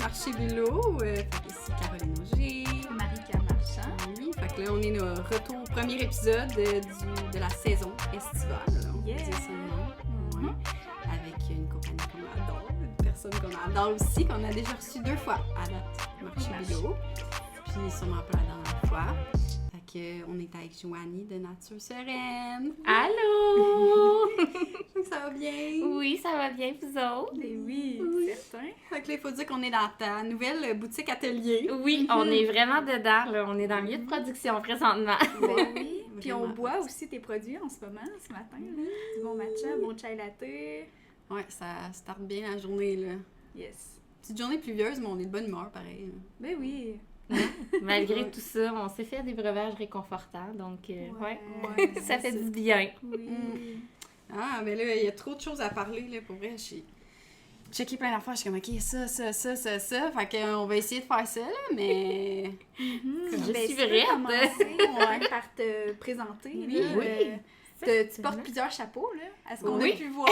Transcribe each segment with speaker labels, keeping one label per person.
Speaker 1: Marché Bulot. Ici Caroline Auger.
Speaker 2: Marie-Pierre Marchand.
Speaker 1: Oui, fait que là, on est au retour au premier épisode de la saison estivale. Là, on peut dire ça de même. Ouais. Avec une compagnie qu'on adore, une personne qu'on adore aussi, qu'on a déjà reçue 2 fois à date, Marché Bulot. Puis sûrement pas la dernière fois. Fait qu'on est avec Joanie de Nature Sereine.
Speaker 2: Allô!
Speaker 1: Ça va bien?
Speaker 2: Oui, ça va bien, vous autres?
Speaker 3: Oui, certain.
Speaker 1: Fait que là, il faut dire qu'on est dans ta nouvelle boutique atelier.
Speaker 2: Oui, on est vraiment dedans, là. On est dans le milieu de production présentement.
Speaker 3: Oui. Puis on boit aussi tes produits en ce moment, ce matin. Là. Du bon matcha, bon chai latte.
Speaker 1: Ouais, ça starte bien la journée, là.
Speaker 3: Yes.
Speaker 1: Petite journée pluvieuse, mais on est de bonne humeur, pareil. Là.
Speaker 3: Ben oui.
Speaker 2: Malgré tout ça, on s'est fait des breuvages réconfortants, donc
Speaker 3: ouais,
Speaker 2: ça fait du bien.
Speaker 3: Oui.
Speaker 1: Ah, mais là, il y a trop de choses à parler, là, pour vrai. J'ai checké plein d'affaires, je suis comme, OK, ça. Fait qu'on va essayer de faire ça, là, mais...
Speaker 2: Je suis
Speaker 3: Tu peux
Speaker 2: prête.
Speaker 3: commencer par te présenter.
Speaker 1: Oui,
Speaker 3: là.
Speaker 1: oui.
Speaker 3: Tu portes plusieurs chapeaux, là, à ce qu'on
Speaker 2: Oui.
Speaker 3: a pu voir.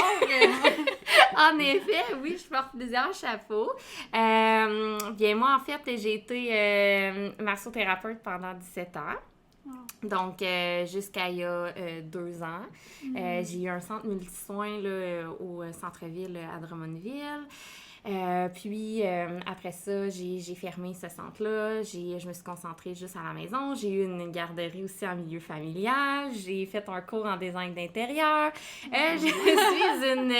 Speaker 2: En effet, oui, je porte plusieurs chapeaux. Bien, moi, en fait, j'ai été massothérapeute pendant 17 ans. Donc, jusqu'à il y a 2 ans. J'ai eu un centre multisoins là, au centre-ville à Drummondville. Puis, après ça, j'ai fermé ce centre-là. Je me suis concentrée juste à la maison. J'ai eu une garderie aussi en milieu familial. J'ai fait un cours en design d'intérieur. Je suis une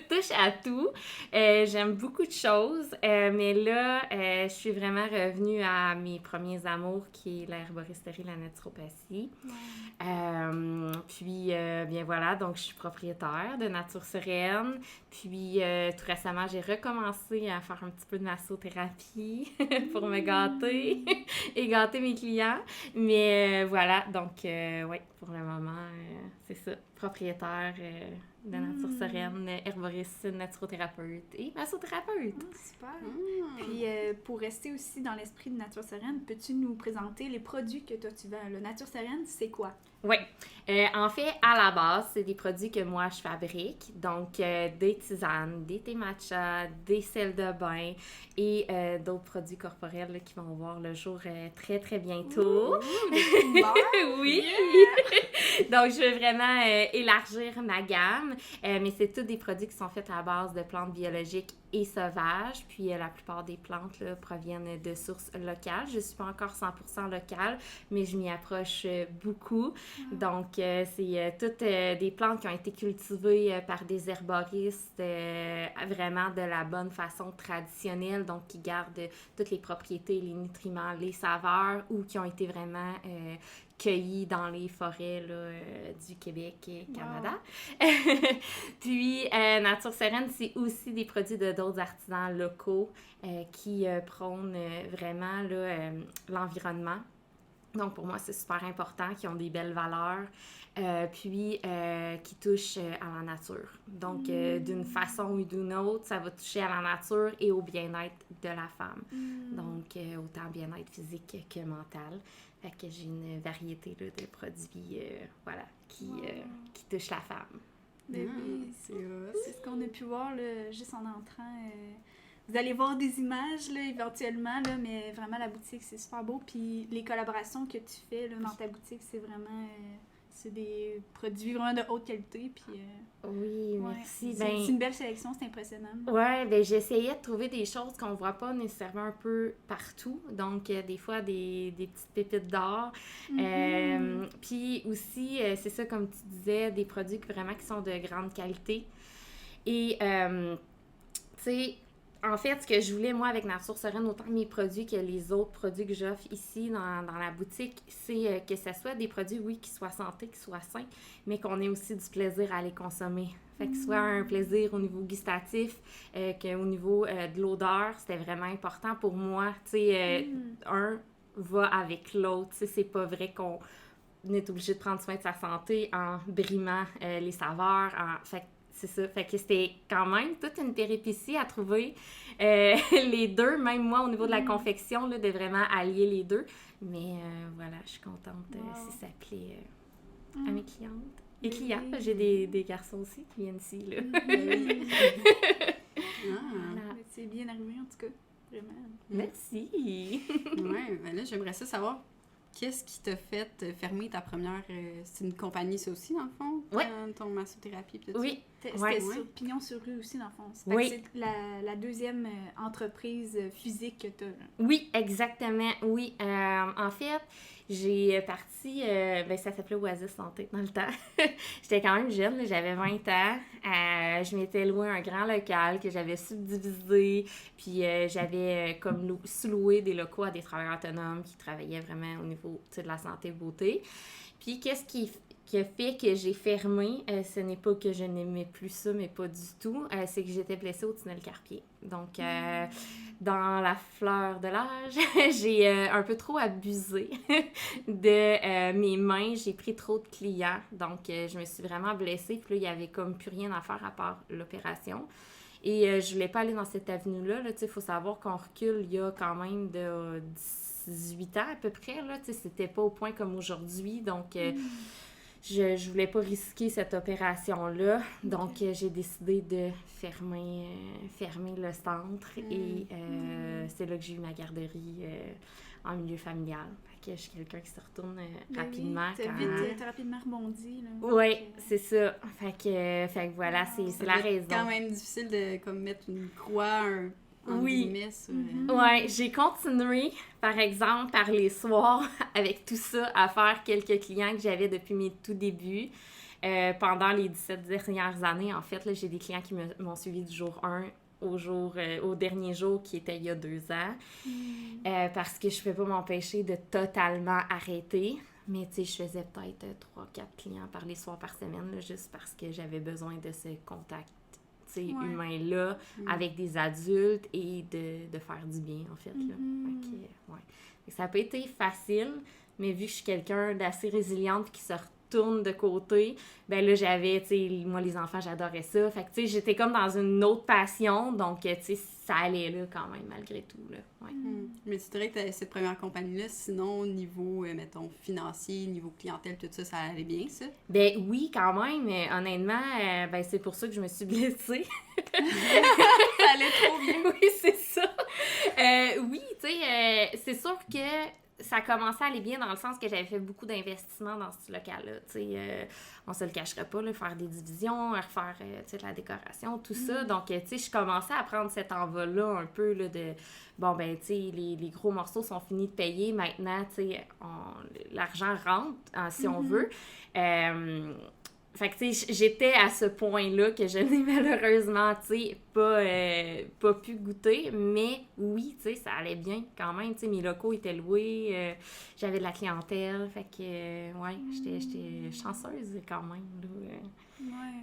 Speaker 2: touche à tout. J'aime beaucoup de choses. Mais là, je suis vraiment revenue à mes premiers amours, qui est l'herboristerie, la naturopathie. Puis, bien voilà, donc je suis propriétaire de Nature Sereine. Puis, tout récemment, j'ai recommencé à faire un petit peu de massothérapie pour me gâter et gâter mes clients. Mais voilà, donc, oui, pour le moment, c'est ça, propriétaire de Nature Sereine, herboriste, naturothérapeute et massothérapeute.
Speaker 3: Super. Puis, pour rester aussi dans l'esprit de Nature Sereine, peux-tu nous présenter les produits que toi tu vends? Le Nature Sereine, c'est quoi?
Speaker 2: Oui. En fait, à la base, c'est des produits que moi, je fabrique. Donc, des tisanes, des thés matcha, des sels de bain et d'autres produits corporels là, qui vont voir le jour très, très bientôt. Oui! Donc, je veux vraiment élargir ma gamme. Mais c'est tous des produits qui sont faits à base de plantes biologiques et sauvages. Puis, la plupart des plantes là, proviennent de sources locales. Je ne suis pas encore 100% locale, mais je m'y approche beaucoup. Donc, c'est toutes des plantes qui ont été cultivées par des herboristes vraiment de la bonne façon traditionnelle, donc qui gardent toutes les propriétés, les nutriments, les saveurs, ou qui ont été vraiment cueillis dans les forêts là, du Québec et Canada. Puis, Nature Sereine, c'est aussi des produits de d'autres artisans locaux qui prônent vraiment là, l'environnement. Donc, pour moi, c'est super important, qui ont des belles valeurs, puis qui touchent à la nature. Donc, d'une façon ou d'une autre, ça va toucher à la nature et au bien-être de la femme. Donc, autant bien-être physique que mental. Fait que j'ai une variété là, de produits voilà, qui touchent la femme.
Speaker 3: Ben oui, c'est ce qu'on a pu voir là, juste en entrant. Vous allez voir des images là, éventuellement, là, mais vraiment la boutique, c'est super beau. Puis les collaborations que tu fais là, dans ta boutique, c'est vraiment c'est des produits vraiment de haute qualité. Puis,
Speaker 2: oui, merci.
Speaker 3: C'est une belle sélection, c'est impressionnant.
Speaker 2: Oui, bien j'essayais de trouver des choses qu'on ne voit pas nécessairement un peu partout. Donc, des fois, des petites pépites d'or. Puis aussi, c'est ça, comme tu disais, des produits vraiment qui sont de grande qualité. Et, tu sais, en fait, ce que je voulais, moi, avec Nature Sereine, autant mes produits que les autres produits que j'offre ici dans la boutique, c'est que ce soit des produits, oui, qui soient santé, qui soient sains, mais qu'on ait aussi du plaisir à les consommer. Fait que ce soit un plaisir au niveau gustatif, qu'au niveau de l'odeur, c'était vraiment important pour moi. Tu sais, un va avec l'autre. Tu sais, c'est pas vrai qu'on est obligé de prendre soin de sa santé en brimant les saveurs. Fait c'est ça. Fait que c'était quand même toute une péripétie à trouver les deux, même moi, au niveau de la confection, là, de vraiment allier les deux. Mais voilà, je suis contente si ça plaît à mes clientes. Et clients, j'ai des garçons aussi qui viennent ici, là.
Speaker 3: Voilà. C'est bien arrivé, en tout cas. Vraiment.
Speaker 2: Merci!
Speaker 1: Ouais, ben là, j'aimerais ça savoir qu'est-ce qui t'a fait fermer ta première... c'est une compagnie, ça aussi, dans le fond?
Speaker 2: Ouais.
Speaker 1: Ton massothérapie, peut-être?
Speaker 2: Oui.
Speaker 3: C'était
Speaker 2: Ouais.
Speaker 3: sur Pignon sur rue aussi, dans le fond.
Speaker 2: Oui.
Speaker 3: C'est la deuxième entreprise physique que tu as.
Speaker 2: Oui, exactement. Oui. En fait, j'ai parti, ça s'appelait Oasis Santé dans le temps. J'étais quand même jeune, là, j'avais 20 ans. Je m'étais loué un grand local que j'avais subdivisé. Puis j'avais comme sous-loué des locaux à des travailleurs autonomes qui travaillaient vraiment au niveau de la santé beauté. Puis qu'est-ce qui a fait que j'ai fermé, ce n'est pas que je n'aimais plus ça, mais pas du tout, c'est que j'étais blessée au tunnel carpier. Donc, dans la fleur de l'âge, j'ai un peu trop abusé de mes mains. J'ai pris trop de clients. Donc, je me suis vraiment blessée. Puis là, il n'y avait comme plus rien à faire à part l'opération. Et je voulais pas aller dans cette avenue-là. Il faut savoir qu'on recule il y a quand même de 18 ans à peu près. Là, c'était pas au point comme aujourd'hui. Donc, je voulais pas risquer cette opération-là. Donc, j'ai décidé de fermer le centre. Et c'est là que j'ai eu ma garderie en milieu familial. Fait que je suis quelqu'un qui se retourne rapidement.
Speaker 3: Oui, t'as rapidement rebondi.
Speaker 2: Oui, c'est ça. Fait que voilà, c'est la raison.
Speaker 1: C'est quand même difficile de comme, mettre une croix, guillemets, sur...
Speaker 2: Ouais, j'ai continué, par exemple, par les soirs, avec tout ça, à faire quelques clients que j'avais depuis mes tout débuts. Pendant les 17 dernières années, en fait, là, j'ai des clients qui m'ont suivi du jour 1 au dernier jour, qui était il y a 2 ans. Parce que je ne pouvais pas m'empêcher de totalement arrêter. Mais tu sais, je faisais peut-être 3-4 clients par les soirs par semaine, là, juste parce que j'avais besoin de ce contact humain-là avec des adultes et de faire du bien, en fait. Là. Ça n'a pas été facile, mais vu que je suis quelqu'un d'assez résiliente qui se retourne de côté, ben là, j'avais, tu sais, moi, les enfants, j'adorais ça. Fait que, tu sais, j'étais comme dans une autre passion, donc, tu sais, ça allait là quand même, malgré tout, là. Ouais.
Speaker 1: Mais tu dirais que tu avais cette première compagnie-là, sinon, au niveau, mettons, financier, niveau clientèle, tout ça, ça allait bien, ça?
Speaker 2: Ben oui, quand même, mais honnêtement, c'est pour ça que je me suis blessée.
Speaker 3: Ça allait trop bien.
Speaker 2: Oui, c'est ça. Oui, tu sais, c'est sûr que ça commençait à aller bien dans le sens que j'avais fait beaucoup d'investissements dans ce local-là. Tu sais, on se le cachera pas, là, faire des divisions, refaire de la décoration, tout ça. Donc, tu sais, je commençais à prendre cet envol-là un peu là, de... Bon, ben, tu sais, les gros morceaux sont finis de payer. Maintenant, tu sais, l'argent rentre, si on veut. Fait que, tu sais, j'étais à ce point-là que je n'ai malheureusement, tu sais, pas pu goûter, mais oui, tu sais, ça allait bien quand même, tu sais, mes locaux étaient loués, j'avais de la clientèle, fait que, j'étais chanceuse quand même, là.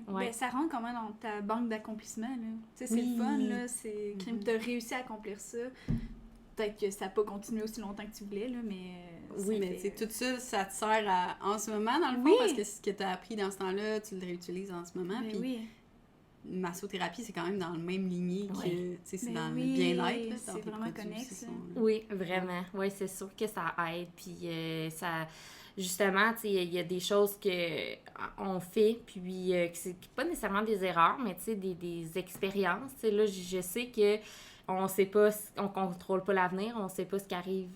Speaker 3: Ben, ça rentre quand même dans ta banque d'accomplissement, là. Tu sais, c'est le fun, là, c'est crime, t'as réussi à accomplir ça. Peut-être que ça n'a pas continué aussi longtemps que tu voulais, là, mais...
Speaker 1: Oui, mais c'est tout ça, ça te sert en ce moment, dans le fond, parce que ce que tu as appris dans ce temps-là, tu le réutilises en ce moment. Puis massothérapie, c'est quand même dans le même lignée que, tu sais, c'est dans le bien-être.
Speaker 3: C'est vraiment connexe.
Speaker 2: Oui, vraiment. Oui, c'est sûr que ça aide. Puis ça... Justement, tu sais, il y a des choses qu'on fait, puis que c'est pas nécessairement des erreurs, mais tu sais, des expériences. Tu sais, là, je sais que on sait pas, on contrôle pas l'avenir, on sait pas ce qui arrive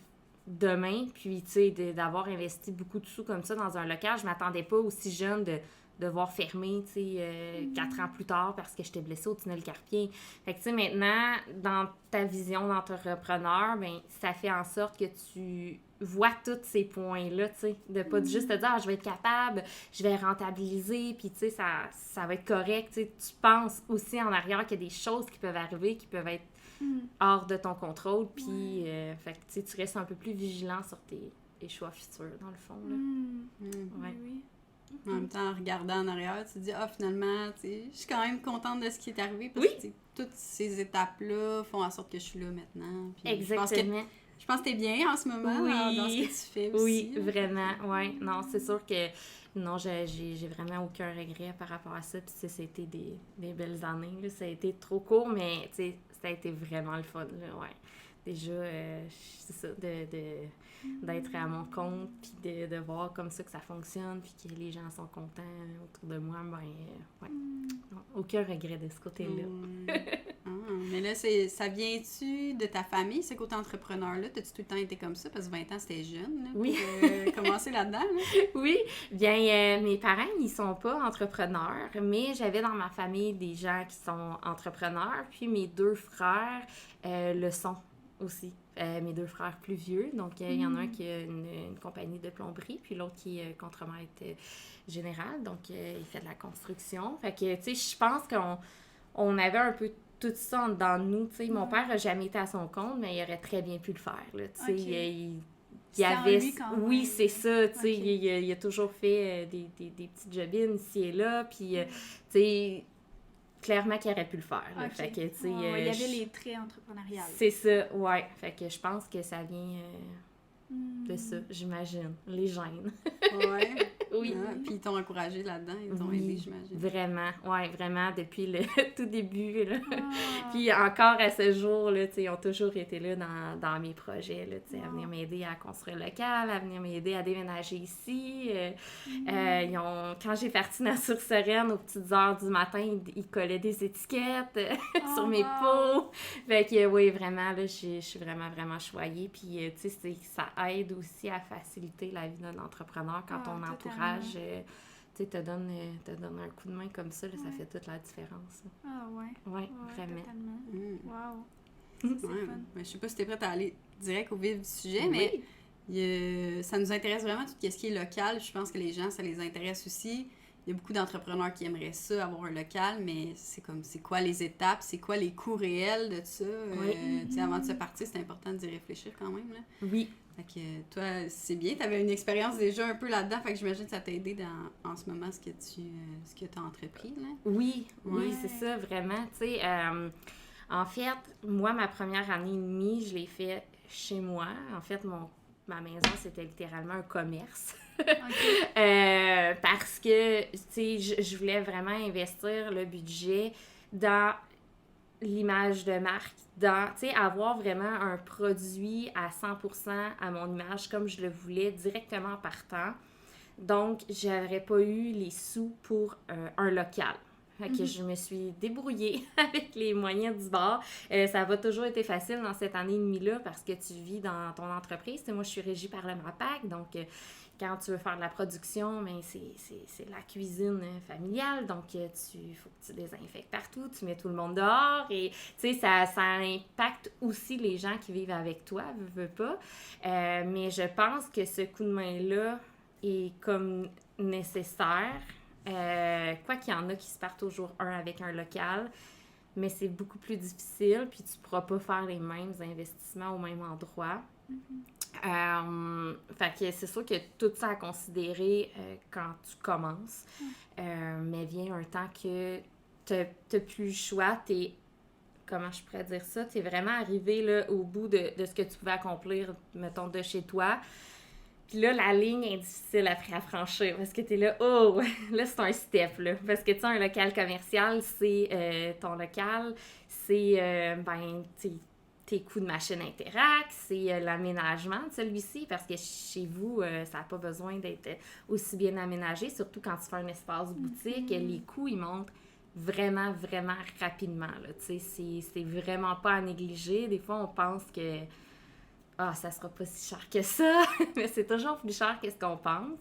Speaker 2: demain, puis tu sais, d'avoir investi beaucoup de sous comme ça dans un local, je m'attendais pas aussi jeune de devoir fermer, tu sais, 4 ans plus tard parce que j'étais blessée au tunnel carpien. Fait que tu sais, maintenant, dans ta vision d'entrepreneur, ben ça fait en sorte que tu vois tous ces points-là, tu sais, de pas juste te dire, je vais être capable, je vais rentabiliser, puis tu sais, ça va être correct, tu sais, tu penses aussi en arrière qu'il y a des choses qui peuvent arriver, qui peuvent être hors de ton contrôle, puis fait que tu sais, tu restes un peu plus vigilant sur tes choix futurs, dans le fond, là.
Speaker 3: Oui.
Speaker 1: En même temps, en regardant en arrière, tu te dis, finalement, tu sais, je suis quand même contente de ce qui est arrivé, parce que toutes ces étapes-là font en sorte que je suis là maintenant. Puis
Speaker 2: exactement.
Speaker 1: Je pense que t'es bien en ce moment dans ce que tu fais aussi.
Speaker 2: Oui, vraiment, oui. Non, c'est sûr que non, j'ai vraiment aucun regret par rapport à ça. Puis, tu sais, c'était des belles années. Là. Ça a été trop court, mais, tu sais, ça a été vraiment le fun, là, ouais. Déjà, c'est ça, d'être à mon compte, puis de voir comme ça que ça fonctionne, puis que les gens sont contents autour de moi, ben, ouais. Non, aucun regret de ce côté-là.
Speaker 1: Mais là, ça vient-tu de ta famille, ce côté entrepreneur-là? T'as-tu tout le temps été comme ça? Parce que 20 ans, c'était jeune, là,
Speaker 2: Oui.
Speaker 1: pour commencer là-dedans, là.
Speaker 2: Oui, bien, mes parents, ils sont pas entrepreneurs, mais j'avais dans ma famille des gens qui sont entrepreneurs, puis mes 2 frères le sont aussi. Mes 2 frères plus vieux, donc il y en a un qui a une compagnie de plomberie, puis l'autre qui est contremaître général, donc il fait de la construction. Fait que, tu sais, je pense qu'on avait un peu tout ça dans nous, tu sais. Mon père n'a jamais été à son compte, mais il aurait très bien pu le faire, là, tu sais. Il avait... Oui, c'est ça, tu sais. Il a toujours fait des petites jobines ici et là, puis, tu sais, clairement qu'il aurait pu le faire, là. Fait que, tu sais...
Speaker 3: il y avait les traits entrepreneuriales.
Speaker 2: C'est ça, ouais. Fait que je pense que ça vient de ça, j'imagine. Les gènes.
Speaker 1: Ouais.
Speaker 2: Oui.
Speaker 1: Ah, puis ils t'ont encouragé là-dedans, ils t'ont aidé, j'imagine.
Speaker 2: Vraiment, ouais, vraiment, depuis le tout début, là.
Speaker 3: Ah.
Speaker 2: Puis encore à ce jour, là, tu sais, ils ont toujours été là dans mes projets, là, tu sais, à venir m'aider à construire le local, à venir m'aider à déménager ici. Quand j'ai parti Nature Sereine aux petites heures du matin, ils collaient des étiquettes sur mes pots. Fait que, oui, vraiment, là, je suis vraiment, vraiment choyée. Puis, tu sais, ça aide aussi à faciliter la vie d'un entrepreneur quand ton entourage te donne un coup de main comme ça, là, ça fait toute la différence. Là.
Speaker 3: Ah ouais.
Speaker 2: Oui, vraiment.
Speaker 3: Wow.
Speaker 1: Ouais. Mais je sais pas si t'es prête à aller direct au vif du sujet, mais ça nous intéresse vraiment tout ce qui est local. Je pense que les gens, ça les intéresse aussi. Il y a beaucoup d'entrepreneurs qui aimeraient ça, avoir un local, mais c'est quoi les étapes, c'est quoi les coûts réels de ça. Avant de se partir, c'est important d'y réfléchir quand même. Là.
Speaker 2: Oui.
Speaker 1: Fait que toi, c'est bien, tu avais une expérience déjà un peu là-dedans, fait que j'imagine que ça t'a aidé en ce moment ce que tu as entrepris. Là.
Speaker 2: Oui, c'est ça, vraiment. Tu sais, en fait, moi, ma première année et demie, je l'ai fait chez moi. En fait, ma maison, c'était littéralement un commerce. Parce que, tu sais, je voulais vraiment investir le budget dans l'image de marque, tu sais, avoir vraiment un produit à 100% à mon image comme je le voulais directement partant. Donc, j'aurais pas eu les sous pour un local. Fait que je me suis débrouillée avec les moyens du bord. Ça n'a pas toujours été facile dans cette année et demie-là parce que tu vis dans ton entreprise. T'sais, moi, je suis régie par le MAPAC, donc quand tu veux faire de la production, ben, c'est la cuisine familiale, donc il faut que tu désinfectes partout, tu mets tout le monde dehors et ça impacte aussi les gens qui vivent avec toi, veux pas. Mais je pense que ce coup de main-là est comme nécessaire. Quoi qu'il y en a qui se partent toujours un avec un local, mais c'est beaucoup plus difficile, puis tu pourras pas faire les mêmes investissements au même endroit. Fait que c'est sûr que tout ça à considérer quand tu commences, mais vient un temps que t'as plus le choix, comment je pourrais dire ça, t'es vraiment arrivé là, au bout de ce que tu pouvais accomplir, mettons, de chez toi. Puis là, la ligne est difficile après à franchir parce que t'es là, oh, là, c'est un step, là. Parce que, tu sais, un local commercial, c'est ton local, c'est, tes coûts de machine Interact, c'est l'aménagement de celui-ci, parce que chez vous, ça n'a pas besoin d'être aussi bien aménagé, surtout quand tu fais un espace boutique, les coûts, ils montent vraiment, vraiment rapidement, là. Tu sais, c'est vraiment pas à négliger. Des fois, on pense que ça sera pas si cher que ça, mais c'est toujours plus cher que ce qu'on pense.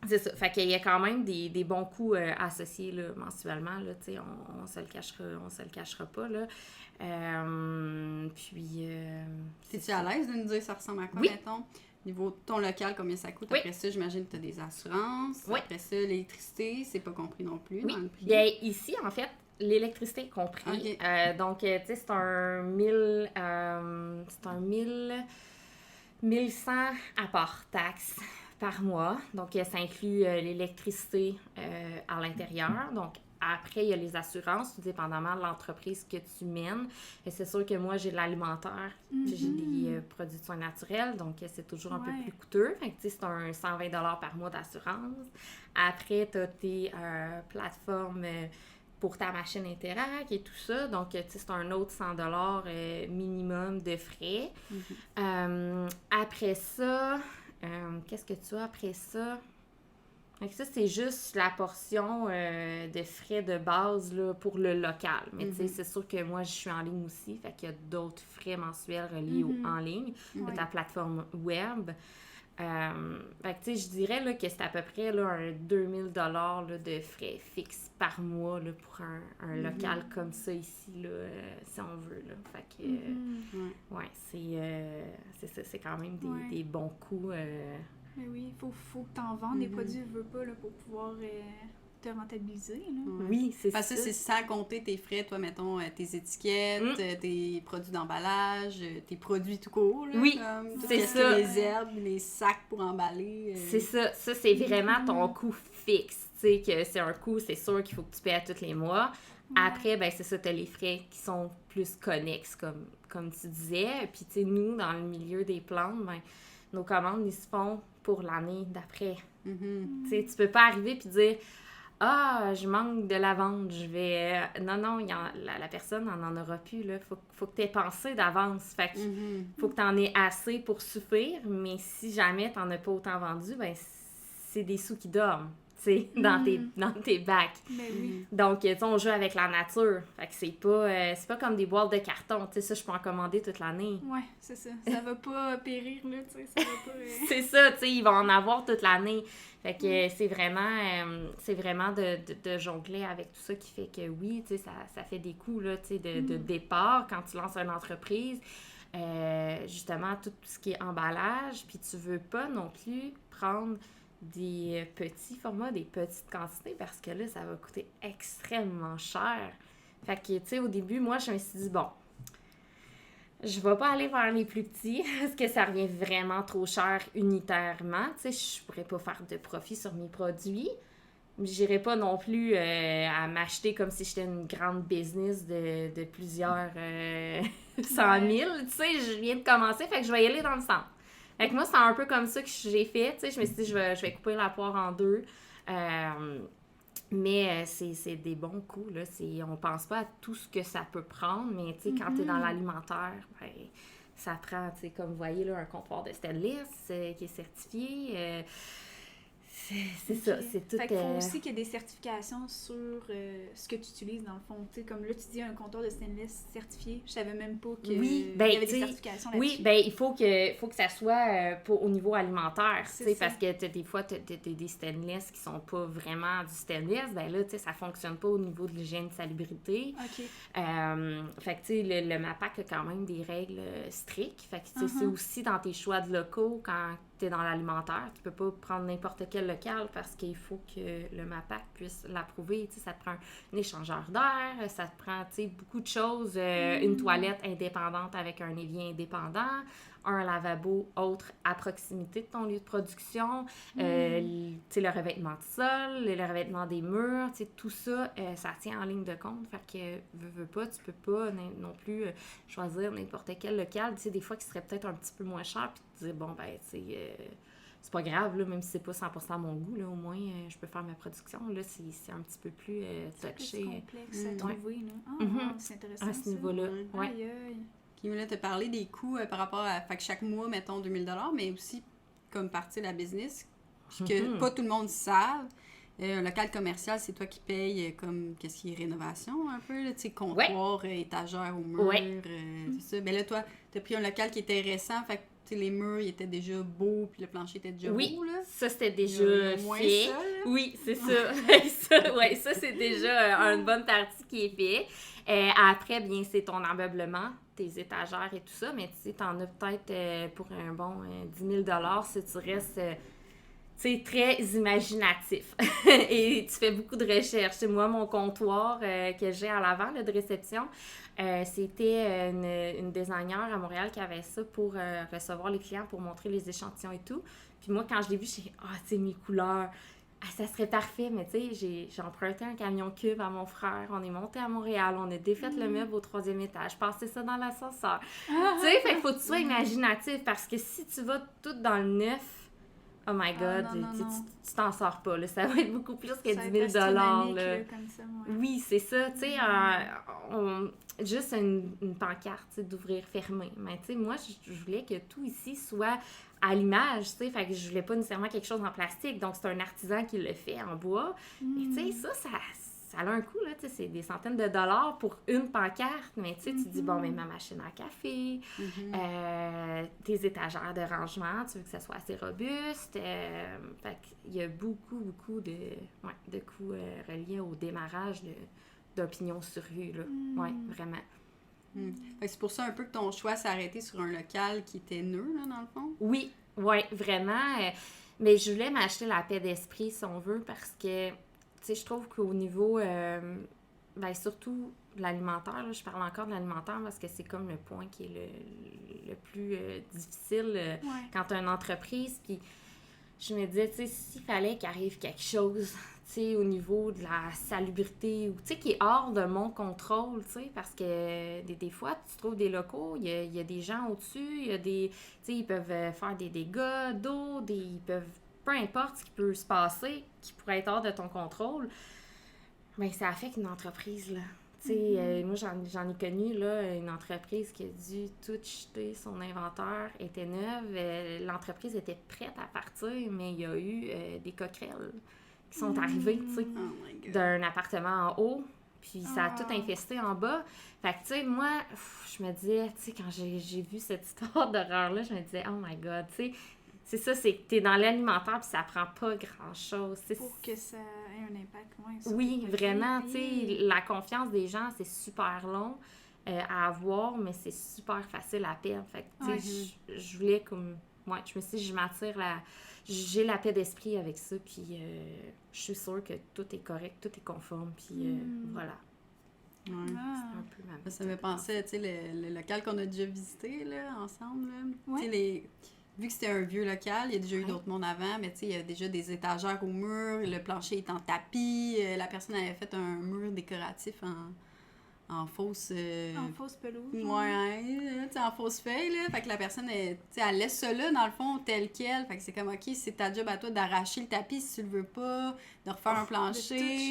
Speaker 2: C'est ça. Fait qu'il y a quand même des bons coûts associés là, mensuellement. Là, on se le cachera pas. Là.
Speaker 1: Es-tu à l'aise de nous dire ça ressemble à quoi, mettons? Au niveau de ton local, combien ça coûte? Après ça, j'imagine que tu as des assurances. Après ça, l'électricité, c'est pas compris non plus dans le prix.
Speaker 2: Bien, ici, en fait, l'électricité est compris. Donc, tu sais, c'est un 1100 à part taxe par mois. Donc, ça inclut l'électricité à l'intérieur. Donc, après, il y a les assurances, tout dépendamment de l'entreprise que tu mènes. Et c'est sûr que moi, j'ai de l'alimentaire, j'ai des produits de soins naturels, donc c'est toujours un peu plus coûteux. Fait que, c'est un 120 $ par mois d'assurance. Après, tu as tes plateformes pour ta machine Interact et tout ça. Donc, c'est un autre 100 $ minimum de frais. Après ça, qu'est-ce que tu as après ça? Fait que ça, c'est juste la portion de frais de base là, pour le local. Mais tu sais, c'est sûr que moi, je suis en ligne aussi. Fait qu'il y a d'autres frais mensuels reliés en ligne, de ta plateforme web. Fait que tu sais, je dirais là, que c'est à peu près là, un 2000 $ là, de frais fixes par mois là, pour un local comme ça ici, là, si on veut. Là. Fait que, ouais, c'est ça, c'est quand même des bons coûts.
Speaker 3: Mais oui, il faut que tu en vendes des produits, veux pas, là, pour pouvoir te rentabiliser. Là.
Speaker 2: Oui, c'est ça.
Speaker 1: Parce que c'est sans compter tes frais, toi, mettons, tes étiquettes, tes produits d'emballage, tes produits tout court. Là,
Speaker 2: oui,
Speaker 1: comme,
Speaker 2: c'est ça.
Speaker 1: Les herbes, les sacs pour emballer.
Speaker 2: C'est ça. Ça, c'est vraiment ton coût fixe. Tu sais, que c'est un coût, c'est sûr qu'il faut que tu paies à tous les mois. Après, ben c'est ça, tu as les frais qui sont plus connexes, comme tu disais. Puis, tu sais, nous, dans le milieu des plantes, ben, nos commandes, ils se font pour l'année d'après. Tu sais, tu peux pas arriver puis dire « Ah, je manque de lavande, je vais... » Non, la personne n'en aura plus, là. Faut que tu aies pensé d'avance. Fait que faut que tu en aies assez pour suffire, mais si jamais tu n'en as pas autant vendu, ben c'est des sous qui dorment, tu sais, dans tes bacs.
Speaker 3: Mais oui.
Speaker 2: Donc, tu sais, on joue avec la nature. Fait que c'est pas comme des boîtes de carton. Tu sais, ça, je peux en commander toute l'année.
Speaker 3: Ouais, c'est ça. Ça va pas périr, là, tu sais, ça va pas...
Speaker 2: C'est ça, tu sais, ils vont en avoir toute l'année. Fait que c'est vraiment de jongler avec tout ça qui fait que oui, tu sais, ça fait des coûts, là, tu sais, de départ quand tu lances une entreprise. Justement, tout ce qui est emballage, puis tu veux pas non plus prendre des petits formats, des petites quantités, parce que là, ça va coûter extrêmement cher. Fait que, tu sais, au début, moi, je me suis dit, bon, je vais pas aller vers les plus petits, parce que ça revient vraiment trop cher unitairement. Tu sais, je pourrais pas faire de profit sur mes produits. J'irais pas non plus à m'acheter comme si j'étais une grande business de plusieurs 100 000. Tu sais, je viens de commencer, fait que je vais y aller dans le centre. Fait que moi, c'est un peu comme ça que j'ai fait. Tu sais, je me suis dit, je vais couper la poire en deux. Mais c'est des bons coups, là. On pense pas à tout ce que ça peut prendre, mais tu sais, quand t'es dans l'alimentaire, ben, ça prend, tu sais, comme vous voyez, là, un comptoir de stainless qui est certifié. C'est ça, c'est tout...
Speaker 3: Fait qu'il faut aussi qu'il y ait des certifications sur ce que tu utilises, dans le fond. Tu sais, comme là, tu dis un comptoir de stainless certifié. Je savais même pas qu'il y avait des certifications là-dessus.
Speaker 2: Oui, ben il faut que ça soit au niveau alimentaire, tu sais, parce que des fois, t'as des stainless qui sont pas vraiment du stainless. Ben là, tu sais, ça fonctionne pas au niveau de l'hygiène de salubrité.
Speaker 3: OK.
Speaker 2: Fait que, tu sais, le MAPAC a quand même des règles strictes. Fait que, tu sais, c'est aussi dans tes choix de locaux, quand t'es dans l'alimentaire, tu peux pas prendre n'importe quel local parce qu'il faut que le MAPAC puisse l'approuver. Tu sais, ça te prend un échangeur d'air, ça te prend, tu sais, beaucoup de choses. Une toilette indépendante avec un évier indépendant, un lavabo autre à proximité de ton lieu de production, tu sais, le revêtement de sol, le revêtement des murs, tu sais, tout ça, ça tient en ligne de compte. Fait que, veux pas, tu peux pas non plus choisir n'importe quel local, tu sais, des fois qui serait peut-être un petit peu moins cher, puis te dire, bon, ben, tu sais, c'est pas grave, là, même si c'est pas 100% mon goût, là, au moins, je peux faire ma production, là, c'est un petit peu plus touché.
Speaker 3: C'est complexe à trouver, là. C'est intéressant,
Speaker 2: à ce niveau-là, ouais.
Speaker 3: Aïe, aïe.
Speaker 1: Qui me te parler des coûts par rapport à fait que chaque mois, mettons 2000 $, mais aussi comme partie de la business, que pas tout le monde savent. Un local commercial, c'est toi qui payes comme qu'est-ce qui est rénovation un peu, tu sais, comptoir, étagère au mur, tout ça. Mais là, toi, t'as pris un local qui était récent, fait que tu sais, les murs ils étaient déjà beaux, puis le plancher était déjà beau, là.
Speaker 2: Ça, c'était déjà fait.
Speaker 1: Ça,
Speaker 2: oui, c'est ça. ça, c'est déjà une bonne partie qui est fait. Après, bien, c'est ton ameublement, tes étagères et tout ça, mais tu sais, t'en as peut-être pour un bon 10 000 $ si tu restes... c'est très imaginatif et tu fais beaucoup de recherches. Moi, mon comptoir que j'ai à l'avant, là, de réception, c'était une designer à Montréal qui avait ça pour recevoir les clients, pour montrer les échantillons et tout. Puis moi, quand je l'ai vu, j'ai dit « Ah, tu sais, mes couleurs, ça serait parfait. » Mais tu sais, j'ai emprunté un camion cube à mon frère, on est monté à Montréal, on a défait le meuble au 3e étage, passé ça dans l'ascenseur. Tu sais, fait qu'il faut que tu sois imaginatif parce que si tu vas tout dans le neuf, oh my God, tu t'en sors pas, là. Ça va être beaucoup plus que 10 000 $. Là.
Speaker 3: Comme ça,
Speaker 2: oui, c'est ça. Tu sais, juste une pancarte d'ouvrir, fermer. Mais tu sais, moi, je voulais que tout ici soit à l'image, tu sais, fait que je voulais pas nécessairement quelque chose en plastique, donc c'est un artisan qui le fait en bois. Et tu sais, ça a un coût, là, tu sais, c'est des centaines de dollars pour une pancarte, mais tu sais, tu te dis, bon, mais ma machine à café, tes étagères de rangement, tu veux que ça soit assez robuste, fait qu'il y a beaucoup de coûts reliés au démarrage d'un pignon sur rue, là, ouais, vraiment.
Speaker 1: Fait que c'est pour ça un peu que ton choix s'est arrêté sur un local qui était neuf, là, dans le fond?
Speaker 2: Oui, vraiment, mais je voulais m'acheter la paix d'esprit, si on veut, parce que tu sais, je trouve qu'au niveau, surtout de l'alimentaire, là, je parle encore de l'alimentaire parce que c'est comme le point qui est le plus difficile quand tu as une entreprise. Puis je me disais, tu sais, s'il fallait qu'arrive quelque chose, tu sais, au niveau de la salubrité, ou tu sais, qui est hors de mon contrôle, tu sais, parce que des fois, tu trouves des locaux, il y a des gens au-dessus, il y a des, tu sais, ils peuvent faire des dégâts d'eau, ils peuvent... peu importe ce qui peut se passer, qui pourrait être hors de ton contrôle, bien, ça affecte une entreprise, là. Tu sais, moi, j'en ai connu, là, une entreprise qui a dû tout jeter, son inventaire était neuve, l'entreprise était prête à partir, mais il y a eu des coquerelles qui sont arrivées, tu sais, d'un appartement en haut, puis ça a tout infesté en bas. Fait que, tu sais, moi, je me disais, tu sais, quand j'ai vu cette histoire d'horreur-là, je me disais, oh my God, tu sais, c'est ça, c'est que t'es dans l'alimentaire puis ça prend pas grand-chose.
Speaker 3: Pour que ça ait un impact,
Speaker 2: oui, vraiment, tu sais, la confiance des gens, c'est super long à avoir, mais c'est super facile à perdre. Fait que, tu sais, je voulais comme... Ouais, je me suis dit, j'ai la paix d'esprit avec ça, puis je suis sûre que tout est correct, tout est conforme, puis voilà.
Speaker 1: Ouais. C'est un peu ma... Ça me pensait, tu sais, le local qu'on a déjà visité, là, ensemble, là. Tu sais, vu que c'était un vieux local, il y a déjà eu d'autres mondes avant, mais tu sais, il y a déjà des étagères au mur, le plancher est en tapis, la personne avait fait un mur décoratif en fausse...
Speaker 3: En fausse pelouse.
Speaker 1: Ouais, tu sais, en fausse feuille, là. Fait que la personne, tu sais, elle laisse ça là, dans le fond, tel quel. Fait que c'est comme, OK, c'est ta job à toi d'arracher le tapis si tu le veux pas, de refaire un plancher,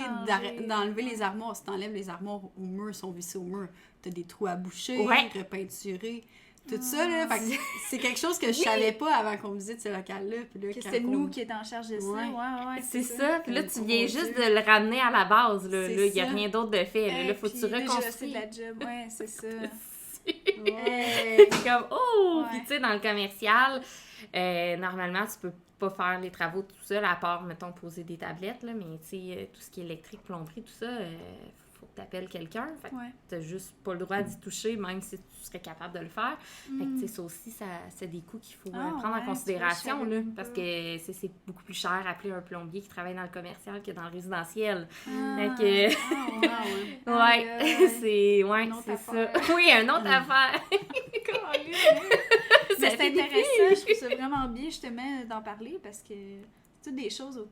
Speaker 1: d'enlever les armoires. Si t'enlèves les armoires au mur, sont vissées au mur, t'as des trous à boucher, repeinturer. Tout ça, là, fait que c'est quelque chose que je savais pas avant qu'on visite ce local-là. Puis là,
Speaker 3: que c'était nous qui étions en charge de ça. Ouais,
Speaker 2: c'est ça. Puis là, tu viens juste de le ramener à la base. Là, il n'y a rien d'autre de fait. Là, faut que tu reconstruis.
Speaker 3: C'est de la job. Ouais, c'est ça.
Speaker 2: C'est comme, Puis tu sais, dans le commercial, normalement, tu peux pas faire les travaux tout seul, à part, mettons, poser des tablettes. Là, mais tu sais, tout ce qui est électrique, plomberie, tout ça... faut que tu appelles quelqu'un. Fait que t'as juste pas le droit d'y toucher, même si tu serais capable de le faire. Fait que, tu sais, ça aussi, c'est des coûts qu'il faut prendre en considération, là, parce que c'est beaucoup plus cher appeler un plombier qui travaille dans le commercial que dans le résidentiel. Fait que... c'est ça. Oui, une autre affaire.
Speaker 3: Mais c'est intéressant, je trouve ça vraiment bien, justement, d'en parler, parce que toutes des choses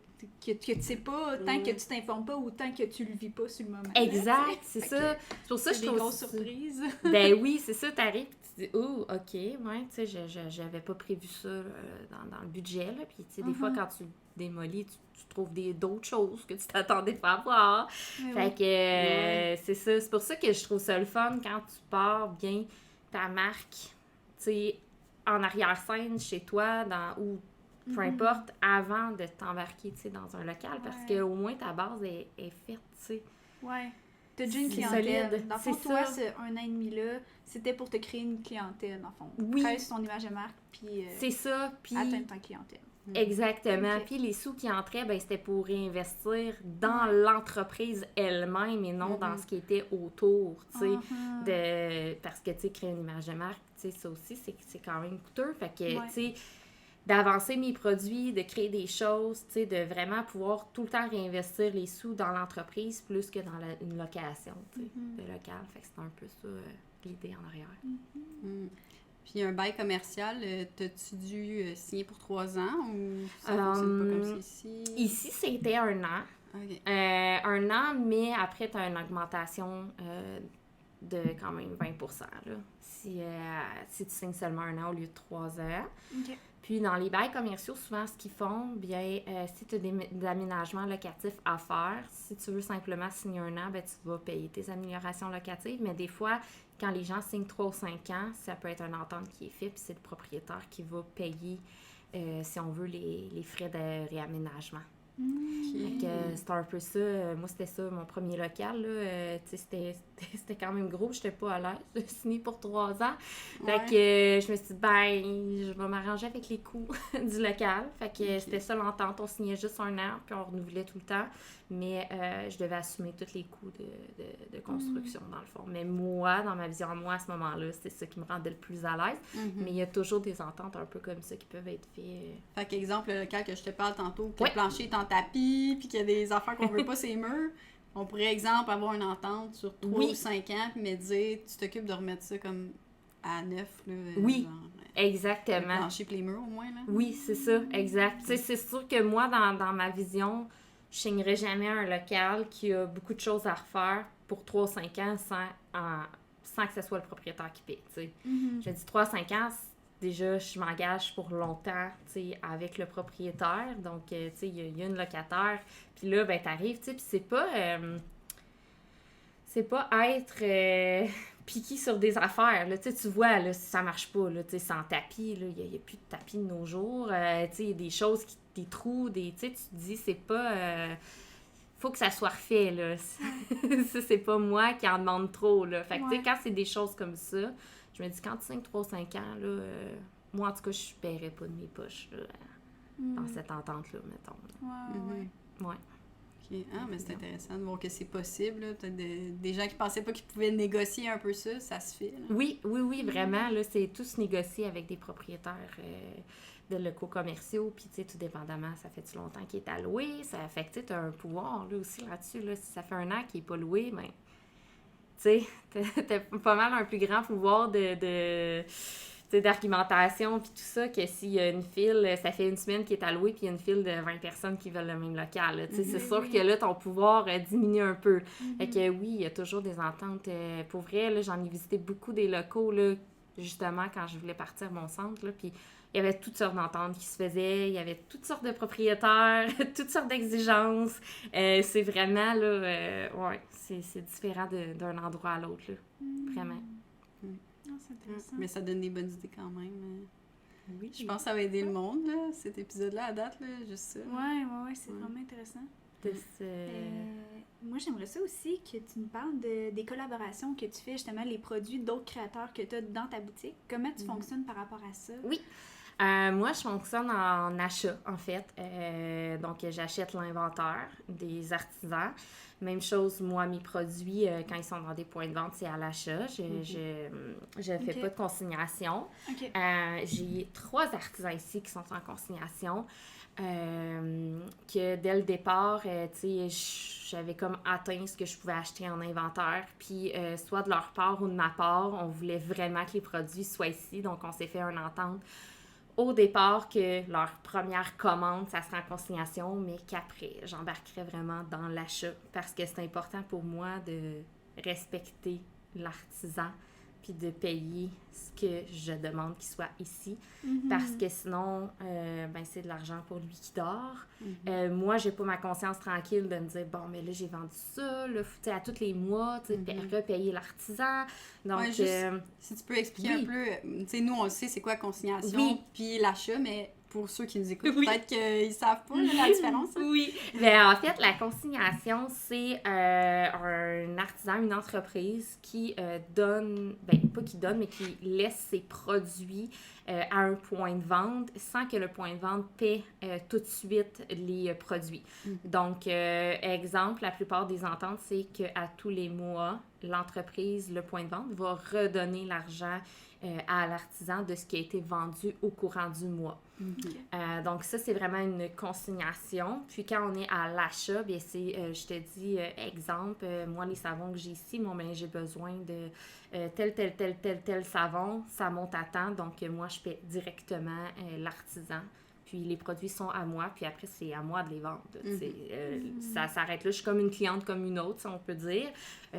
Speaker 3: que tu sais pas tant que tu t'informes pas ou tant que tu le vis pas sur le moment.
Speaker 2: Exact, c'est ça. C'est pour ça que je trouve...
Speaker 3: des grosses surprises.
Speaker 2: Ben oui, c'est ça, t'arrives et tu dis « Oh, OK, ouais, tu sais, j'avais pas prévu ça dans le budget, là. » Puis, tu sais, des fois, quand tu démolis, tu trouves d'autres choses que tu t'attendais pas à voir. Fait que c'est ça. C'est pour ça que je trouve ça le fun quand tu pars bien ta marque, tu sais, en arrière-scène chez toi, ou peu importe, avant de t'embarquer, tu sais, dans un local, parce qu'au moins ta base est faite, tu sais.
Speaker 3: Ouais. T'as déjà une clientèle. Dans le fond, toi, ce 1 an et demi-là, c'était pour te créer une clientèle, dans le fond.
Speaker 2: Oui.
Speaker 3: Créer ton image de marque, puis
Speaker 2: c'est ça, puis
Speaker 3: atteindre ta clientèle.
Speaker 2: Exactement. Puis les sous qui entraient, ben, c'était pour réinvestir dans l'entreprise elle-même et non dans ce qui était autour, tu sais. Parce que, tu sais, créer une image de marque, tu sais, ça aussi, c'est quand même coûteux. Fait que, tu sais, d'avancer mes produits, de créer des choses, tu sais, de vraiment pouvoir tout le temps réinvestir les sous dans l'entreprise plus que dans une location, tu sais, de local. Fait que c'est un peu ça, l'idée en arrière.
Speaker 1: Puis un bail commercial, t'as-tu dû signer pour 3 ans ou ça fonctionne pas comme ici? Ici,
Speaker 2: c'était 1 an.
Speaker 1: Okay.
Speaker 2: 1 an, mais après, tu as une augmentation de quand même 20%, là, si tu signes seulement 1 an au lieu de 3 ans.
Speaker 3: Okay.
Speaker 2: Puis dans les bails commerciaux, souvent, ce qu'ils font, bien, si tu as des aménagements locatifs à faire, si tu veux simplement signer 1 an, bien, tu vas payer tes améliorations locatives. Mais des fois, quand les gens signent 3 ou 5 ans, ça peut être une entente qui est faite, puis c'est le propriétaire qui va payer si on veut, les frais de réaménagement.
Speaker 1: Ok.
Speaker 2: Fait que c'était un peu ça. Moi, c'était ça, mon premier local. Là, tu sais, c'était quand même gros. J'étais pas à l'aise de signer pour 3 ans. Fait
Speaker 1: Ouais.
Speaker 2: que je me suis dit, je vais m'arranger avec les coûts du local. Fait que
Speaker 1: Ok.
Speaker 2: c'était ça l'entente. On signait juste 1 an, puis on renouvelait tout le temps. Mais je devais assumer tous les coûts de construction, dans le fond. Mais moi, dans ma vision, moi, à ce moment-là, c'était ça qui me rendait le plus à l'aise. Mais il y a toujours des ententes un peu comme ça qui peuvent être faites.
Speaker 1: Fait qu'exemple, le local que je te parle tantôt, que
Speaker 2: Ouais.
Speaker 1: le plancher est en tapis, puis qu'il y a des affaires qu'on veut pas ces murs, on pourrait, exemple, avoir une entente sur 3
Speaker 2: Oui.
Speaker 1: ou 5 ans, puis me dire, tu t'occupes de remettre ça comme à neuf, là.
Speaker 2: Oui.
Speaker 1: Genre, le
Speaker 2: Exactement.
Speaker 1: plancher puis les murs, au moins, là.
Speaker 2: Oui, c'est ça, exact. Tu sais, c'est sûr que moi, dans ma vision, je signerais jamais un local qui a beaucoup de choses à refaire pour 3-5 ans sans que ce soit le propriétaire qui paie, tu sais. Je dis 3-5 ans, déjà, je m'engage pour longtemps, tu sais, avec le propriétaire. Donc, tu sais, il y a une locataire. Puis là, ben, t'arrives, tu sais, puis c'est pas être piqué sur des affaires, là. Tu sais, tu vois, là, si ça marche pas, là, tu sais, sans tapis, là, il y a plus de tapis de nos jours. Tu sais, il y a des choses, des trous, tu sais, tu te dis, c'est pas... faut que ça soit refait, là. Ça, c'est pas moi qui en demande trop, là. Fait que, tu sais, quand c'est des choses comme ça, je me dis, quand tu signes 3-5 ans, là, moi, en tout cas, je paierais pas de mes poches, là, dans cette entente-là, mettons.
Speaker 3: Ouais.
Speaker 2: Ouais.
Speaker 1: Ok. Ah, mais c'est intéressant de voir que c'est possible, là. Peut-être des gens qui pensaient pas qu'ils pouvaient négocier un peu ça se fait, là.
Speaker 2: Oui, vraiment, là, c'est tous négocié avec des propriétaires de locaux commerciaux, puis, tu sais, tout dépendamment, ça fait-tu longtemps qu'il est alloué, ça fait que, tu as un pouvoir, là, aussi, là-dessus, là, si ça fait 1 an qu'il n'est pas loué, ben, tu sais, t'as pas mal un plus grand pouvoir d'argumentation puis tout ça que s'il y a une file, ça fait 1 semaine qu'il est alloué puis il y a une file de 20 personnes qui veulent le même local. Là, c'est sûr que là, ton pouvoir diminue un peu. Fait que oui, il y a toujours des ententes. Pour vrai, là, j'en ai visité beaucoup des locaux, là, justement, quand je voulais partir mon centre, là, puis il y avait toutes sortes d'ententes qui se faisaient, il y avait toutes sortes de propriétaires, toutes sortes d'exigences. C'est vraiment, là, ouais, c'est différent d'un endroit à l'autre, là, vraiment.
Speaker 3: Ah, c'est intéressant.
Speaker 1: Mais ça donne des bonnes idées quand même.
Speaker 2: Oui.
Speaker 1: Je pense que ça va aider le monde, là, cet épisode-là, à date, là, juste ça.
Speaker 3: Ouais, c'est vraiment intéressant. Moi, j'aimerais ça aussi que tu nous parles des collaborations que tu fais, justement, les produits d'autres créateurs que tu as dans ta boutique. Comment tu fonctionnes par rapport à ça?
Speaker 2: Oui. Moi, je fonctionne en achat, en fait. Donc, j'achète l'inventaire des artisans. Même chose, moi, mes produits, quand ils sont dans des points de vente, c'est à l'achat. Je fais pas de consignation.
Speaker 3: OK.
Speaker 2: J'ai 3 artisans ici qui sont en consignation. Que dès le départ, tu sais, j'avais comme atteint ce que je pouvais acheter en inventaire. Puis, soit de leur part ou de ma part, on voulait vraiment que les produits soient ici. Donc, on s'est fait une entente au départ que leur première commande, ça serait en consignation, mais qu'après, j'embarquerais vraiment dans l'achat parce que c'est important pour moi de respecter l'artisan puis de payer ce que je demande qu'il soit ici. Parce que sinon, ben, c'est de l'argent pour lui qui dort. Moi, j'ai pas ma conscience tranquille de me dire, bon, mais là, j'ai vendu ça, là, faut, à tous les mois, repayer l'artisan. Donc,
Speaker 1: Ouais, juste, si tu peux expliquer un peu, tu sais, nous, on le sait, c'est quoi consignation, puis l'achat, mais pour ceux qui nous écoutent, peut-être qu'ils savent pas là, la différence. Hein?
Speaker 2: Oui. Ben, en fait, la consignation, c'est un artisan, une entreprise qui donne, ben pas qui donne, mais qui laisse ses produits à un point de vente sans que le point de vente paie tout de suite les produits. Donc, exemple, la plupart des ententes, c'est qu'à tous les mois, l'entreprise, le point de vente, va redonner l'argent à l'artisan de ce qui a été vendu au courant du mois. Donc ça, c'est vraiment une consignation. Puis quand on est à l'achat, bien c'est, je te dis, exemple, moi, les savons que j'ai ici, moi, ben, j'ai besoin de tel savon, ça monte à temps, donc moi, je paie directement l'artisan. Puis les produits sont à moi, puis après, c'est à moi de les vendre. Ça s'arrête là. Je suis comme une cliente comme une autre, si on peut dire,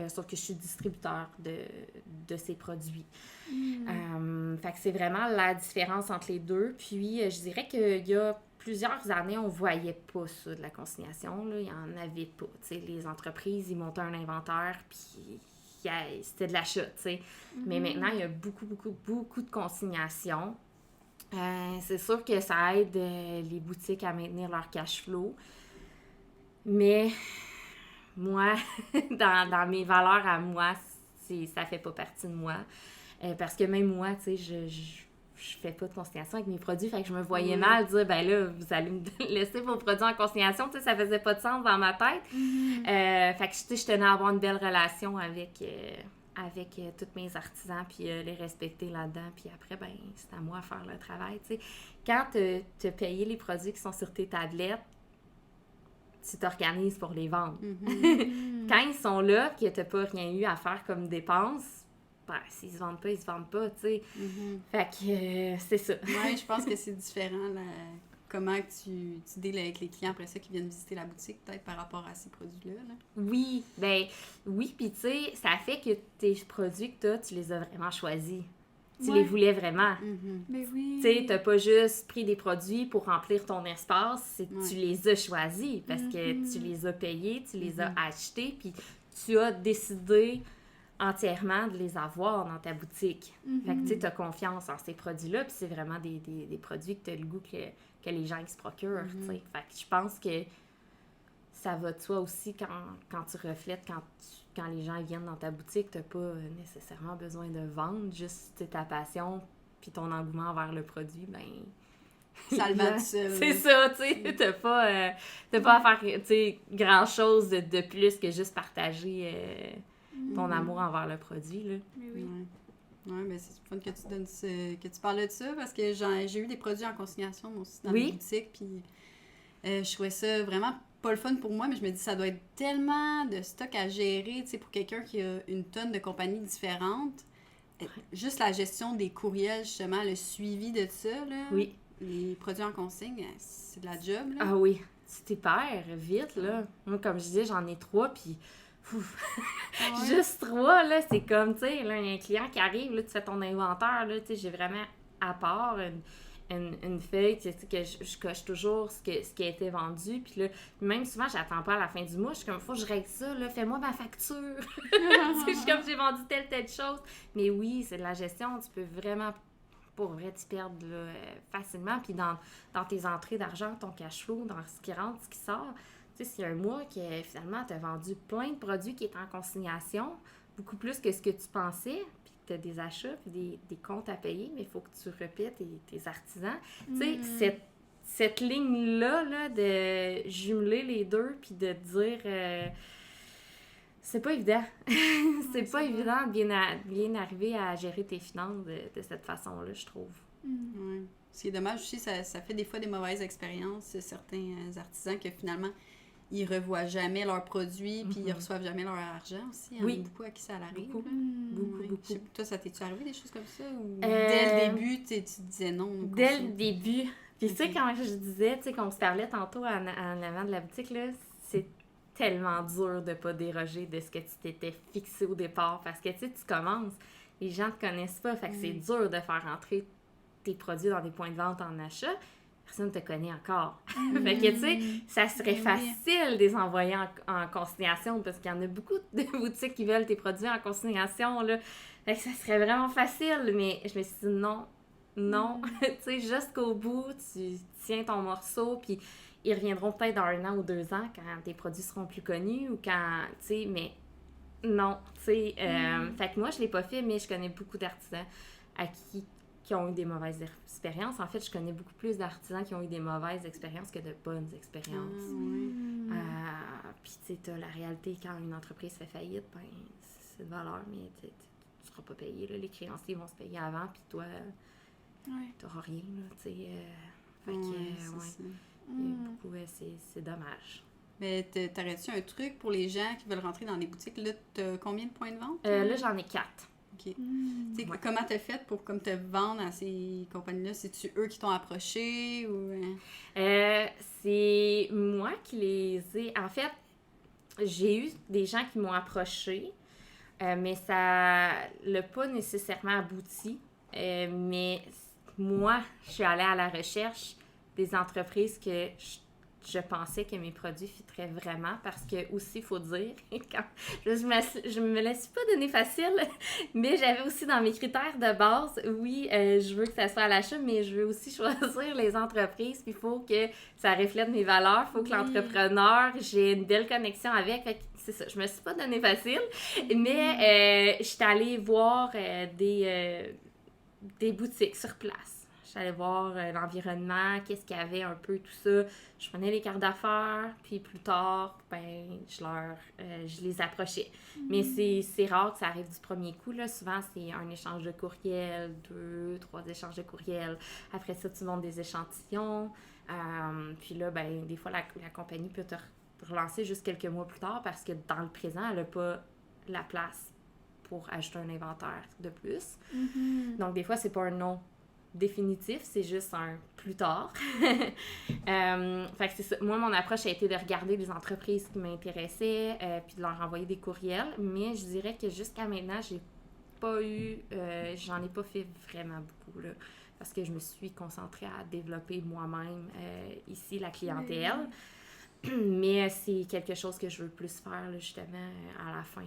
Speaker 2: sauf que je suis distributeur de ces produits. Fait que c'est vraiment la différence entre les deux. Puis, je dirais qu'il y a plusieurs années, on voyait pas ça de la consignation. Là. Il n'y en avait pas. T'sais, les entreprises, ils montaient un inventaire, puis c'était de l'achat. Mais maintenant, il y a beaucoup de consignation. C'est sûr que ça aide les boutiques à maintenir leur cash flow. Mais moi, dans mes valeurs à moi, ça fait pas partie de moi. Parce que même moi, tu sais, je fais pas de consignation avec mes produits. Fait que je me voyais mal dire, ben là, vous allez me laisser vos produits en consignation. Tu sais, ça faisait pas de sens dans ma tête. Fait que, tu sais, je tenais à avoir une belle relation avec tous mes artisans, puis les respecter là-dedans. Puis après, ben c'est à moi de faire le travail, tu sais. Quand tu as payé les produits qui sont sur tes tablettes, tu t'organises pour les vendre. Quand ils sont là, que tu n'as pas rien eu à faire comme dépense, ben, s'ils se vendent pas, ils se vendent pas, tu sais. Fait que c'est ça.
Speaker 1: Oui, je pense que c'est différent, là, comment que tu deals avec les clients après ça qui viennent visiter la boutique, peut-être par rapport à ces produits-là. Là.
Speaker 2: Oui, puis tu sais, ça fait que tes produits que tu les as vraiment choisis. Tu les voulais vraiment.
Speaker 3: Mais oui.
Speaker 2: Tu sais, t'as pas juste pris des produits pour remplir ton espace, tu les as choisis parce que tu les as payés, tu les as achetés, puis tu as décidé entièrement de les avoir dans ta boutique. Fait que tu sais, t'as confiance en ces produits-là, puis c'est vraiment des produits que t'as le goût que les gens ils se procurent, tu sais. Fait que je pense que ça va de soi aussi quand tu reflètes, quand les gens viennent dans ta boutique, t'as pas nécessairement besoin de vendre, juste ta passion puis ton engouement envers le produit, ben...
Speaker 1: Ça le vend tout seul.
Speaker 2: C'est ça, tu sais, t'as pas à faire, tu sais, grand-chose de plus que juste partager ton amour envers le produit, là.
Speaker 3: Mais oui.
Speaker 1: Oui, mais c'est fun que tu donnes que tu parles de ça, parce que j'ai eu des produits en consignation, moi aussi, dans la boutique, puis je trouvais ça vraiment pas le fun pour moi, mais je me dis, ça doit être tellement de stock à gérer, tu sais, pour quelqu'un qui a une tonne de compagnies différentes. Juste la gestion des courriels, justement, le suivi de ça, là.
Speaker 2: Oui.
Speaker 1: Les produits en consigne, c'est de la job, là.
Speaker 2: Ah oui, tu t'y perds vite, là. Moi, comme je disais, j'en ai 3, puis... Juste 3, là, c'est comme, tu sais, là, un client qui arrive, là, tu fais ton inventaire, là, tu sais, j'ai vraiment à part une feuille que je coche toujours ce qui a été vendu, puis là, même souvent, j'attends pas à la fin du mois, je suis comme, faut que je règle ça, là, fais-moi ma facture. Je suis comme, j'ai vendu telle chose. Mais oui, c'est de la gestion, tu peux vraiment, pour vrai, t'y perdre là, facilement, puis dans tes entrées d'argent, ton cash flow, dans ce qui rentre, ce qui sort. Tu sais, s'il y a un mois que finalement, tu as vendu plein de produits qui étaient en consignation, beaucoup plus que ce que tu pensais, puis que tu as des achats, puis des comptes à payer, mais il faut que tu repites tes artisans. Tu sais, cette ligne-là, là, de jumeler les deux, puis de dire... c'est pas évident. C'est pas évident de bien arriver à gérer tes finances de cette façon-là, je trouve.
Speaker 1: Oui. Ce qui est dommage aussi, ça fait des fois des mauvaises expériences, certains artisans que finalement, ils revoient jamais leurs produits, puis ils reçoivent jamais leur argent aussi. Il y en a beaucoup à qui ça arrive. Beaucoup. Toi, ça t'es-tu arrivé des choses comme ça? Ou dès le début, tu disais non?
Speaker 2: Dès le début. Puis tu sais, quand je disais, tu sais, qu'on se parlait tantôt en avant de la boutique, là, c'est tellement dur de pas déroger de ce que tu t'étais fixé au départ. Parce que, tu sais, tu commences, les gens te connaissent pas, fait que c'est dur de faire entrer tes produits dans des points de vente en achat. Personne ne te connaît encore. Fait que, tu sais, ça serait facile de les envoyer en consignation parce qu'il y en a beaucoup de boutiques qui veulent tes produits en consignation, là. Fait que ça serait vraiment facile, mais je me suis dit non. Tu sais, jusqu'au bout, tu tiens ton morceau, puis ils reviendront peut-être dans 1 an ou 2 ans quand tes produits seront plus connus ou quand, tu sais, mais non, tu sais. Fait que moi, je l'ai pas fait, mais je connais beaucoup d'artisans à qui ont eu des mauvaises expériences. En fait, je connais beaucoup plus d'artisans qui ont eu des mauvaises expériences que de bonnes expériences. Puis, tu sais, t'as la réalité, quand une entreprise fait faillite, ben, c'est de valeur, mais tu seras pas payé, là. Les créanciers vont se payer avant, puis toi, t'auras rien, là, tu sais. Fait que, beaucoup, c'est dommage.
Speaker 1: Mais t'aurais-tu un truc pour les gens qui veulent rentrer dans les boutiques? Là, t'as combien de points de vente?
Speaker 2: Là, j'en ai 4.
Speaker 1: OK. Comment t'as fait pour te vendre à ces compagnies-là? C'est-tu eux qui t'ont approché ou...
Speaker 2: C'est moi qui les ai... En fait, j'ai eu des gens qui m'ont approché, mais ça n'a pas nécessairement abouti. Mais moi, je suis allée à la recherche des entreprises que je pensais que mes produits fitteraient vraiment parce que, aussi, il faut dire, quand je me laisse pas donner facile, mais j'avais aussi dans mes critères de base, oui, je veux que ça soit à l'achat, mais je veux aussi choisir les entreprises, puis il faut que ça reflète mes valeurs, il faut que l'entrepreneur, j'ai une belle connexion avec, fait que c'est ça, je me suis pas donné facile, mais je suis allée voir des boutiques sur place. J'allais voir l'environnement, qu'est-ce qu'il y avait un peu, tout ça. Je prenais les cartes d'affaires, puis plus tard, je les approchais. Mais c'est rare que ça arrive du premier coup, là. Souvent, c'est un échange de courriel, 2, 3 échanges de courriel. Après ça, tu montes des échantillons. Puis là, des fois, la compagnie peut te relancer juste quelques mois plus tard parce que dans le présent, elle n'a pas la place pour ajouter un inventaire de plus. Donc, des fois, c'est pas un non définitif, c'est juste un plus tard. Fait que c'est ça. Moi, mon approche a été de regarder les entreprises qui m'intéressaient, puis de leur envoyer des courriels, mais je dirais que jusqu'à maintenant, j'en ai pas fait vraiment beaucoup, là, parce que je me suis concentrée à développer moi-même ici la clientèle. Mais c'est quelque chose que je veux plus faire, là, justement, à la fin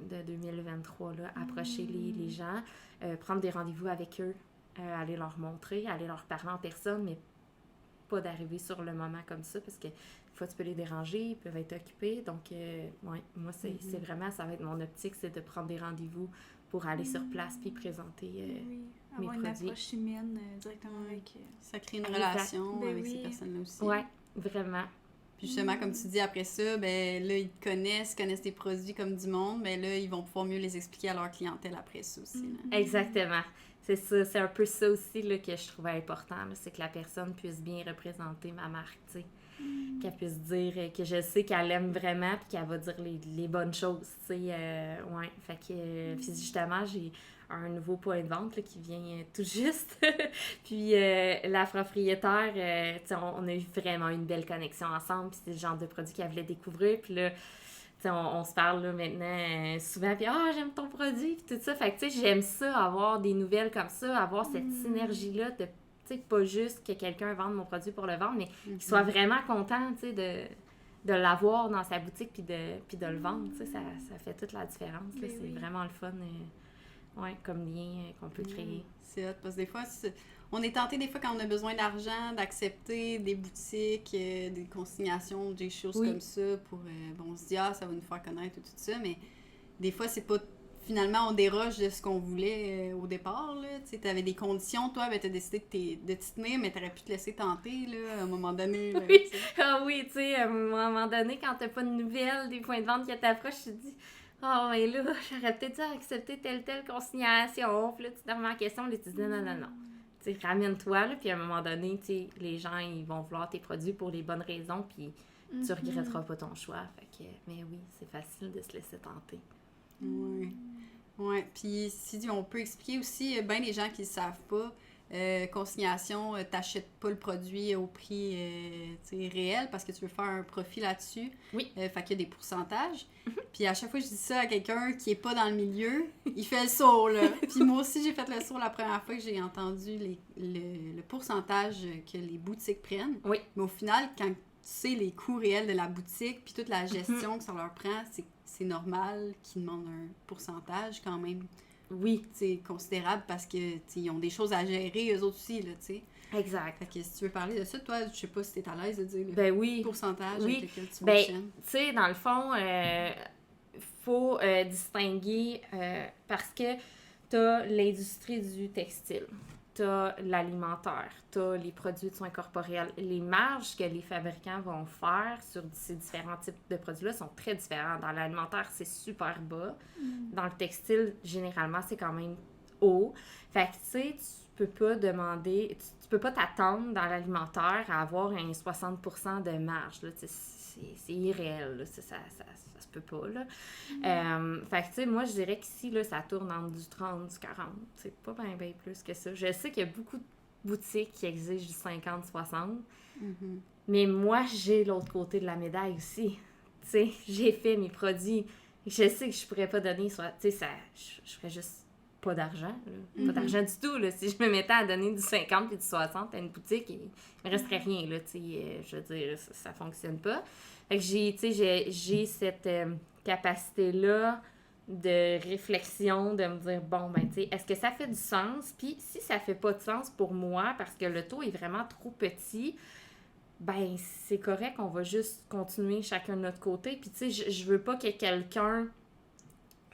Speaker 2: de 2023, là, approcher les gens, prendre des rendez-vous avec eux, aller leur montrer, aller leur parler en personne, mais pas d'arriver sur le moment comme ça, parce que des fois, tu peux les déranger, ils peuvent être occupés. Donc, moi, c'est vraiment, ça va être mon optique, c'est de prendre des rendez-vous pour aller sur place puis présenter mes
Speaker 3: avoir
Speaker 2: produits.
Speaker 3: Une approche humaine directement avec...
Speaker 1: Ça crée une relation avec ces personnes-là aussi.
Speaker 2: Oui, vraiment.
Speaker 1: Puis justement, comme tu dis, après ça, là, ils te connaissent tes produits comme du monde, mais là, ils vont pouvoir mieux les expliquer à leur clientèle après ça aussi. Là.
Speaker 2: Exactement. C'est ça, c'est un peu ça aussi là, que je trouvais important, là, c'est que la personne puisse bien représenter ma marque, tu sais. Qu'elle puisse dire que je sais qu'elle aime vraiment puis qu'elle va dire les bonnes choses, tu sais. Fait que puis justement, j'ai un nouveau point de vente là, qui vient tout juste. Puis la propriétaire, on a eu vraiment une belle connexion ensemble, puis c'est le genre de produit qu'elle voulait découvrir, puis là, on se parle là, maintenant souvent, puis j'aime ton produit, puis tout ça. Fait que, j'aime ça, avoir des nouvelles comme ça, avoir cette synergie-là, de, pas juste que quelqu'un vende mon produit pour le vendre, mais qu'il soit vraiment content, de l'avoir dans sa boutique, puis de le vendre, ça fait toute la différence. Là, c'est vraiment le fun, comme lien qu'on peut créer.
Speaker 1: C'est hot, parce que des fois, on est tenté, des fois, quand on a besoin d'argent, d'accepter des boutiques, des consignations, des choses comme ça, pour, on se dit, ça va nous faire connaître tout ça, mais des fois, c'est pas, finalement, on déroge de ce qu'on voulait au départ, là, tu avais des conditions, toi, t'as décidé de t'y tenir, mais t'aurais pu te laisser tenter, là, à un moment donné. Là,
Speaker 2: oui, oui, tu sais, à un moment donné, quand t'as pas de nouvelles, des points de vente qui t'approchent, tu te dis, mais là, j'aurais peut-être dû accepter telle consignation, puis là, tu te remets en question, là, tu te dis, non. Tu sais, ramène-toi, là, puis à un moment donné, tu sais, les gens, ils vont vouloir tes produits pour les bonnes raisons, puis tu regretteras pas ton choix. Fait que, mais oui, c'est facile de se laisser tenter.
Speaker 1: Oui, puis si on peut expliquer aussi, bien les gens qui ne savent pas, consignation, t'achètes pas le produit au prix réel parce que tu veux faire un profit là-dessus.
Speaker 2: Oui.
Speaker 1: Fait qu'il y a des pourcentages. Puis à chaque fois que je dis ça à quelqu'un qui est pas dans le milieu, il fait le saut, là. Puis moi aussi, j'ai fait le saut la première fois que j'ai entendu le pourcentage que les boutiques prennent.
Speaker 2: Oui.
Speaker 1: Mais au final, quand tu sais les coûts réels de la boutique puis toute la gestion que ça leur prend, c'est normal qu'ils demandent un pourcentage quand même.
Speaker 2: Oui.
Speaker 1: C'est considérable parce que ils ont des choses à gérer, eux autres aussi, là, tu sais.
Speaker 2: Exact.
Speaker 1: Fait que si tu veux parler de ça, toi, je sais pas si t'es à l'aise de dire
Speaker 2: le
Speaker 1: pourcentage avec lequel tu
Speaker 2: fonctionnes. Tu sais, dans le fond, faut distinguer parce que t'as l'industrie du textile, t'as l'alimentaire, t'as les produits de soins corporels. Les marges que les fabricants vont faire sur ces différents types de produits-là sont très différents. Dans l'alimentaire, c'est super bas. Dans le textile, généralement, c'est quand même haut. Fait que, tu sais, tu peux pas demander... Tu peux pas t'attendre dans l'alimentaire à avoir un 60% de marge. Là. C'est irréel. Là. Ça se peut pas. Là. Fait que, tu sais, moi, je dirais qu'ici, là, ça tourne entre du 30, du 40. C'est pas bien plus que ça. Je sais qu'il y a beaucoup de boutiques qui exigent du 50, 60. Mais moi, j'ai l'autre côté de la médaille aussi. Tu sais, j'ai fait mes produits. Je sais que je pourrais pas donner... Tu sais, je ferais juste pas d'argent, là. Pas d'argent du tout, là. Si je me mettais à donner du 50 et du 60 à une boutique, il me resterait rien, là, tu sais. Je veux dire, ça fonctionne pas. Fait que j'ai cette capacité-là de réflexion, de me dire, bon, ben, tu sais, est-ce que ça fait du sens? Puis si ça fait pas de sens pour moi, parce que le taux est vraiment trop petit, ben, c'est correct, on va juste continuer chacun de notre côté. Puis, tu sais, je veux pas que quelqu'un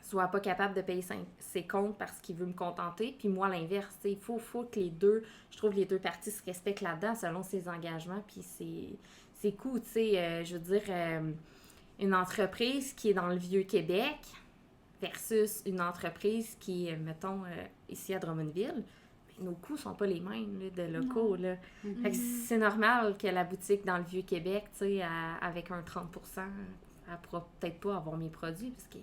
Speaker 2: soit pas capable de payer ses comptes parce qu'il veut me contenter. Puis moi, l'inverse, tu sais, il faut que je trouve que les deux parties se respectent là-dedans selon ses engagements. Puis c'est cool, tu sais, je veux dire, une entreprise qui est dans le Vieux-Québec versus une entreprise qui est, mettons, ici à Drummondville, nos coûts sont pas les mêmes là, de locaux. Là. Fait que c'est normal que la boutique dans le Vieux-Québec, tu sais, avec un 30%, elle pourra peut-être pas avoir mes produits parce que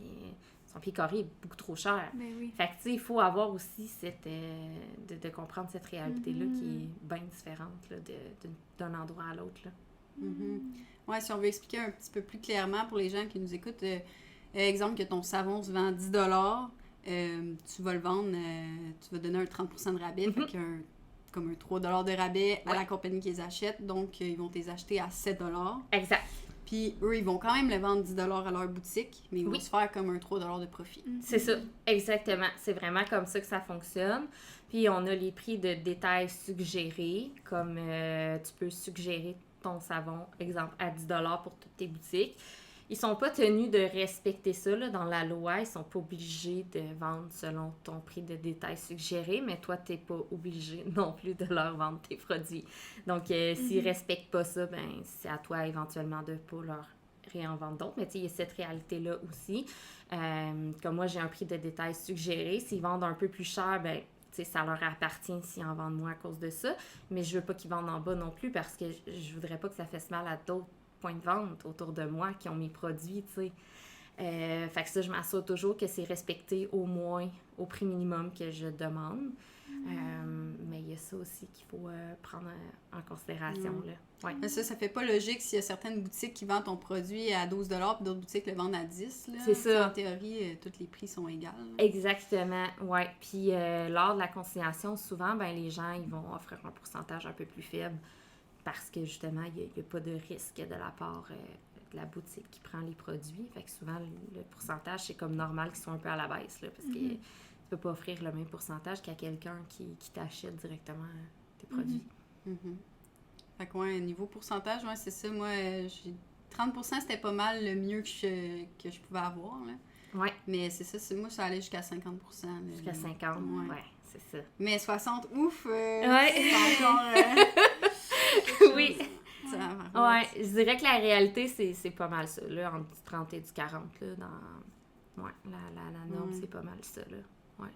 Speaker 2: son pied carré est beaucoup trop cher.
Speaker 3: Ben oui.
Speaker 2: Fait que, tu sais, il faut avoir aussi de comprendre cette réalité-là qui est bien différente là, d'un endroit à l'autre. Là.
Speaker 1: Ouais, si on veut expliquer un petit peu plus clairement pour les gens qui nous écoutent, exemple que ton savon se vend 10 tu vas le vendre, tu vas donner un 30% de rabais, fait comme un 3 de rabais à la compagnie qui les achète, donc ils vont te les acheter à 7
Speaker 2: Exact.
Speaker 1: Puis eux, ils vont quand même le vendre 10 à leur boutique, mais ils vont se faire comme un 3 de profit.
Speaker 2: C'est ça, exactement. C'est vraiment comme ça que ça fonctionne. Puis on a les prix de détail suggérés, comme tu peux suggérer ton savon, exemple, à 10 pour toutes tes boutiques. Ils sont pas tenus de respecter ça là, dans la loi. Ils sont pas obligés de vendre selon ton prix de détail suggéré, mais toi, t'es pas obligé non plus de leur vendre tes produits. Donc, s'ils respectent pas ça, ben c'est à toi éventuellement de pas leur réinventer d'autres. Mais tu sais, il y a cette réalité-là aussi. Comme moi, j'ai un prix de détail suggéré. S'ils vendent un peu plus cher, ben tu sais, ça leur appartient s'ils en vendent moins à cause de ça. Mais je veux pas qu'ils vendent en bas non plus parce que je voudrais pas que ça fasse mal à d'autres points de vente autour de moi qui ont mes produits, tu sais. Fait que ça, je m'assure toujours que c'est respecté au moins au prix minimum que je demande. Mais il y a ça aussi qu'il faut prendre en considération, là. Ouais.
Speaker 1: Mais ça fait pas logique s'il y a certaines boutiques qui vendent ton produit à 12 puis d'autres boutiques le vendent à 10. Là.
Speaker 2: C'est ça.
Speaker 1: En théorie, tous les prix sont égaux.
Speaker 2: Exactement, ouais. Puis lors de la conciliation, souvent, ben les gens, ils vont offrir un pourcentage un peu plus faible parce que, justement, il n'y a pas de risque de la part de la boutique qui prend les produits. Fait que souvent, le pourcentage, c'est comme normal qu'ils soient un peu à la baisse, là, parce que tu peux pas offrir le même pourcentage qu'à quelqu'un qui t'achète directement tes produits.
Speaker 1: Fait que, ouais, niveau pourcentage, ouais, c'est ça. Moi, j'ai 30%, c'était pas mal le mieux que je pouvais avoir, là.
Speaker 2: Ouais.
Speaker 1: Mais c'est ça, moi, ça allait jusqu'à 50%. Là,
Speaker 2: jusqu'à 50, ouais, c'est ça.
Speaker 1: Mais 60, ouf!
Speaker 2: Ouais.
Speaker 1: C'est encore...
Speaker 2: oui. Ouais, je dirais que la réalité, c'est pas mal ça, là, entre du 30 et du 40, là, dans... Ouais, la norme, c'est pas mal ça, là. Ouais.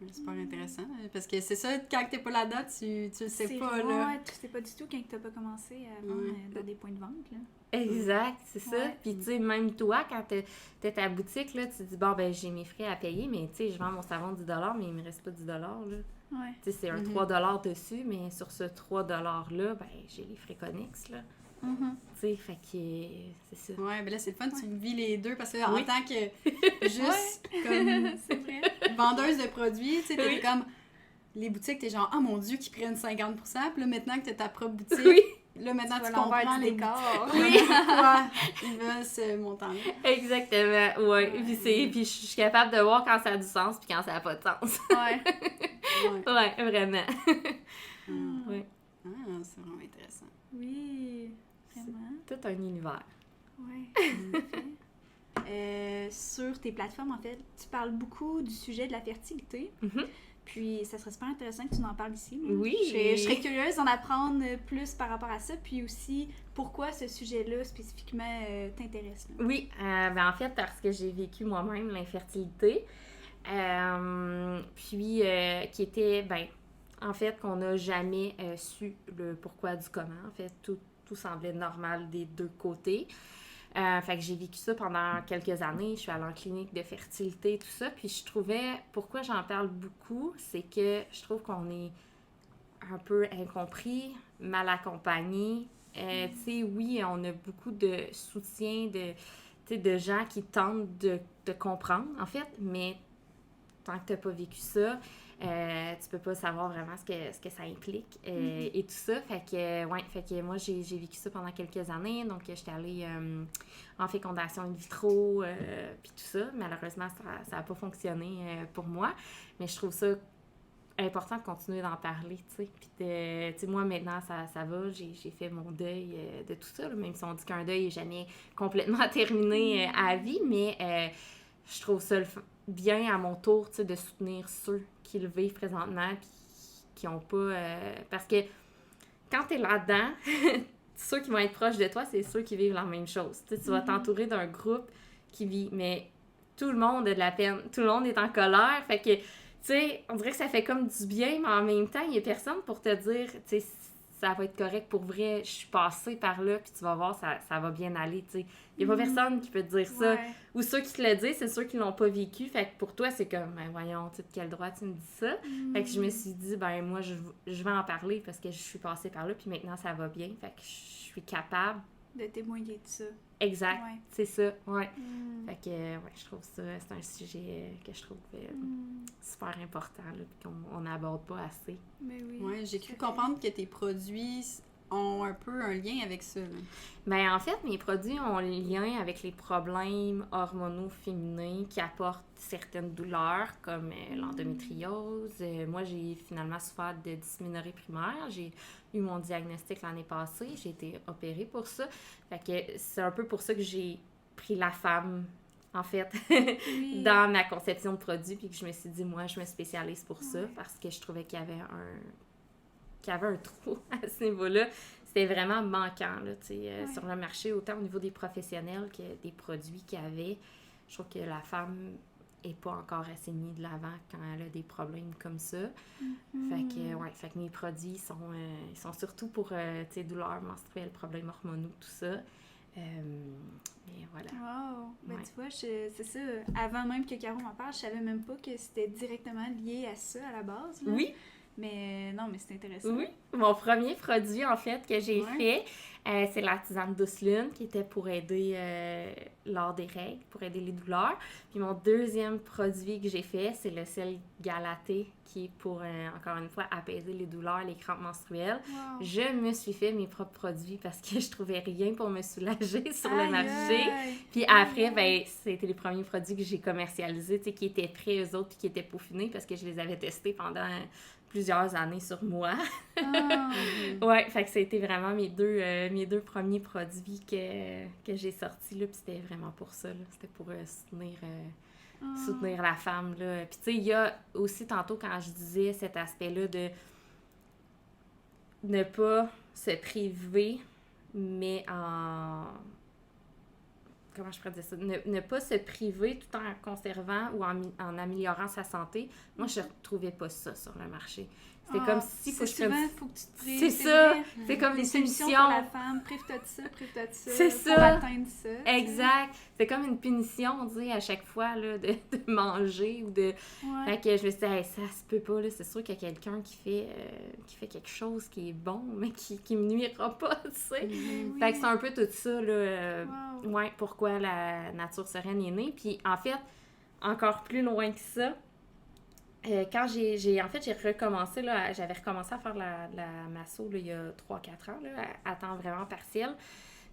Speaker 1: C'est super intéressant, parce que c'est ça, quand t'es pas là-dedans, tu le sais pas, là.
Speaker 3: Ouais, tu sais pas du tout quand t'as pas commencé à vendre dans des points de vente, là.
Speaker 2: Exact, c'est ça. Puis, tu sais, même toi, quand t'es ta boutique, là, tu te dis, bon, ben, j'ai mes frais à payer, mais, tu sais, je vends mon savon 10 mais il me reste pas 10 là.
Speaker 3: Ouais.
Speaker 2: Tu sais, c'est un 3 dessus, mais sur ce 3 $-là, ben, j'ai les frais connexes, là. Tu sais, fait que c'est ça.
Speaker 1: Ouais, ben là, c'est le fun, tu vis les deux, parce que en tant que juste comme
Speaker 3: c'est vrai.
Speaker 1: vendeuse de produits, tu sais, t'es comme les boutiques, t'es genre, ah mon Dieu, qu'ils prennent 50%, puis là, maintenant que t'as ta propre boutique, là, maintenant tu comprends les
Speaker 3: décors.
Speaker 1: Oui, ouais, ils veulent ce montant-là.
Speaker 2: Exactement, ouais. Puis je suis capable de voir quand ça a du sens, puis quand ça n'a pas de sens. Ouais, vraiment. Ouais.
Speaker 1: Ah, c'est vraiment intéressant.
Speaker 3: Oui, vraiment.
Speaker 2: C'est tout un univers.
Speaker 3: Oui. Sur tes plateformes, en fait, tu parles beaucoup du sujet de la fertilité. Puis, ça serait super intéressant que tu en parles ici.
Speaker 2: Oui.
Speaker 3: Je serais curieuse d'en apprendre plus par rapport à ça. Puis aussi, pourquoi ce sujet-là spécifiquement t'intéresse. Là.
Speaker 2: Oui, ben en fait, parce que j'ai vécu moi-même l'infertilité. Puis, qui était, ben, en fait, qu'on n'a jamais su le pourquoi du comment. En fait, tout semblait normal des deux côtés. Fait que j'ai vécu ça pendant quelques années. Je suis allée en clinique de fertilité, tout ça. Puis je trouvais, pourquoi j'en parle beaucoup, c'est que je trouve qu'on est un peu incompris, mal accompagné. Tu sais, oui, on a beaucoup de soutien de gens qui tentent de comprendre, en fait, mais tant que tu n'as pas vécu ça, tu peux pas savoir vraiment ce que ça implique et tout ça. Fait que moi, j'ai vécu ça pendant quelques années. Donc, j'étais allée en fécondation in vitro, puis tout ça. Malheureusement, ça n'a pas fonctionné pour moi. Mais je trouve ça important de continuer d'en parler, tu sais. Puis, tu sais, moi, maintenant, ça va. J'ai fait mon deuil de tout ça, là, même si on dit qu'un deuil n'est jamais complètement terminé à vie. Mais je trouve ça bien, à mon tour, tu sais, de soutenir ceux qui le vivent présentement puis qui n'ont pas... parce que quand tu es là-dedans, ceux qui vont être proches de toi, c'est ceux qui vivent la même chose. Tu sais, tu vas t'entourer d'un groupe qui vit... Mais tout le monde a de la peine. Tout le monde est en colère. Fait que... Tu sais, on dirait que ça fait comme du bien, mais en même temps, il n'y a personne pour te dire, tu sais, ça va être correct pour vrai, je suis passée par là, puis tu vas voir, ça va bien aller, tu sais. Il n'y a pas personne qui peut te dire ça. Ou ceux qui te le disent, c'est ceux qui ne l'ont pas vécu. Fait que pour toi, c'est comme, ben voyons, tu sais, de quel droit tu me dis ça? Fait que je me suis dit, ben moi, je vais en parler parce que je suis passée par là, puis maintenant, ça va bien. Fait que je suis capable
Speaker 3: de témoigner de ça.
Speaker 2: Exact, c'est ça, ouais. Fait que, je trouve ça, c'est un sujet que je trouve super important, là, puis qu'on n'aborde pas assez.
Speaker 3: Mais oui.
Speaker 1: Ouais, j'ai cru comprendre que tes produits ont un peu un lien avec ça, là.
Speaker 2: Ben, en fait, mes produits ont un lien avec les problèmes hormonaux féminins qui apportent certaines douleurs, comme l'endométriose. Moi, j'ai finalement souffert de dysménorrhée primaire. J'ai eu mon diagnostic l'année passée. J'ai été opérée pour ça. Fait que c'est un peu pour ça que j'ai pris la femme, en fait, dans ma conception de produit, puis que je me suis dit, moi, je me spécialise pour ça, parce que je trouvais qu'il y avait un trou à ce niveau-là. C'était vraiment manquant, là, sur le marché, autant au niveau des professionnels que des produits qu'il y avait. Je trouve que la femme n'est pas encore assez mise de l'avant quand elle a des problèmes comme ça. Fait que mes produits sont surtout pour douleurs menstruelles, problèmes hormonaux, tout ça. Mais voilà.
Speaker 3: Wow! Ben, tu vois, c'est ça. Avant même que Caro m'en parle, je savais même pas que c'était directement lié à ça à la base. Là.
Speaker 2: Oui!
Speaker 3: Mais non, mais c'est intéressant.
Speaker 2: Oui. Mon premier produit, en fait, que j'ai fait, c'est la tisane douce lune, qui était pour aider lors des règles, pour aider les douleurs. Puis mon deuxième produit que j'ai fait, c'est le sel Galatée, qui est pour, encore une fois, apaiser les douleurs, les crampes menstruelles.
Speaker 3: Wow.
Speaker 2: Je me suis fait mes propres produits parce que je trouvais rien pour me soulager sur le marché. Puis après, ben, c'était les premiers produits que j'ai commercialisés, qui étaient prêts, eux autres, puis qui étaient peaufinés parce que je les avais testés pendant plusieurs années sur moi. Ouais, fait que c'était vraiment mes deux premiers produits que j'ai sortis, là, puis c'était vraiment pour ça, là. C'était pour soutenir la femme, là. Puis tu sais, il y a aussi, tantôt, quand je disais cet aspect-là de ne pas se priver, mais comment je pourrais dire ça? Ne pas se priver tout en conservant ou en améliorant sa santé. Moi, je ne retrouvais pas ça sur le marché. C'était comme si...
Speaker 3: faut que tu te prives.
Speaker 2: C'est ça!
Speaker 3: Vrai.
Speaker 2: C'est comme
Speaker 3: des
Speaker 2: une
Speaker 3: solutions
Speaker 2: punition.
Speaker 3: pour la femme. Prive-toi de ça, prive-toi de ça.
Speaker 2: C'est
Speaker 3: pour
Speaker 2: ça!
Speaker 3: atteindre ça.
Speaker 2: Exact! C'est comme une punition, on dit, à chaque fois, là, de manger ou de... Fait que je me suis dit, hey, ça se peut pas, là. C'est sûr qu'il y a quelqu'un qui fait quelque chose qui est bon, mais qui me nuira pas, tu sais. Fait que c'est un peu tout ça, là. Ouais, pourquoi la nature sereine est née. Puis, en fait, encore plus loin que ça, quand j'ai recommencé, là, j'avais recommencé à faire la masso là, il y a 3-4 ans, là, à temps vraiment partiel.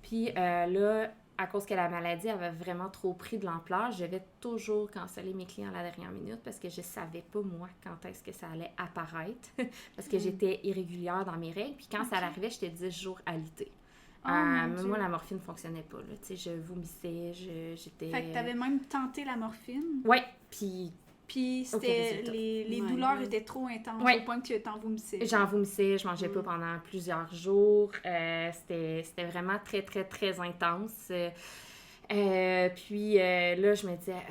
Speaker 2: Puis là, à cause que la maladie avait vraiment trop pris de l'ampleur, je devais toujours canceller mes clients à la dernière minute parce que je savais pas, moi, quand est-ce que ça allait apparaître. Parce que j'étais irrégulière dans mes règles. Puis quand ça arrivait, j'étais 10 jours alitée. Moi, la morphine ne fonctionnait pas. Là. Je vomissais, j'étais...
Speaker 3: Fait que t'avais même tenté la morphine.
Speaker 2: Oui,
Speaker 3: puis c'était les douleurs étaient trop intenses au point que tu t'en vomissais.
Speaker 2: J'en vomissais, je mangeais pas pendant plusieurs jours. C'était vraiment très, très, très intense. Puis là, je me disais,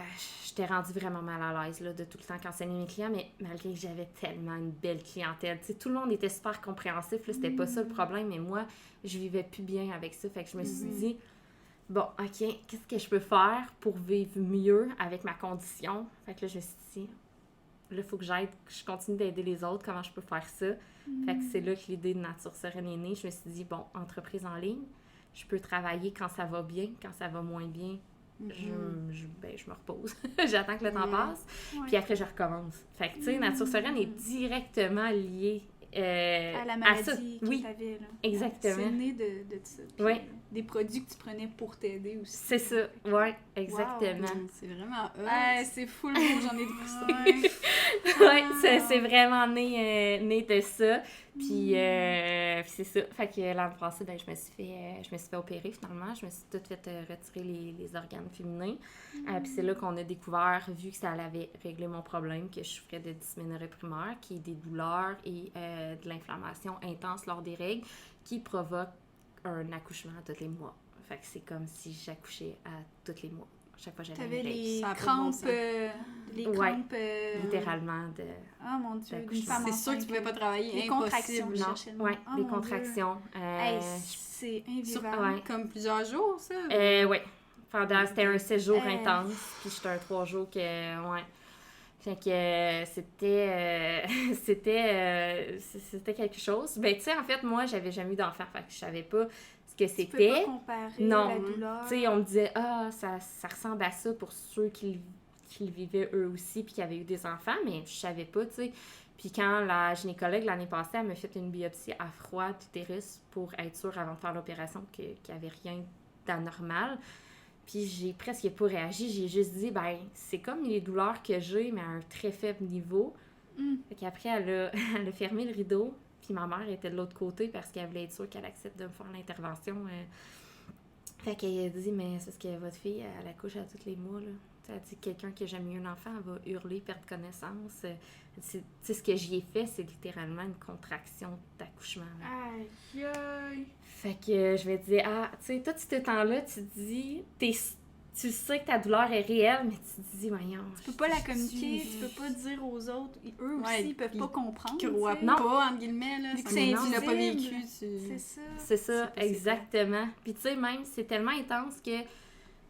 Speaker 2: j'étais rendue vraiment mal à l'aise là, de tout le temps canceller mes clients, mais malgré que j'avais tellement une belle clientèle. T'sais, tout le monde était super compréhensif, là, c'était pas ça le problème, mais moi, je vivais plus bien avec ça. Fait que je me suis dit, bon, OK, qu'est-ce que je peux faire pour vivre mieux avec ma condition? Fait que là, je me suis dit, là, il faut que je continue d'aider les autres, comment je peux faire ça? Fait que c'est là que l'idée de Nature Sereine est née. Je me suis dit, bon, entreprise en ligne, je peux travailler quand ça va bien, quand ça va moins bien, je me repose. J'attends que le temps passe.
Speaker 3: Ouais.
Speaker 2: Puis après, je recommence. Fait que, tu sais, Nature Sereine est directement liée
Speaker 3: à la
Speaker 2: ça.
Speaker 3: maladie que
Speaker 2: Oui,
Speaker 3: t'avais, là.
Speaker 2: exactement.
Speaker 3: C'est né de ça. Puis,
Speaker 2: Oui.
Speaker 3: Des produits que tu prenais pour t'aider aussi.
Speaker 2: C'est ça, ouais, exactement.
Speaker 1: C'est vraiment eux.
Speaker 3: Ouais, c'est full beau, j'en ai vu ça.
Speaker 2: Ouais, c'est vraiment né de ça. Puis c'est ça. Fait que l'année passée, ben, je me suis fait opérer finalement. Je me suis tout fait retirer les organes féminins. Puis c'est là qu'on a découvert, vu que ça avait réglé mon problème, que je souffrais de dysménorrhée primaire, qui est des douleurs et de l'inflammation intense lors des règles, qui provoque un accouchement à tous les mois. Fait que c'est comme si j'accouchais à tous les mois. Chaque fois que j'avais
Speaker 3: T'avais
Speaker 2: une règle.
Speaker 3: les
Speaker 1: Ça a pas de
Speaker 3: crampes,
Speaker 1: bon sens.
Speaker 2: Littéralement de...
Speaker 3: Oh mon Dieu,
Speaker 2: d'accouchement.
Speaker 3: d'une femme
Speaker 1: C'est sûr que tu pouvais pas travailler,
Speaker 3: Les contractions,
Speaker 1: impossible.
Speaker 3: je
Speaker 1: Non.
Speaker 3: cherchais le mot.
Speaker 2: Ouais,
Speaker 3: Oh
Speaker 2: des
Speaker 3: mon
Speaker 2: contractions.
Speaker 3: Dieu. Hey, c'est invivable.
Speaker 2: ouais.
Speaker 1: Comme plusieurs jours, ça?
Speaker 2: Ouais. C'était un 7 jours
Speaker 3: Hey.
Speaker 2: intense, puis j'étais un 3 jours que... Ouais. Fait que c'était quelque chose. Ben, tu sais, en fait, moi, j'avais jamais eu d'enfant, fait que je savais pas ce que
Speaker 3: Tu peux
Speaker 2: c'était.
Speaker 3: pas comparer
Speaker 2: Non.
Speaker 3: la douleur.
Speaker 2: Tu sais, on me disait, ça ressemble à ça pour ceux qui le vivaient eux aussi, puis qui avaient eu des enfants, mais je savais pas, tu sais. Puis quand la gynécologue, l'année passée, elle m'a fait une biopsie à froid d'utérus pour être sûre, avant de faire l'opération, qu'il n'y avait rien d'anormal. Puis j'ai presque pas réagi, j'ai juste dit, ben, c'est comme les douleurs que j'ai, mais à un très faible niveau. Fait qu'après, elle a fermé le rideau. Puis ma mère était de l'autre côté parce qu'elle voulait être sûre qu'elle accepte de me faire l'intervention. Fait qu'elle a dit, mais c'est parce que votre fille, elle accouche à tous les mois, là. Elle a dit, quelqu'un qui a jamais eu un enfant, elle va hurler, perdre connaissance. Tu sais, ce que j'y ai fait, c'est littéralement une contraction d'accouchement. Là.
Speaker 3: Aïe, aïe.
Speaker 2: Fait que je vais te dire, tu sais, toi, ce temps-là, tu te dis, tu sais que ta douleur est réelle, mais tu te dis, voyons.
Speaker 3: Tu peux pas la communiquer, tu peux pas dire aux autres. Eux aussi,
Speaker 1: Ouais,
Speaker 3: ils peuvent pas comprendre.
Speaker 1: Qui croient
Speaker 3: tu sais.
Speaker 2: Non.
Speaker 1: pas, entre guillemets, là.
Speaker 3: Vu que
Speaker 1: Ça,
Speaker 3: c'est
Speaker 1: tu l'as pas
Speaker 3: invisible.
Speaker 1: vécu,
Speaker 3: C'est ça.
Speaker 2: C'est ça,
Speaker 1: C'est pas
Speaker 2: exactement. Puis tu sais, même, c'est tellement intense que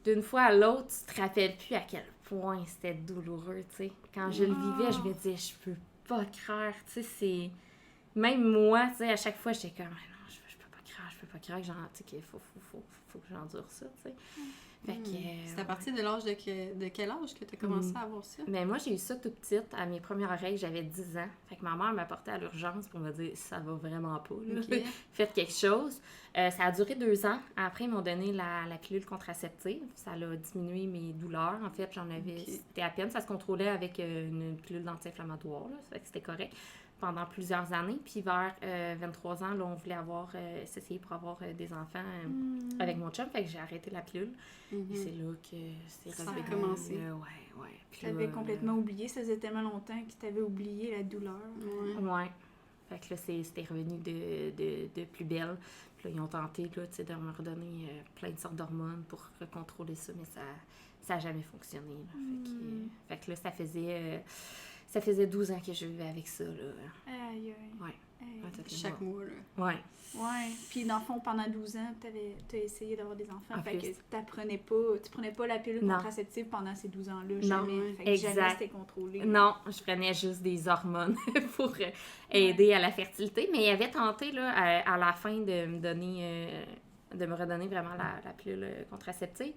Speaker 2: d'une fois à l'autre, tu te rappelles plus à quel point c'était douloureux, tu sais. Quand je le vivais, je me disais, je peux pas croire, tu sais, c'est... Même moi, tu sais, à chaque fois, j'étais comme, non, je peux pas croire, genre, tu sais, qu'il faut que j'endure ça, tu sais. Fait que...
Speaker 1: C'est à partir de l'âge de quel âge que tu as commencé à avoir ça?
Speaker 2: Mais moi, j'ai eu ça tout petite. À mes premières règles, j'avais 10 ans. Fait que ma mère m'a portée à l'urgence pour me dire « ça va vraiment pas, là.
Speaker 1: Ok.
Speaker 2: Faites quelque chose ». Ça a duré 2 ans. Après, ils m'ont donné la pilule contraceptive. Ça a diminué mes douleurs. En fait, j'en avais...
Speaker 1: Ok.
Speaker 2: C'était à peine. Ça se contrôlait avec une pilule anti-inflammatoire, là. Ça fait que c'était correct pendant plusieurs années. Puis vers 23 ans, là, on voulait s'essayer pour avoir des enfants avec mon chum. Fait que j'ai arrêté la pilule. Et c'est là que c'est
Speaker 1: Ça
Speaker 2: revenu.
Speaker 1: a commencé.
Speaker 2: Ouais. Puis
Speaker 3: T'avais
Speaker 2: là,
Speaker 3: complètement oublié, ça faisait tellement longtemps que t'avais oublié la douleur.
Speaker 2: Ouais. Fait que là, c'était revenu de plus belle. Puis là, ils ont tenté là, de me redonner plein de sortes d'hormones pour contrôler ça, mais ça n'a jamais fonctionné. Là. Fait que là, ça faisait 12 ans que je vivais avec ça. Là.
Speaker 3: Aïe, aïe.
Speaker 2: Ouais.
Speaker 3: Aïe.
Speaker 2: Ouais, ça fait
Speaker 1: Chaque
Speaker 2: moi.
Speaker 1: mois, là.
Speaker 2: Ouais.
Speaker 3: Ouais. Puis dans le fond, pendant 12 ans, t'as essayé d'avoir des enfants.
Speaker 2: En
Speaker 3: Fait
Speaker 2: plus.
Speaker 3: que tu prenais pas la pilule
Speaker 2: Non.
Speaker 3: contraceptive pendant ces 12 ans-là.
Speaker 2: Non,
Speaker 3: Jamais. Fait que
Speaker 2: exact.
Speaker 3: jamais c'était contrôlé.
Speaker 2: Non, je prenais juste des hormones pour aider à la fertilité. Mais il avait tenté là, à la fin de me redonner vraiment la pilule contraceptive.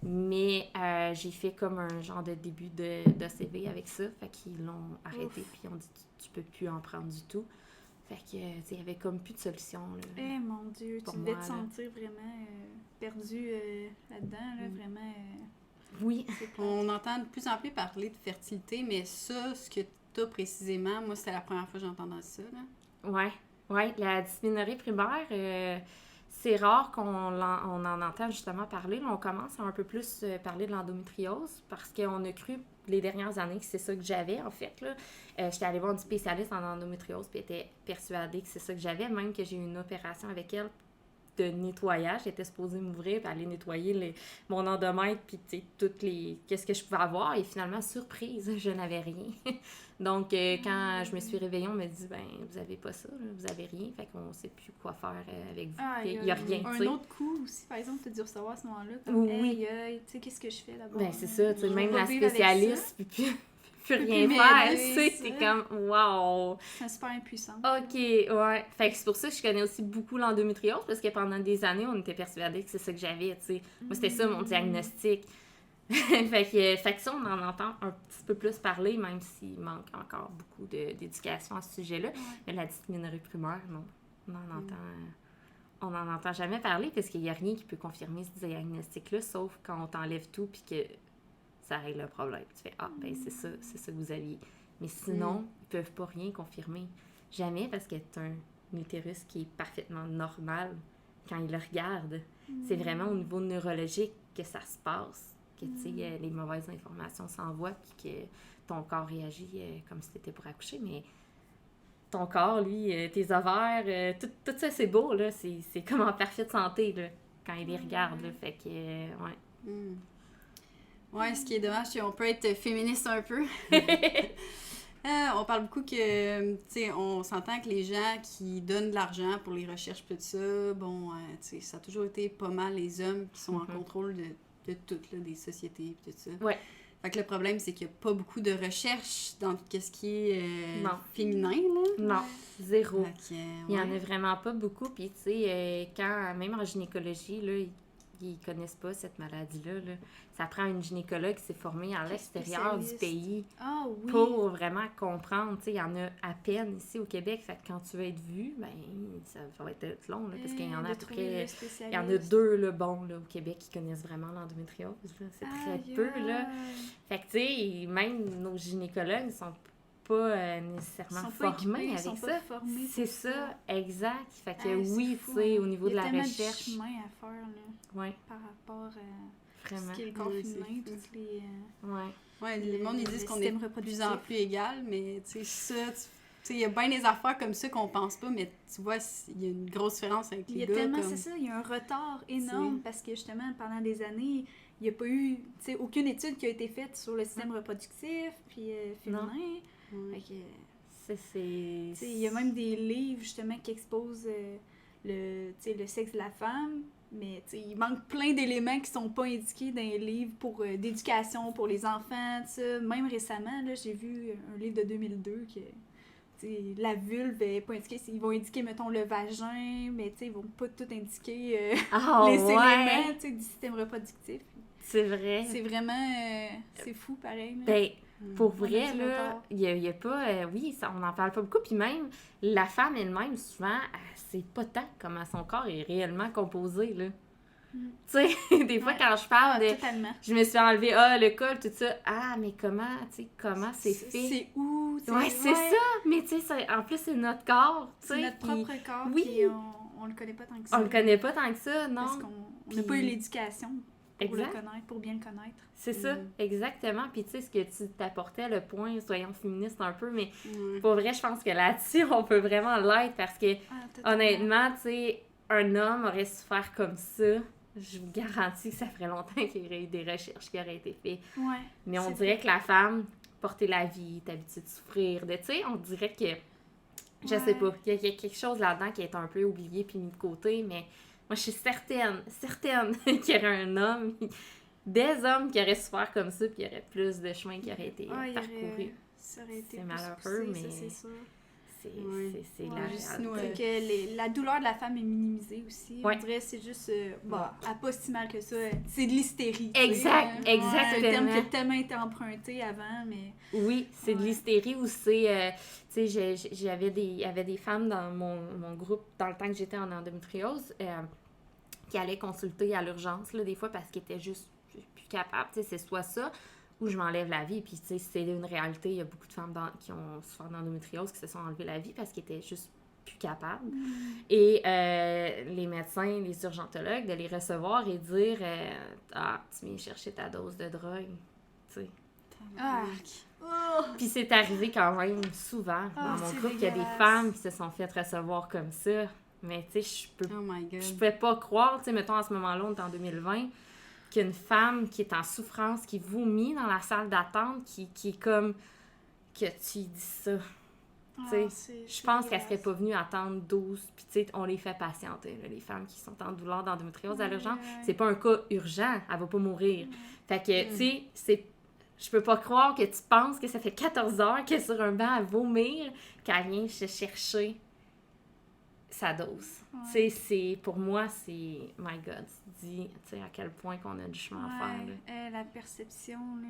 Speaker 2: Mais j'ai fait comme un genre de début d'ACV avec ça. Fait qu'ils l'ont arrêté.
Speaker 3: Ouf.
Speaker 2: Puis ils ont dit tu peux plus en prendre du tout. Fait que, il y avait comme plus de solution. Là.
Speaker 3: Eh mon Dieu,
Speaker 2: Pour
Speaker 3: tu devais
Speaker 2: moi,
Speaker 3: te
Speaker 2: là.
Speaker 3: sentir vraiment perdu là-dedans. Là, Vraiment.
Speaker 2: Oui.
Speaker 3: C'est plate.
Speaker 1: On entend de plus en plus parler de fertilité, mais ça, ce que tu as précisément, moi, c'était la première fois que j'entendais ça, là.
Speaker 2: Ouais. La dysménorrhée primaire, c'est rare qu'on en entende justement parler. Là, on commence à un peu plus parler de l'endométriose parce qu'on a cru les dernières années que c'est ça que j'avais, en fait. Là. J'étais allée voir une spécialiste en endométriose puis elle était persuadée que c'est ça que j'avais, même que j'ai eu une opération avec elle de nettoyage. J'étais supposée m'ouvrir et aller nettoyer mon endomètre puis qu'est-ce que je pouvais avoir. Et finalement, surprise, je n'avais rien. Donc, quand je me suis réveillée, on m'a dit, ben, vous avez pas ça, là, vous avez rien. Fait qu'on sait plus quoi faire avec vous. Il n'y a rien, tu
Speaker 3: Un
Speaker 2: sais.
Speaker 3: autre coup aussi, par exemple, tu as dû recevoir à ce moment-là. Comme,
Speaker 2: Oui.
Speaker 3: Aïe, tu sais, qu'est-ce que je fais là-bas?
Speaker 2: Ben, c'est ça, tu sais,
Speaker 3: Je
Speaker 2: même
Speaker 3: vais
Speaker 2: la
Speaker 3: pas vivre avec
Speaker 2: spécialiste, puis plus rien
Speaker 3: plus
Speaker 2: faire,
Speaker 3: m'aider,
Speaker 2: tu sais,
Speaker 3: ça.
Speaker 2: c'est comme, wow!
Speaker 3: C'est super impuissant.
Speaker 2: OK, ouais. Fait que c'est pour ça que je connais aussi beaucoup l'endométriose, parce que pendant des années, on était persuadés que c'est ça que j'avais, tu sais. Moi, c'était ça mon diagnostic. fait que ça, on en entend un petit peu plus parler, même s'il manque encore beaucoup d'éducation à ce sujet-là.
Speaker 3: Ouais.
Speaker 2: Mais la dysménorrhée primaire, non. On n'en entend jamais parler parce qu'il n'y a rien qui peut confirmer ce diagnostic-là, sauf quand on t'enlève tout puis que ça règle le problème. Tu fais « Ah, ben c'est ça que vous aviez. » Mais sinon, ils peuvent pas rien confirmer. Jamais, parce que c'est un utérus qui est parfaitement normal quand ils le regardent. C'est vraiment au niveau neurologique que ça se passe, que tu sais, les mauvaises informations s'envoient puis que ton corps réagit comme si t'étais pour accoucher, mais ton corps, lui, tes ovaires, tout ça, c'est beau, là. C'est comme en parfaite santé, là, quand il les regarde, là. Fait que, ouais.
Speaker 1: Ouais, ce qui est dommage, c'est qu'on peut être féministe un peu. On parle beaucoup que, tu sais, on s'entend que les gens qui donnent de l'argent pour les recherches tout ça, bon, tu sais, ça a toujours été pas mal les hommes qui sont en contrôle de tout, là, des sociétés et tout ça.
Speaker 2: Ouais.
Speaker 1: Fait que le problème, c'est qu'il n'y a pas beaucoup de recherche dans ce qui est
Speaker 2: Non.
Speaker 1: féminin, là.
Speaker 2: Non, zéro.
Speaker 1: Fait que,
Speaker 2: Il n'y en a vraiment pas beaucoup. Puis, tu sais, quand, même en gynécologie, là, ils connaissent pas cette maladie-là. Là. Ça prend une gynécologue qui s'est formée à l'extérieur du pays pour vraiment comprendre. Tu sais, il y en a à peine ici au Québec. Fait que quand tu veux être vu, ben ça va être long, là, parce qu'il y en a à peu près... Il y en a 2, là, bon, là, au Québec qui connaissent vraiment l'endométriose. Là. C'est très peu, là. Fait que, tu sais, même nos gynécologues sont pas nécessairement formés avec ça. C'est ça, exact. Fait que oui, tu sais, au niveau de la recherche...
Speaker 3: Il y a tellement de chemin à faire, là, par rapport à
Speaker 2: vraiment.
Speaker 3: ce qui est le corps féminin, toutes les...
Speaker 1: Ouais, le monde, ils disent qu'on est de plus en plus égal, mais tu sais, ça... Il y a bien des affaires comme ça qu'on pense pas, mais tu vois, il y a une grosse différence avec les gars.
Speaker 3: C'est ça, il y a un retard énorme, parce que justement, pendant des années, il n'y a pas eu, aucune étude qui a été faite sur le système reproductif, puis féminin. Il y a même des livres, justement, qui exposent le sexe de la femme, mais il manque plein d'éléments qui sont pas indiqués dans les livres pour d'éducation pour les enfants, Même récemment, là, j'ai vu un livre de 2002 que la vulve est pas indiquée. Ils vont indiquer, mettons, le vagin, mais ils vont pas tout indiquer les éléments du système reproductif.
Speaker 2: C'est vrai.
Speaker 3: C'est vraiment... c'est fou, pareil. Là.
Speaker 2: Ben, pour vrai, là, il y a pas... oui, ça, on n'en parle pas beaucoup. Puis même, la femme elle-même, souvent, elle sait pas tant comment son corps est réellement composé, là. Tu sais, des fois, quand je parle de...
Speaker 3: Totalement.
Speaker 2: Je me suis enlevé, le col, tout ça. Ah, mais comment c'est fait?
Speaker 3: C'est où?
Speaker 2: Ouais, c'est ça. Mais tu sais, en plus, c'est notre corps, tu sais.
Speaker 3: C'est notre propre corps,
Speaker 2: oui.
Speaker 3: puis on le connaît pas tant que ça.
Speaker 2: On le connaît pas tant que ça, non.
Speaker 3: Parce qu'on n'a pas eu l'éducation pour le connaître, pour bien le connaître.
Speaker 2: C'est ça, exactement. Puis tu sais, ce que tu t'apportais, le point, soyons féministes un peu, mais pour vrai, je pense que là-dessus, on peut vraiment l'être parce que, honnêtement, tu sais, un homme aurait su faire comme ça. Je vous garantis que ça ferait longtemps qu'il y aurait eu des recherches qui auraient été faites.
Speaker 3: Ouais,
Speaker 2: mais on dirait que la femme, porter la vie, est habituée de souffrir, tu sais, on dirait que, je sais pas, il y a quelque chose là-dedans qui est un peu oublié puis mis de côté, mais moi, je suis certaine qu'il y aurait un homme, des hommes qui auraient su faire comme ça, puis il y aurait plus de chemin qui aurait été parcouru.
Speaker 3: Ça aurait été
Speaker 2: c'est malheureux, mais...
Speaker 3: Ça, c'est sûr.
Speaker 2: C'est la
Speaker 3: réalité. Que la douleur de la femme est minimisée aussi. On dirait que c'est juste... elle n'a pas si mal que ça. C'est de l'hystérie.
Speaker 2: Exactement.
Speaker 3: C'est un terme qui a tellement été emprunté avant, mais...
Speaker 2: Oui, c'est de l'hystérie ou c'est... tu sais, il y avait des femmes dans mon groupe, dans le temps que j'étais en endométriose, qui allaient consulter à l'urgence, là, des fois, parce qu'elles étaient juste plus capables. Tu sais, c'est soit ça... où je m'enlève la vie, puis tu sais, c'est une réalité, il y a beaucoup de femmes qui ont souffert d'endométriose qui se sont enlevées la vie parce qu'elles étaient juste plus capables. Et les médecins, les urgentologues, de les recevoir et dire tu viens chercher ta dose de drogue, tu sais. Puis c'est arrivé quand même souvent dans mon groupe qu'il y a des femmes qui se sont faites recevoir comme ça, mais tu sais, je pouvais pas croire, tu sais, mettons à ce moment-là, on est en 2020, qu'une femme qui est en souffrance, qui vomit dans la salle d'attente, qui est comme que tu dis ça. Je pense qu'elle serait pas venue attendre 12, puis tu sais, on les fait patienter, là, les femmes qui sont en douleur d'endométriose à l'urgence. C'est pas un cas urgent, elle va pas mourir. Fait que, tu sais, je peux pas croire que tu penses que ça fait 14 heures qu'elle est sur un banc à vomir, qu'elle vient se chercher sa dose.
Speaker 3: Ouais.
Speaker 2: Tu sais, pour moi, c'est... My God, tu dis, tu sais, à quel point qu'on a du chemin à faire, là.
Speaker 3: La perception, là...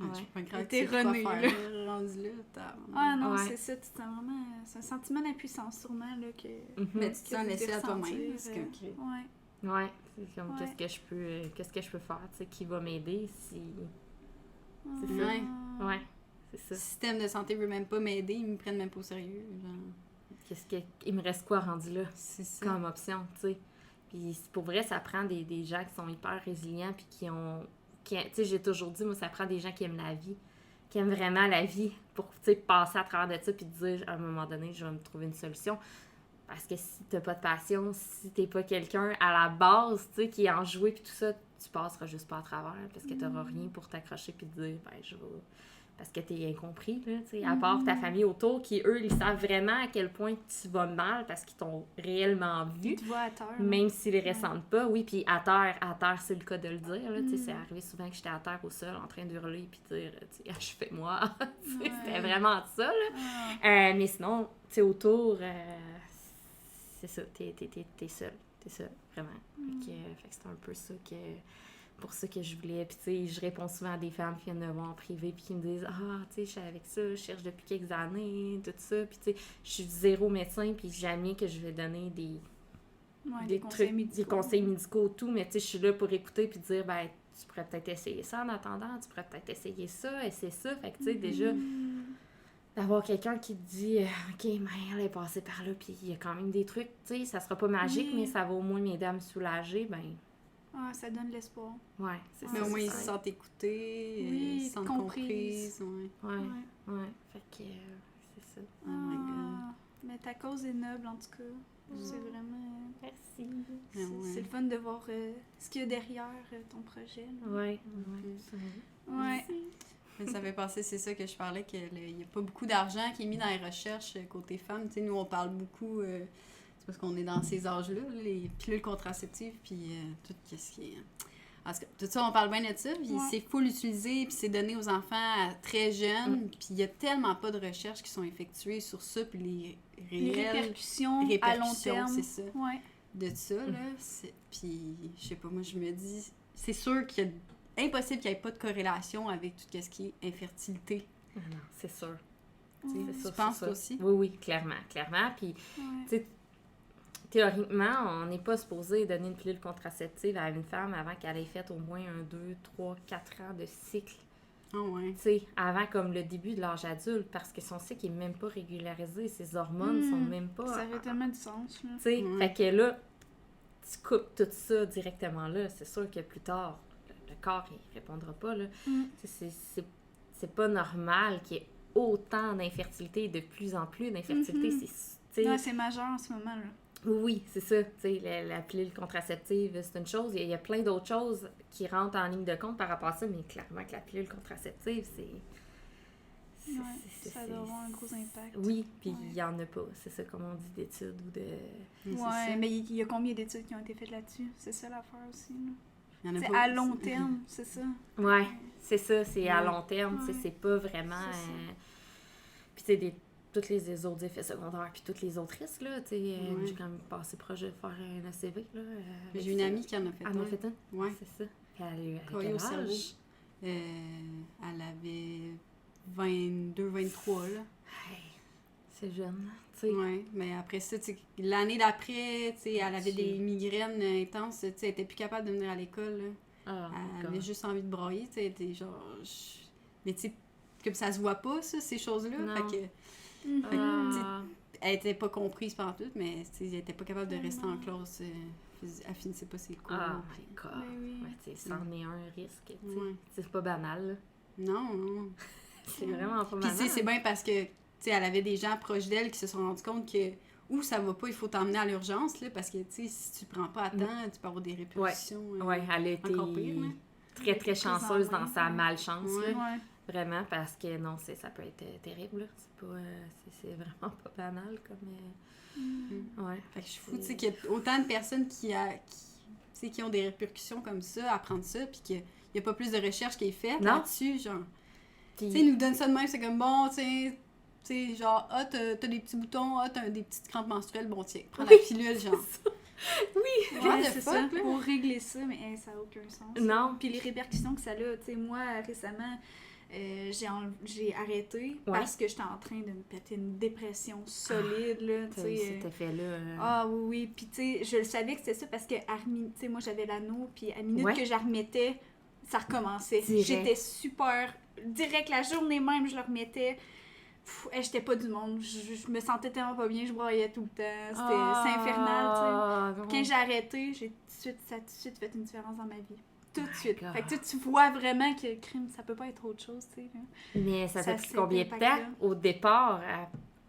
Speaker 1: Ouais. Je suis pas
Speaker 3: T'es
Speaker 1: créative,
Speaker 3: renée,
Speaker 1: quoi faire, là, rendu là.
Speaker 3: Ah non,
Speaker 2: Ouais.
Speaker 3: c'est ça, tu te sens vraiment... C'est un sentiment d'impuissance, sûrement, là, que...
Speaker 1: Mais tu te sens
Speaker 3: que
Speaker 1: laissé à
Speaker 3: ressentir,
Speaker 1: toi-même. C'est comme que...
Speaker 3: Ouais.
Speaker 2: Ouais, c'est comme,
Speaker 3: Ouais.
Speaker 2: qu'est-ce que je peux faire, tu sais, qui va m'aider si... C'est
Speaker 1: ça.
Speaker 2: Ouais, c'est ça.
Speaker 1: Le système de santé veut même pas m'aider, ils me prennent même pas au sérieux. Genre.
Speaker 2: Il me reste quoi rendu là?
Speaker 1: C'est ça.
Speaker 2: Comme option, tu sais. Puis pour vrai, ça prend des gens qui sont hyper résilients puis tu sais, j'ai toujours dit, moi, ça prend des gens qui aiment la vie, qui aiment vraiment la vie pour, tu sais, passer à travers de ça puis te dire, à un moment donné, je vais me trouver une solution. Parce que si t'as pas de passion, si t'es pas quelqu'un à la base, tu sais, qui est enjoué puis tout ça, tu passeras juste pas à travers parce que t'auras rien pour t'accrocher puis te dire, ben, je vais... Parce que t'es incompris, là, tu sais, à part ta famille autour, qui, eux, ils savent vraiment à quel point tu vas mal parce qu'ils t'ont réellement vu.
Speaker 3: Ils te voient à terre.
Speaker 2: Même s'ils les ressentent pas, oui, puis à terre, c'est le cas de le dire, là, tu sais, c'est arrivé souvent que j'étais à terre au sol en train d'hurler puis de dire, tu sais, achevez-moi, tu sais, c'était vraiment ça, là. Mais sinon, tu sais, autour, c'est ça, t'es seul, vraiment. Fait que c'est un peu ça pour ça que je voulais. Puis, tu sais, je réponds souvent à des femmes qui viennent me voir en privé puis qui me disent « Ah, tu sais, je suis avec ça, je cherche depuis quelques années, tout ça. » Puis, tu sais, je suis zéro médecin puis jamais que je vais donner des
Speaker 3: conseils
Speaker 2: trucs,
Speaker 3: médicaux.
Speaker 2: des conseils médicaux, tout. Mais, tu sais, je suis là pour écouter puis dire « Ben, tu pourrais peut-être essayer ça en attendant, tu pourrais peut-être essayer ça, essayer ça. » Fait que, tu sais, déjà, d'avoir quelqu'un qui te dit « OK, mais elle est passée par là puis il y a quand même des trucs, tu sais, ça sera pas magique, mais ça va au moins m'aider à me soulager. » Ben,
Speaker 3: ça donne l'espoir.
Speaker 2: ouais, c'est ça.
Speaker 1: Mais au moins, ils se
Speaker 2: ça.
Speaker 1: sentent écoutés,
Speaker 3: Oui,
Speaker 1: ils se sentent
Speaker 3: comprises.
Speaker 1: comprises. Ouais.
Speaker 2: Ouais. Fait que c'est ça.
Speaker 1: Oh my God.
Speaker 3: Mais ta cause est noble, en tout cas. C'est vraiment...
Speaker 2: Merci.
Speaker 3: C'est le fun de voir ce qu'il y a derrière ton projet.
Speaker 2: Ouais.
Speaker 3: Ouais.
Speaker 1: Mais ça fait passer, c'est ça que je parlais, qu'il n'y a pas beaucoup d'argent qui est mis dans les recherches côté femmes. Tu sais, nous, on parle beaucoup... c'est parce qu'on est dans ces âges-là, les pilules contraceptives, puis tout ce qui est... En tout cas, tout ça, on parle bien de ça, puis c'est full utilisé, puis c'est donné aux enfants très jeunes, puis il n'y a tellement pas de recherches qui sont effectuées sur ça, puis les
Speaker 3: répercussions à long terme.
Speaker 1: C'est ça.
Speaker 3: Ouais.
Speaker 1: De ça, là. Puis, je sais pas, moi, je me dis, c'est sûr qu'il y a... Impossible qu'il n'y ait pas de corrélation avec tout ce qui est infertilité.
Speaker 2: Non, c'est sûr.
Speaker 1: Tu penses aussi?
Speaker 2: Oui, clairement. Puis, tu sais, théoriquement, on n'est pas supposé donner une pilule contraceptive à une femme avant qu'elle ait fait au moins 1, 2, 3, 4 ans de cycle.
Speaker 1: Ah ouais.
Speaker 2: Tu sais, avant comme le début de l'âge adulte, parce que son cycle n'est même pas régularisé, ses hormones sont même pas...
Speaker 3: Ça fait tellement du sens, là.
Speaker 2: Tu sais, fait que là, tu coupes tout ça directement là, c'est sûr que plus tard, le corps, il répondra pas, là. C'est pas normal qu'il y ait autant d'infertilité, de plus en plus d'infertilité.
Speaker 3: C'est majeur en ce moment, là.
Speaker 2: Oui, c'est ça. Tu sais, la pilule contraceptive, c'est une chose. Il y a plein d'autres choses qui rentrent en ligne de compte par rapport à ça, mais clairement que la pilule contraceptive,
Speaker 3: ça doit avoir un gros impact.
Speaker 2: Oui, puis il y en a pas. C'est ça, comme on dit, d'études ou de...
Speaker 3: Ouais, mais il y a combien d'études qui ont été faites là-dessus? C'est ça l'affaire aussi, là.
Speaker 1: Il y en a
Speaker 3: C'est
Speaker 1: pas
Speaker 3: à long terme, c'est ça.
Speaker 2: Ouais, c'est ça, c'est à long terme, c'est pas vraiment... Puis tu sais, tous les autres effets secondaires, puis tous les autres risques, là, tu sais, j'ai quand même passé proche de faire un ACV, là.
Speaker 1: J'ai une amie qui en a fait
Speaker 2: un. Elle en a fait un?
Speaker 1: Ouais.
Speaker 2: C'est ça. Puis elle a eu
Speaker 1: quel âge? Elle avait 22, 23, là.
Speaker 2: Hey, c'est jeune, tu sais.
Speaker 1: Ouais, mais après ça, l'année d'après, tu sais, elle avait des migraines intenses, tu sais, elle était plus capable de venir à l'école, là. Elle avait juste envie de brailler, tu sais, elle était genre... Mais tu sais, comme ça se voit pas, ça, ces choses-là, fait que... Elle était pas comprise pendant tout, mais elle était pas capable de rester en classe. Elle finissait pas ses cours.
Speaker 2: Oh my God! Ouais, c'en est un risque. C'est pas banal. Là.
Speaker 1: Non.
Speaker 2: C'est vraiment pas
Speaker 1: banal. Puis c'est bien parce que elle avait des gens proches d'elle qui se sont rendus compte que ou ça va pas, il faut t'emmener à l'urgence, là, parce que si tu prends pas à temps, tu peux avoir des répercussions.
Speaker 2: Ouais, elle a été très, très chanceuse dans sa malchance. Là. Vraiment, parce que non, ça peut être terrible. Là. C'est vraiment pas banal comme... Ouais.
Speaker 1: Fait que je suis fou, tu sais, qu'il y a autant de personnes qui ont des répercussions comme ça, à apprendre ça, puis qu'il n'y a pas plus de recherche qui est faite là-dessus, genre. Tu sais, ils nous donnent ça de même, c'est comme bon, tu sais, Tu sais, genre, t'as des petits boutons, t'as des petites crampes menstruelles, bon, tiens, prends la pilule, genre.
Speaker 3: Ouais,
Speaker 1: What the
Speaker 3: c'est
Speaker 1: fuck,
Speaker 3: ça.
Speaker 1: là?
Speaker 3: Pour régler ça, mais ça n'a aucun sens.
Speaker 2: Non.
Speaker 3: Puis les répercussions que ça a, tu sais, moi, récemment, j'ai arrêté parce que j'étais en train de me péter une dépression solide, là, tu
Speaker 2: T'as
Speaker 3: sais.
Speaker 2: eu cet effet-là.
Speaker 3: Ah oui, puis tu sais, je le savais que c'était ça parce que, tu sais, moi, j'avais l'anneau, puis à minute
Speaker 2: Ouais.
Speaker 3: que je la remettais, ça recommençait.
Speaker 2: Direct.
Speaker 3: J'étais super... Direct, la journée même, je le remettais. J'étais pas du monde. Je me sentais tellement pas bien, je broyais tout le temps. C'est infernal, tu sais. Quand j'ai arrêté, ça a tout de suite fait une différence dans ma vie. Tout de suite.
Speaker 2: God.
Speaker 3: Fait que tu vois vraiment que le crime, ça peut pas être autre chose, tu sais. Là.
Speaker 2: Mais ça t'a pris
Speaker 3: cet
Speaker 2: combien de temps
Speaker 3: impact-là.
Speaker 2: au départ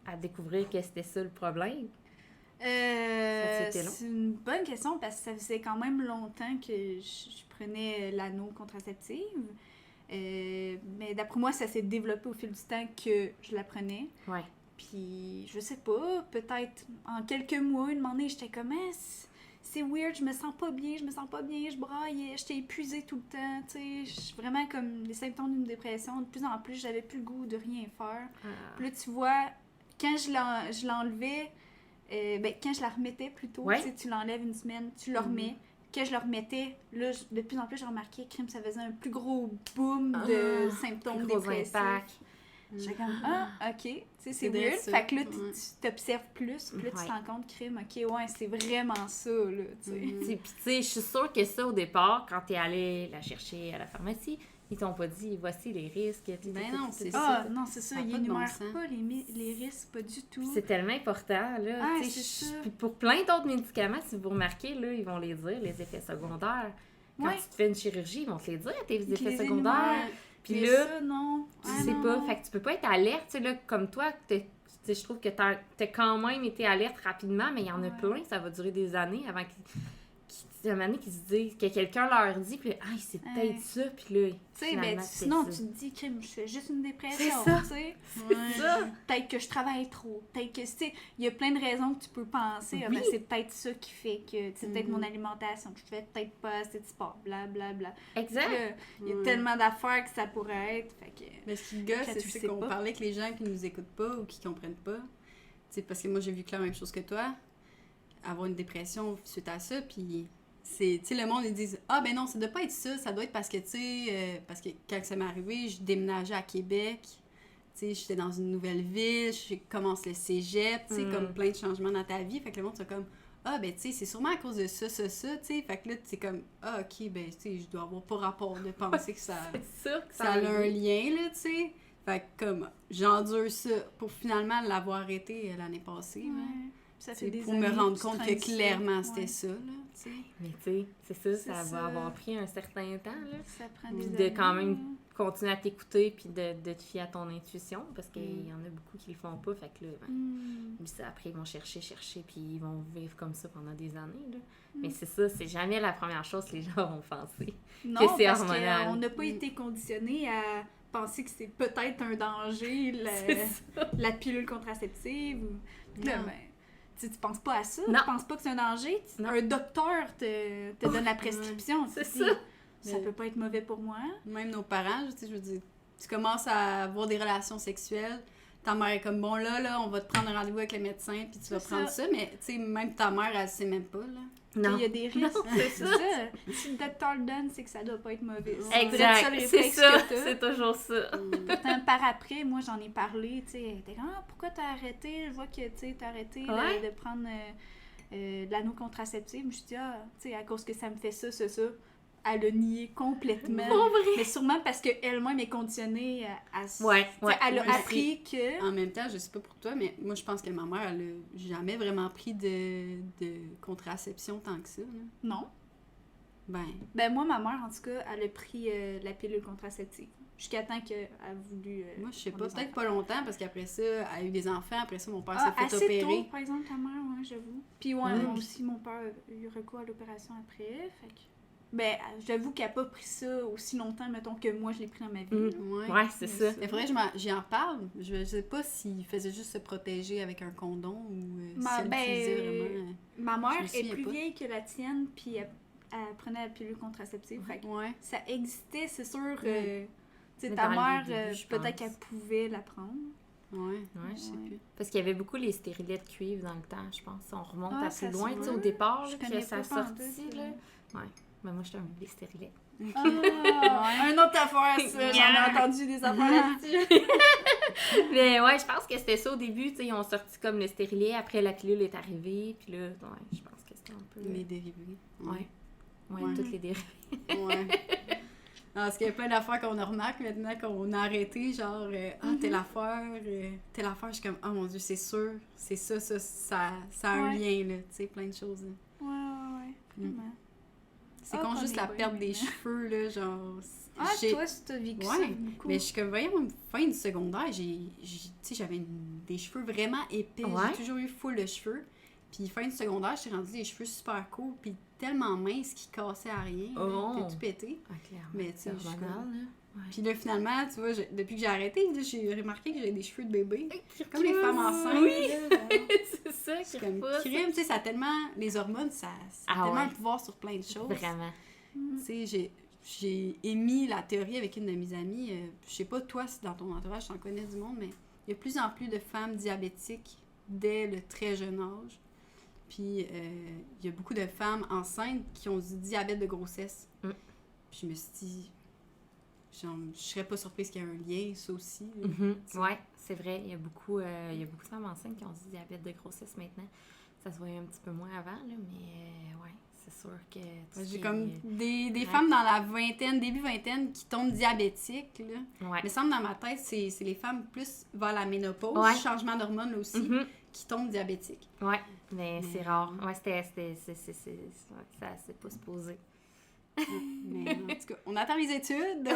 Speaker 2: à découvrir que c'était ça le problème? C'était long?
Speaker 3: C'est une bonne question parce que ça faisait quand même longtemps que je prenais l'anneau contraceptive. Mais d'après moi, ça s'est développé au fil du temps que je la prenais.
Speaker 2: Ouais.
Speaker 3: Puis, je sais pas, peut-être en quelques mois, une année, j'étais comme, c'est weird, je me sens pas bien, je braille, j'étais épuisée tout le temps, tu sais, vraiment comme les symptômes d'une dépression. De plus en plus, j'avais plus le goût de rien faire. Puis là, tu vois, quand je l'enlevais, quand je la remettais plutôt,
Speaker 2: Ouais.
Speaker 3: tu sais, tu l'enlèves une semaine, tu le remets. Quand je le remettais, là, de plus en plus, j'ai remarqué que ça faisait un plus gros boom de symptômes
Speaker 2: Gros
Speaker 3: dépressifs.
Speaker 2: impact.
Speaker 3: J'étais comme, ok, tu sais, c'est
Speaker 1: C'est
Speaker 3: weird.
Speaker 1: ça,
Speaker 3: Fait que là,
Speaker 1: ouais.
Speaker 3: tu t'observes plus, puis là, tu
Speaker 2: Ouais.
Speaker 3: te rends compte, crime, ok, ouais, c'est vraiment ça, là, tu sais.
Speaker 2: Puis, tu sais, je suis sûre que ça, au départ, quand t'es allé la chercher à la pharmacie, ils t'ont pas dit, voici les risques.
Speaker 1: Ben non, c'est
Speaker 3: Ah,
Speaker 1: ça.
Speaker 3: non, c'est ça,
Speaker 1: Ça a
Speaker 3: ils
Speaker 1: pas de bon
Speaker 3: énumèrent
Speaker 1: sens.
Speaker 3: pas les risques, pas du tout.
Speaker 2: C'est tellement important, là.
Speaker 3: Ah,
Speaker 2: tu sais,
Speaker 3: c'est ça.
Speaker 2: Puis pour plein d'autres médicaments, si vous remarquez, là, ils vont les dire, les effets secondaires. Quand
Speaker 3: Ouais.
Speaker 2: tu te fais une chirurgie, ils vont te les dire, tes
Speaker 3: Ils
Speaker 2: effets
Speaker 3: les
Speaker 2: secondaires.
Speaker 3: énumèrent.
Speaker 2: Puis
Speaker 3: Mais
Speaker 2: là,
Speaker 3: ça, non.
Speaker 2: tu
Speaker 3: Ah,
Speaker 2: sais
Speaker 3: non,
Speaker 2: pas.
Speaker 3: non.
Speaker 2: Fait que tu peux pas être alerte, tu sais, là, comme toi, tu sais, je trouve que t'as quand même été alerte rapidement, mais il y en a
Speaker 3: Ouais.
Speaker 2: plein, ça va durer des années avant un moment donné qu'ils se disent, que quelqu'un leur dit, puis ah, c'est peut-être
Speaker 3: Ouais.
Speaker 2: ça, puis là,
Speaker 3: Tu sais, mais
Speaker 2: finalement, c'est
Speaker 3: sinon,
Speaker 2: ça.
Speaker 3: tu te dis, crime, je fais juste une dépression,
Speaker 2: C'est ça.
Speaker 3: tu sais.
Speaker 2: C'est ça.
Speaker 3: Peut-être que je travaille trop. Peut-être que, tu sais, il y a plein de raisons que tu peux penser. Ah,
Speaker 2: Oui.
Speaker 3: ben, c'est peut-être ça qui fait que, c'est peut-être mon alimentation, que je fais peut-être pas assez de sport, blablabla.
Speaker 2: Exact.
Speaker 3: Il y a
Speaker 1: Ouais.
Speaker 3: tellement d'affaires que ça pourrait être. Fait que,
Speaker 1: Mais ce qui gosse,
Speaker 3: Quand tu le
Speaker 1: c'est
Speaker 3: sais
Speaker 1: qu'on
Speaker 3: pas.
Speaker 1: parlait avec les gens qui nous écoutent pas ou qui comprennent pas. Tu sais, parce que moi, j'ai vécu la même chose que toi. Avoir une dépression suite à ça, puis c'est, tu sais, le monde, ils disent « Ah, ben non, ça doit pas être ça, ça doit être parce que, tu sais, parce que quand ça m'est arrivé, je déménageais à Québec, tu sais, j'étais dans une nouvelle ville, je commence le cégep, tu sais, comme plein de changements dans ta vie. Fait que le monde, c'est comme « Ah, ben, tu sais, c'est sûrement à cause de ça, tu sais. » Fait que là, c'est comme « Ah, ok, ben, tu sais, je dois avoir pas rapport de penser que ça... »
Speaker 2: C'est ça que
Speaker 1: Ça a un lien, là, tu sais. Fait que comme, j'endure ça pour finalement l'avoir arrêté l'année passée, là.
Speaker 3: ouais. Ça
Speaker 1: Tu sais,
Speaker 3: fait des
Speaker 1: pour
Speaker 3: années
Speaker 1: me rendre
Speaker 3: tu
Speaker 1: compte
Speaker 3: traînes
Speaker 1: que
Speaker 3: ça.
Speaker 1: clairement, c'était
Speaker 3: Ouais.
Speaker 1: ça, là, tu sais.
Speaker 2: Mais tu sais, c'est ça,
Speaker 3: C'est
Speaker 2: ça
Speaker 3: ça.
Speaker 2: va avoir pris un certain temps, là.
Speaker 3: Ça prend
Speaker 2: Puis
Speaker 3: des
Speaker 2: de
Speaker 3: années,
Speaker 2: quand même
Speaker 3: là.
Speaker 2: continuer à t'écouter puis de te fier à ton intuition parce qu'il y en a beaucoup qui le font pas. Fait que là, puis ça, après, ils vont chercher, puis ils vont vivre comme ça pendant des années. Là. Mais c'est ça, c'est jamais la première chose que les gens vont penser.
Speaker 3: Non,
Speaker 2: que c'est
Speaker 3: parce
Speaker 2: hormonal.
Speaker 3: qu'on n'a pas été conditionné à penser que c'est peut-être un danger,
Speaker 2: C'est ça.
Speaker 3: la pilule contraceptive. Ou... Là,
Speaker 1: Non.
Speaker 3: ben, tu penses pas à ça,
Speaker 2: Non.
Speaker 3: tu penses pas que c'est un danger.
Speaker 2: Non.
Speaker 3: Un docteur te donne la prescription.
Speaker 2: C'est
Speaker 3: Tu dis,
Speaker 2: ça.
Speaker 3: Ça peut pas être mauvais pour moi.
Speaker 1: Même nos parents, tu sais, je veux dire, tu commences à avoir des relations sexuelles, ta mère est comme, bon, là, on va te prendre un rendez-vous avec le médecin, puis tu vas
Speaker 3: C'est
Speaker 1: prendre
Speaker 3: ça.
Speaker 1: ça, mais, tu sais, même ta mère, elle sait même pas, là.
Speaker 2: Non.
Speaker 3: Il y a des risques.
Speaker 2: Non, c'est
Speaker 3: c'est
Speaker 2: ça.
Speaker 3: ça. Si le docteur le donne, c'est que ça doit pas être mauvais. C'est
Speaker 2: Exact.
Speaker 3: ça, le
Speaker 2: C'est
Speaker 3: réflexe
Speaker 2: ça.
Speaker 3: que t'as.
Speaker 2: C'est toujours ça.
Speaker 3: Pourtant, par après, moi, j'en ai parlé, tu sais, elle était comme, pourquoi t'as arrêté? Je vois que, tu sais, t'as arrêté
Speaker 2: Ouais.
Speaker 3: de prendre de l'anneau contraceptif. Je dis, tu sais, à cause que ça me fait ça. Elle a nié complètement.
Speaker 2: Pour vrai.
Speaker 3: Mais sûrement parce qu'elle-même est conditionnée à
Speaker 2: Ouais,
Speaker 3: tu sais,
Speaker 2: ouais.
Speaker 3: elle a
Speaker 1: Moi,
Speaker 3: appris que...
Speaker 1: En même temps, je sais pas pour toi, mais moi, je pense que ma mère, elle a jamais vraiment pris de contraception tant que ça, là.
Speaker 3: Non.
Speaker 1: Ben,
Speaker 3: Ben moi, ma mère, en tout cas, elle a pris la pilule contraceptive. Jusqu'à temps qu'elle a voulu...
Speaker 1: moi, je sais
Speaker 3: prendre
Speaker 1: pas,
Speaker 3: des
Speaker 1: peut-être
Speaker 3: enfants.
Speaker 1: pas longtemps, parce qu'après ça, elle a eu des enfants, après ça, mon père
Speaker 3: Ah,
Speaker 1: s'est fait
Speaker 3: assez
Speaker 1: opérer.
Speaker 3: tôt, par exemple, ta mère, ouais, j'avoue. Puis ouais,
Speaker 1: Ouais.
Speaker 3: moi aussi, mon père a eu recours à l'opération après, fait que... Ben, j'avoue qu'elle a pas pris ça aussi longtemps, mettons, que moi, je l'ai pris dans ma vie.
Speaker 2: Mm.
Speaker 1: Ouais.
Speaker 2: Ouais, c'est ça.
Speaker 1: Il faudrait que j'y en parle. Je sais pas s'il faisait juste se protéger avec un condom ou si elle utilisait vraiment...
Speaker 3: Ma
Speaker 1: Je
Speaker 3: mère
Speaker 1: me
Speaker 3: est
Speaker 1: souviens
Speaker 3: plus
Speaker 1: pas.
Speaker 3: vieille que la tienne, puis elle prenait la pilule contraceptive. Fait que
Speaker 1: Ouais.
Speaker 3: ça existait, c'est sûr.
Speaker 1: Ouais.
Speaker 3: Tu sais,
Speaker 2: Mais
Speaker 3: ta
Speaker 2: dans le
Speaker 3: mère,
Speaker 2: début, je
Speaker 3: peut-être
Speaker 2: pense.
Speaker 3: qu'elle pouvait la prendre.
Speaker 1: Ouais,
Speaker 2: Ouais.
Speaker 1: je sais plus.
Speaker 2: Parce qu'il y avait beaucoup les stérilets de cuivre dans le temps, je pense. On remonte
Speaker 3: Ah,
Speaker 2: à
Speaker 3: ça
Speaker 2: plus loin,
Speaker 3: se
Speaker 2: tu sais, au
Speaker 3: peut.
Speaker 2: départ,
Speaker 3: Je
Speaker 2: là,
Speaker 3: connais
Speaker 2: que ça a
Speaker 3: pas pantoute,
Speaker 2: sorti, là. Ouais. Mais moi, j'étais un bébé stérilet.
Speaker 3: Ah, un autre affaire, ça. J'en ai entendu des affaires là-dessus.
Speaker 2: Mais ouais, je pense que c'était ça au début, tu sais, ils ont sorti comme le stérilet, après la pilule est arrivée, puis là, ouais, je pense que c'était un peu...
Speaker 1: Les dérivés.
Speaker 2: Ouais. Ouais,
Speaker 1: Ouais.
Speaker 2: toutes les dérivés.
Speaker 1: Ouais. Non, parce qu'il y a plein d'affaires qu'on a remarqué maintenant qu'on a arrêté, genre, telle affaire, je suis comme, oh mon Dieu, c'est sûr, c'est ça a un lien, là, tu sais, plein de choses. Là.
Speaker 3: Ouais. Vraiment.
Speaker 1: C'est
Speaker 3: Ah,
Speaker 1: con
Speaker 3: qu'on
Speaker 1: juste
Speaker 3: est
Speaker 1: la
Speaker 3: bonne,
Speaker 1: perte des
Speaker 3: maintenant.
Speaker 1: cheveux, là, genre.
Speaker 3: Ah, toi, si t'as vécu ça
Speaker 1: Ouais,
Speaker 3: beaucoup.
Speaker 1: mais je suis comme, voyons, fin du secondaire, tu sais, j'avais des cheveux vraiment épais,
Speaker 2: Ouais.
Speaker 1: j'ai toujours eu full de cheveux. Puis fin du secondaire, j'ai rendu des cheveux super courts, puis tellement minces qu'ils cassaient à rien,
Speaker 2: Oh.
Speaker 1: là, tout pété.
Speaker 2: Ah, clairement.
Speaker 1: Mais tu sais,
Speaker 2: c'est
Speaker 1: je suis
Speaker 2: hormonal,
Speaker 1: comme-
Speaker 2: là. Ouais.
Speaker 1: Puis là, finalement, tu vois, depuis que j'ai arrêté, là, j'ai remarqué que j'ai des cheveux de bébé. Comme les femmes enceintes.
Speaker 2: Oui.
Speaker 1: là, genre.
Speaker 2: C'est ça qui
Speaker 1: C'est comme
Speaker 2: repousse.
Speaker 1: crime, tu sais, ça a tellement... Les hormones, ça a tellement
Speaker 2: ouais.
Speaker 1: un pouvoir sur plein de choses.
Speaker 2: Vraiment.
Speaker 1: Tu sais, j'ai émis la théorie avec une de mes amies. Je sais pas, toi, si dans ton entourage, t'en connais du monde, mais il y a de plus en plus de femmes diabétiques dès le très jeune âge. Puis, il y a beaucoup de femmes enceintes qui ont du diabète de grossesse.
Speaker 2: Mm.
Speaker 1: Puis, je me suis dit, genre, je serais pas surprise qu'il y ait un lien, ça aussi. là.
Speaker 2: Ouais, c'est vrai. Il y a beaucoup de femmes enceintes qui ont du diabète de grossesse maintenant. Ça se voyait un petit peu moins avant, là, mais ouais, c'est sûr que... tout ce
Speaker 1: J'ai
Speaker 2: qui
Speaker 1: comme
Speaker 2: est-
Speaker 1: des
Speaker 2: Ouais.
Speaker 1: femmes dans la vingtaine, début vingtaine, qui tombent diabétiques, là.
Speaker 2: Ouais.
Speaker 1: Mais semble dans ma tête, c'est les femmes plus vers la ménopause,
Speaker 2: Ouais.
Speaker 1: changement d'hormones là aussi,
Speaker 2: Mhm.
Speaker 1: qui tombent diabétiques.
Speaker 2: Ouais, mais c'est
Speaker 1: Mais-
Speaker 2: rare. Ouais, ouais, ça s'est pas supposé.
Speaker 1: Mais en tout cas, on attend les études.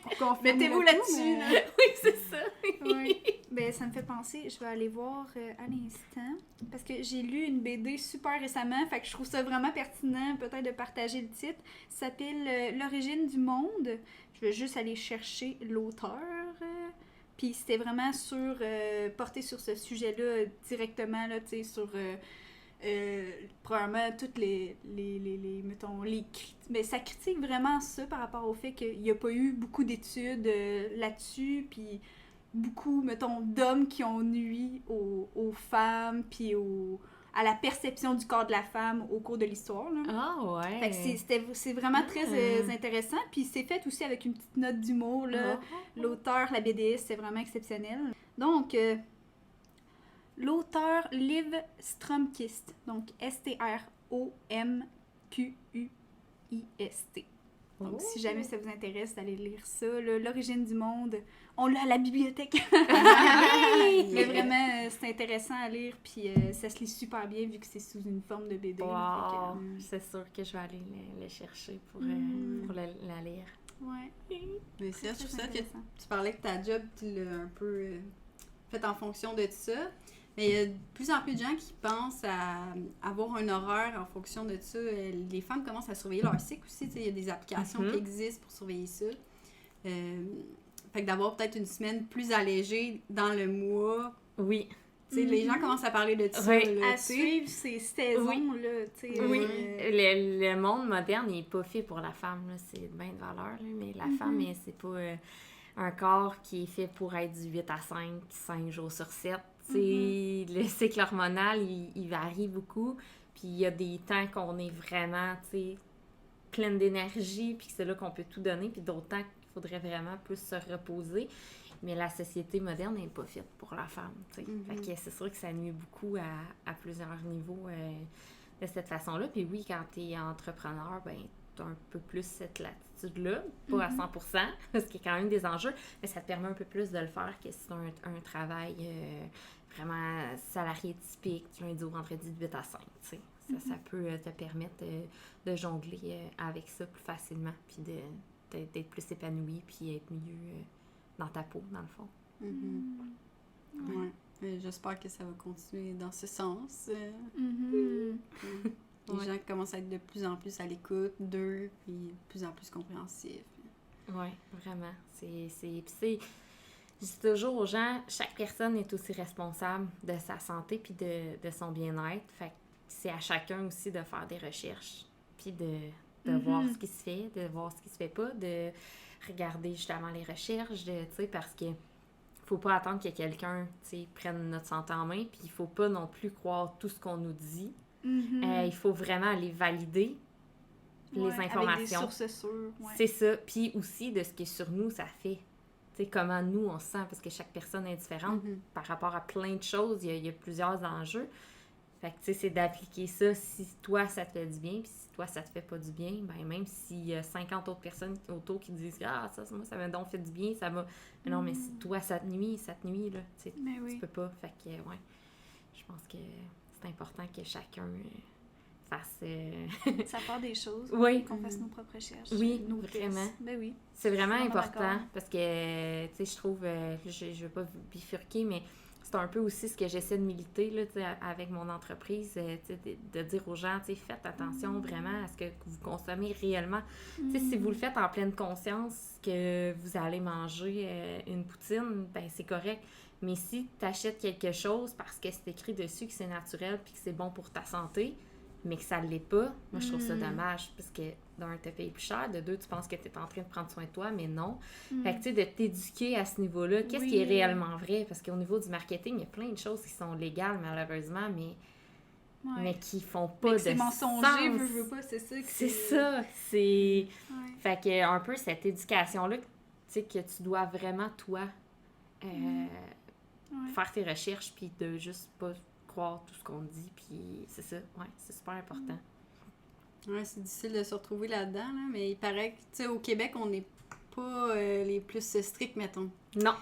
Speaker 1: pour confirmer
Speaker 3: Mettez-vous
Speaker 1: le
Speaker 3: là-dessus,
Speaker 1: tout, mais-
Speaker 3: là.
Speaker 2: Oui, c'est ça.
Speaker 3: Oui. Ben, ça me fait penser, je vais aller voir à l'instant, parce que j'ai lu une BD super récemment, fait que je trouve ça vraiment pertinent peut-être de partager le titre. Ça s'appelle L'origine du monde. Je vais juste aller chercher l'auteur. Puis c'était vraiment porté sur ce sujet-là directement, là, tu sais, sur... probablement toutes mettons, mais ça critique vraiment ça par rapport au fait qu'il n'y a pas eu beaucoup d'études là-dessus, puis beaucoup, mettons, d'hommes qui ont nui aux femmes, puis à la perception du corps de la femme au cours de l'histoire, là.
Speaker 2: Ah ouais.
Speaker 3: Fait que c'est vraiment très intéressant, puis c'est fait aussi avec une petite note d'humour, là. L'auteur, la BDiste, c'est vraiment exceptionnel. Donc, l'auteur Liv Stromkist, donc Stromquist. Donc, si jamais ça vous intéresse d'aller lire ça, là, L'origine du monde, on l'a à la bibliothèque. Mais vraiment, c'est intéressant à lire, puis ça se lit super bien vu que c'est sous une forme de BD. là.
Speaker 2: Wow, c'est sûr que je vais aller le chercher pour la lire.
Speaker 3: Ouais.
Speaker 1: Mais c'est je trouve ça que
Speaker 3: intéressant.
Speaker 1: tu parlais que ta job, tu l'as un peu fait en fonction de ça. Mais il y a de plus en plus de gens qui pensent à avoir un horaire en fonction de ça. Les femmes commencent à surveiller leur cycle aussi. Il y a des applications qui existent pour surveiller ça. Fait que d'avoir peut-être une semaine plus allégée dans le mois.
Speaker 2: Oui.
Speaker 1: Les gens commencent à parler de ça.
Speaker 2: Oui.
Speaker 1: Là,
Speaker 3: À
Speaker 1: tu sais.
Speaker 3: suivre ces saisons-là, tu sais.
Speaker 2: Oui, le monde moderne n'est pas fait pour la femme, là. C'est bien de valeur, là, mais la femme, c'est pas un corps qui est fait pour être du 8 à 5 jours sur 7. Le cycle hormonal, il varie beaucoup, puis il y a des temps qu'on est vraiment, pleine d'énergie, puis que c'est là qu'on peut tout donner, puis d'autres temps qu'il faudrait vraiment plus se reposer. Mais la société moderne n'est pas faite pour la femme, Fait que c'est sûr que ça nuit beaucoup à plusieurs niveaux de cette façon-là. Puis oui, quand tu es entrepreneur, ben tu as un peu plus cette latitude-là, pas à 100%, parce qu'il y a quand même des enjeux, mais ça te permet un peu plus de le faire que si tu as un travail vraiment salarié typique, du lundi au vendredi de 8 à 5, Ça peut te permettre de jongler avec ça plus facilement, puis d'être plus épanoui, puis être mieux dans ta peau, dans le fond.
Speaker 1: Ouais. J'espère que ça va continuer dans ce sens. Les gens commencent à être de plus en plus à l'écoute d'eux, puis de plus en plus compréhensifs.
Speaker 2: Oui, vraiment. Je dis toujours aux gens, chaque personne est aussi responsable de sa santé puis de son bien-être. Fait que c'est à chacun aussi de faire des recherches, puis de voir ce qui se fait, de voir ce qui se fait pas, de regarder justement les recherches, parce que faut pas attendre que quelqu'un, tu sais, prenne notre santé en main, puis il faut pas non plus croire tout ce qu'on nous dit. Il faut vraiment aller valider les informations.
Speaker 3: Avec des sources sûres. Ouais.
Speaker 2: C'est ça. Puis aussi de ce que sur nous, ça fait. Tu sais, comment nous, on se sent, parce que chaque personne est différente par rapport à plein de choses. Il y a plusieurs enjeux. Fait que, tu sais, c'est d'appliquer ça. Si toi, ça te fait du bien, puis si toi, ça te fait pas du bien, ben même s'il y a 50 autres personnes autour qui disent « Ah, ça, moi, ça m'a donc fait du bien, ça m'a... » Mais non, mais si toi, ça te nuit, là. Tu sais, tu peux pas. Fait que, ouais, je pense que c'est important que chacun fasse...
Speaker 3: Ça part des choses.
Speaker 2: Oui.
Speaker 3: Qu'on fasse nos propres recherches.
Speaker 2: Oui,
Speaker 3: nos
Speaker 2: vraiment.
Speaker 3: tests. Ben oui.
Speaker 2: C'est vraiment important
Speaker 3: d'accord.
Speaker 2: parce que, tu sais, je trouve, je veux pas bifurquer, mais c'est un peu aussi ce que j'essaie de militer, là, tu sais, avec mon entreprise, tu sais, de dire aux gens, tu sais, faites attention vraiment à ce que vous consommez réellement. Tu sais, si vous le faites en pleine conscience que vous allez manger une poutine, ben c'est correct. Mais si tu achètes quelque chose parce que c'est écrit dessus que c'est naturel puis que c'est bon pour ta santé, mais que ça ne l'est pas, moi, je trouve ça dommage, parce que, d'un, tu payes plus cher, de deux, tu penses que tu es en train de prendre soin de toi, mais non. Fait que, tu sais, de t'éduquer à ce niveau-là, qu'est-ce qui est réellement vrai? Parce qu'au niveau du marketing, il y a plein de choses qui sont légales, malheureusement, mais qui font pas de sens.
Speaker 3: C'est mensonger, veux pas, c'est ça.
Speaker 2: C'est ça, c'est... Fait que, un peu, cette éducation-là, tu sais, que tu dois vraiment, toi, faire tes recherches, puis de juste pas croire tout ce qu'on dit, puis c'est ça, c'est super important.
Speaker 1: Ouais, c'est difficile de se retrouver là-dedans, là, mais il paraît que, tu sais, au Québec, on n'est pas les plus stricts, mettons.
Speaker 2: Non.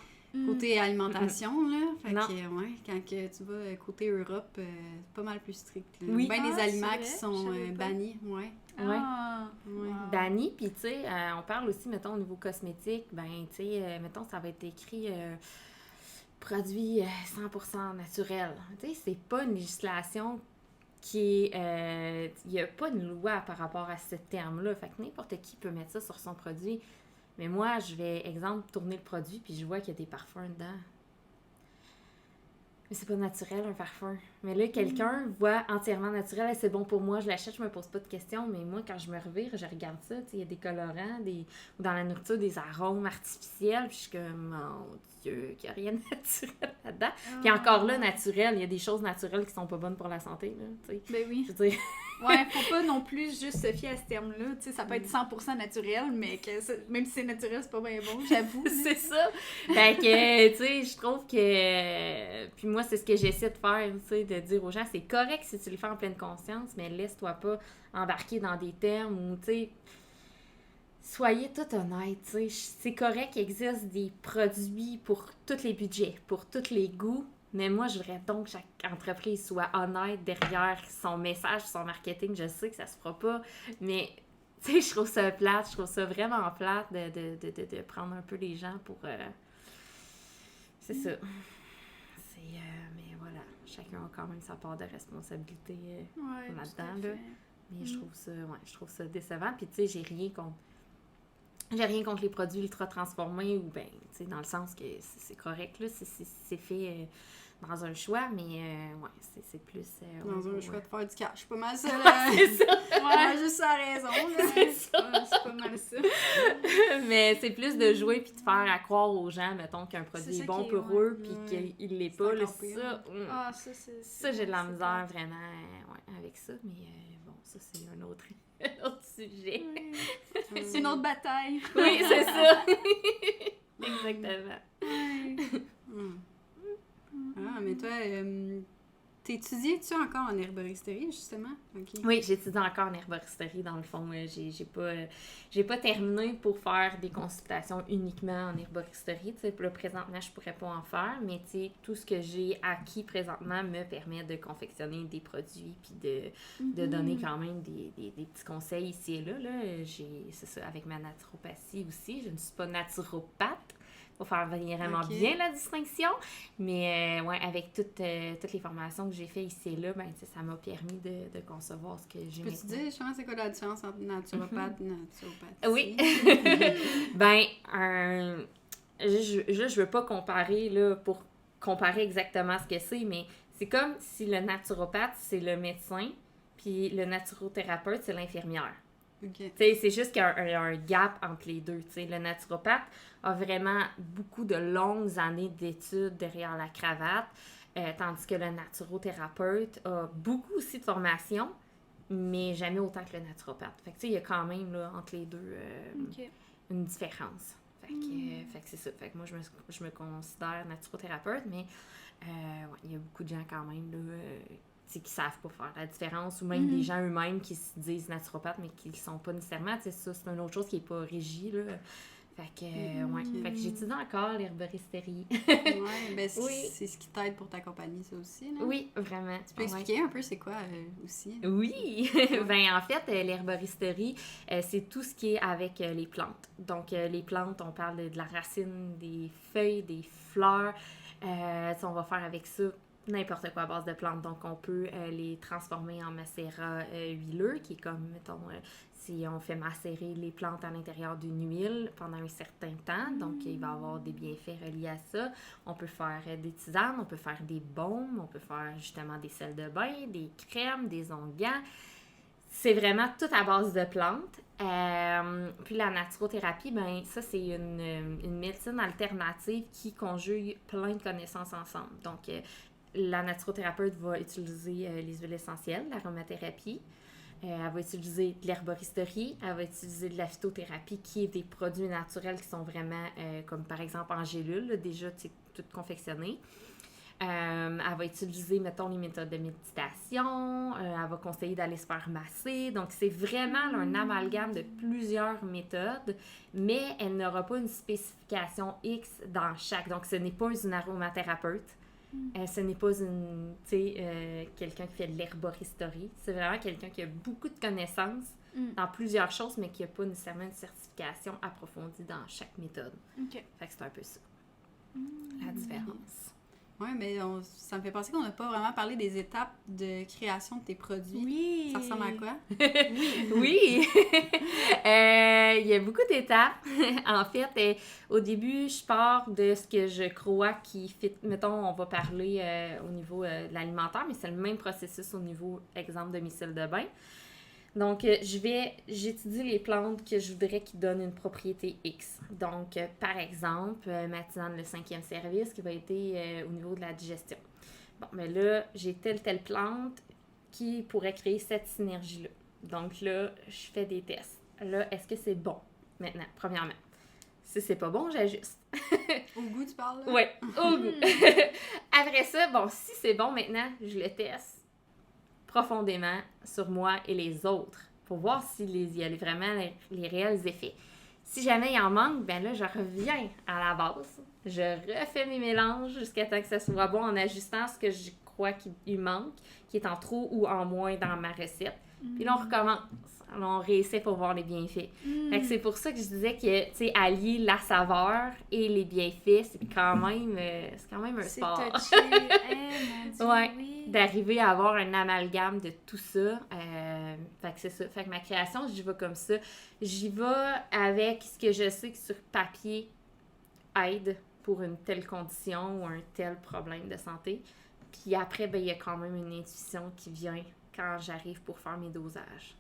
Speaker 1: Côté alimentation, là. Fait que, quand que tu vas côté Europe, c'est pas mal plus strict. Là.
Speaker 2: Oui.
Speaker 1: Ben des aliments
Speaker 3: vrai,
Speaker 1: qui sont bannis,
Speaker 2: Bannis, puis tu sais, on parle aussi, mettons, au niveau cosmétique, ben, tu sais, mettons, ça va être écrit... produit 100% naturel. Tu sais, c'est pas une législation qui est... Il n'y a pas de loi par rapport à ce terme-là. Fait que n'importe qui peut mettre ça sur son produit. Mais moi, je vais, exemple, tourner le produit, puis je vois qu'il y a des parfums dedans. Mais c'est pas naturel, un parfum. Mais là, quelqu'un voit entièrement naturel, c'est bon pour moi, je l'achète, je me pose pas de questions. Mais moi, quand je me revire, je regarde ça, tu sais, il y a des colorants, ou dans la nourriture, des arômes artificiels, puis je suis comme, mon Dieu, qu'il n'y a rien de naturel là-dedans. Puis encore là, naturel, il y a des choses naturelles qui sont pas bonnes pour la santé, là, tu sais.
Speaker 3: Ben oui.
Speaker 2: Je veux dire...
Speaker 3: Ouais, faut pas non plus juste se fier à ce terme-là. Tu sais, ça peut être 100% naturel, mais même si c'est naturel, c'est pas bien bon, j'avoue.
Speaker 2: C'est ça. Fait que, tu sais, je trouve que... Puis moi, c'est ce que j'essaie de faire, tu sais, de dire aux gens, c'est correct si tu le fais en pleine conscience, mais laisse-toi pas embarquer dans des termes où, tu sais... Soyez tout honnête, tu sais. C'est correct qu'il existe des produits pour tous les budgets, pour tous les goûts. Mais moi, je voudrais donc que chaque entreprise soit honnête derrière son message, son marketing. Je sais que ça se fera pas, mais tu sais, je trouve ça plate. Je trouve ça vraiment plate de prendre un peu les gens pour... C'est ça. Mais voilà, chacun a quand même sa part de responsabilité là-dedans. Là. Mais je trouve ça décevant. Puis tu sais, j'ai rien contre les produits ultra transformés ou ben, tu sais, dans le sens que c'est correct, là, c'est fait dans un choix, mais c'est plus...
Speaker 1: dans un choix de faire du cash, pas mal ça,
Speaker 2: c'est ça!
Speaker 1: Ouais, juste sa raison, là.
Speaker 2: C'est ça!
Speaker 3: C'est pas mal ça.
Speaker 2: Mais c'est plus de jouer puis de faire à croire aux gens, mettons, qu'un produit est bon pour eux puis qu'il l'est pas, là, ça... Ça, j'ai de la misère, vraiment, avec ça, mais bon, ça, c'est un autre sujet.
Speaker 3: C'est une autre bataille.
Speaker 2: Oui, c'est ça. Exactement.
Speaker 1: Ah, mais toi, t'étudies-tu encore en herboristerie, justement? Okay.
Speaker 2: Oui, j'étudie encore en herboristerie, dans le fond. J'ai pas terminé pour faire des consultations uniquement en herboristerie. Tu sais, là, présentement, je pourrais pas en faire, mais tu sais, tout ce que j'ai acquis présentement me permet de confectionner des produits puis de donner quand même des petits conseils ici et là. C'est ça, avec ma naturopathie aussi. Je ne suis pas naturopathe, pour faire vraiment bien la distinction. Mais avec toutes les formations que j'ai faites ici et là, ben, ça m'a permis de concevoir ce que j'ai maintenant.
Speaker 1: Peux-tu dire, justement, c'est quoi la différence entre naturopathe et naturopathie?
Speaker 2: Oui. Ben, je veux pas comparer, là, pour comparer exactement ce que c'est, mais c'est comme si le naturopathe, c'est le médecin, puis le naturothérapeute, c'est l'infirmière.
Speaker 1: OK.
Speaker 2: C'est juste qu'il y a un gap entre les deux. T'sais. Le naturopathe a vraiment beaucoup de longues années d'études derrière la cravate, tandis que le naturothérapeute a beaucoup aussi de formation, mais jamais autant que le naturopathe. Fait que il y a quand même là, entre les deux une différence. Fait que c'est ça. Fait que moi, je me considère naturothérapeute, mais il y a beaucoup de gens quand même là, qui savent pas faire la différence, ou même des gens eux-mêmes qui se disent naturopathes, mais qui ne sont pas nécessairement. Ça, c'est une autre chose qui n'est pas régie. Là. Fait que j'étudie encore l'herboristerie.
Speaker 1: Ouais, c'est ce qui t'aide pour ta compagnie, ça aussi. Là.
Speaker 2: Oui, vraiment.
Speaker 1: Tu peux expliquer un peu c'est quoi aussi?
Speaker 2: Oui! En fait, l'herboristerie, c'est tout ce qui est avec les plantes. Donc, les plantes, on parle de la racine, des feuilles, des fleurs. On va faire avec ça n'importe quoi à base de plantes. Donc, on peut les transformer en macérat huileux, qui est comme, mettons, si on fait macérer les plantes à l'intérieur d'une huile pendant un certain temps. Donc, il va y avoir des bienfaits reliés à ça. On peut faire des tisanes, on peut faire des baumes, on peut faire justement des sels de bain, des crèmes, des onguents. C'est vraiment tout à base de plantes. Puis la naturothérapie, ça, c'est une médecine alternative qui conjugue plein de connaissances ensemble. Donc, la naturothérapeute va utiliser les huiles essentielles, l'aromathérapie. Elle va utiliser de l'herboristerie. Elle va utiliser de la phytothérapie, qui est des produits naturels qui sont vraiment, comme par exemple en gélule, là, déjà toutes confectionnées. Elle va utiliser, mettons, les méthodes de méditation. Elle va conseiller d'aller se faire masser. Donc, c'est vraiment là, un amalgame de plusieurs méthodes, mais elle n'aura pas une spécification X dans chaque. Donc, ce n'est pas une aromathérapeute. Ce n'est pas quelqu'un qui fait de l'herboristerie. C'est vraiment quelqu'un qui a beaucoup de connaissances dans plusieurs choses, mais qui n'a pas nécessairement une certification approfondie dans chaque méthode. Fait que c'est un peu ça, la différence.
Speaker 1: Oui, mais ça me fait penser qu'on n'a pas vraiment parlé des étapes de création de tes produits.
Speaker 3: Oui!
Speaker 1: Ça ressemble à quoi?
Speaker 2: Oui! Il y a beaucoup d'étapes. En fait, au début, je pars de ce que je crois qui fit. Mettons, on va parler au niveau de l'alimentaire, mais c'est le même processus au niveau, exemple, de mes sels de bain. Donc, j'étudie les plantes que je voudrais qui donnent une propriété X. Donc, par exemple, ma tisane, le 5e service, qui va être au niveau de la digestion. Bon, mais là, j'ai telle plante qui pourrait créer cette synergie-là. Donc là, je fais des tests. Là, est-ce que c'est bon? Maintenant, premièrement. Si c'est pas bon, j'ajuste.
Speaker 1: Au goût, tu parles?
Speaker 2: Oui, au goût. Après ça, bon, si c'est bon maintenant, je le teste profondément sur moi et les autres pour voir s'il y a vraiment les réels effets. Si jamais il en manque, ben là, je reviens à la base. Je refais mes mélanges jusqu'à temps que ça soit bon en ajustant ce que je crois qu'il manque, qui est en trop ou en moins dans ma recette. Puis là, on recommence. Alors, on réessaie pour voir les bienfaits. Fait que c'est pour ça que je disais que, tu sais, allier la saveur et les bienfaits, c'est quand même un sport.
Speaker 3: C'est touché. Mon Dieu,
Speaker 2: ouais,
Speaker 3: oui.
Speaker 2: d'arriver à avoir un amalgame de tout ça. Fait que c'est ça. Fait que ma création, j'y vais comme ça. J'y vais avec ce que je sais que sur papier aide pour une telle condition ou un tel problème de santé. Puis après, ben il y a quand même une intuition qui vient quand j'arrive pour faire mes dosages.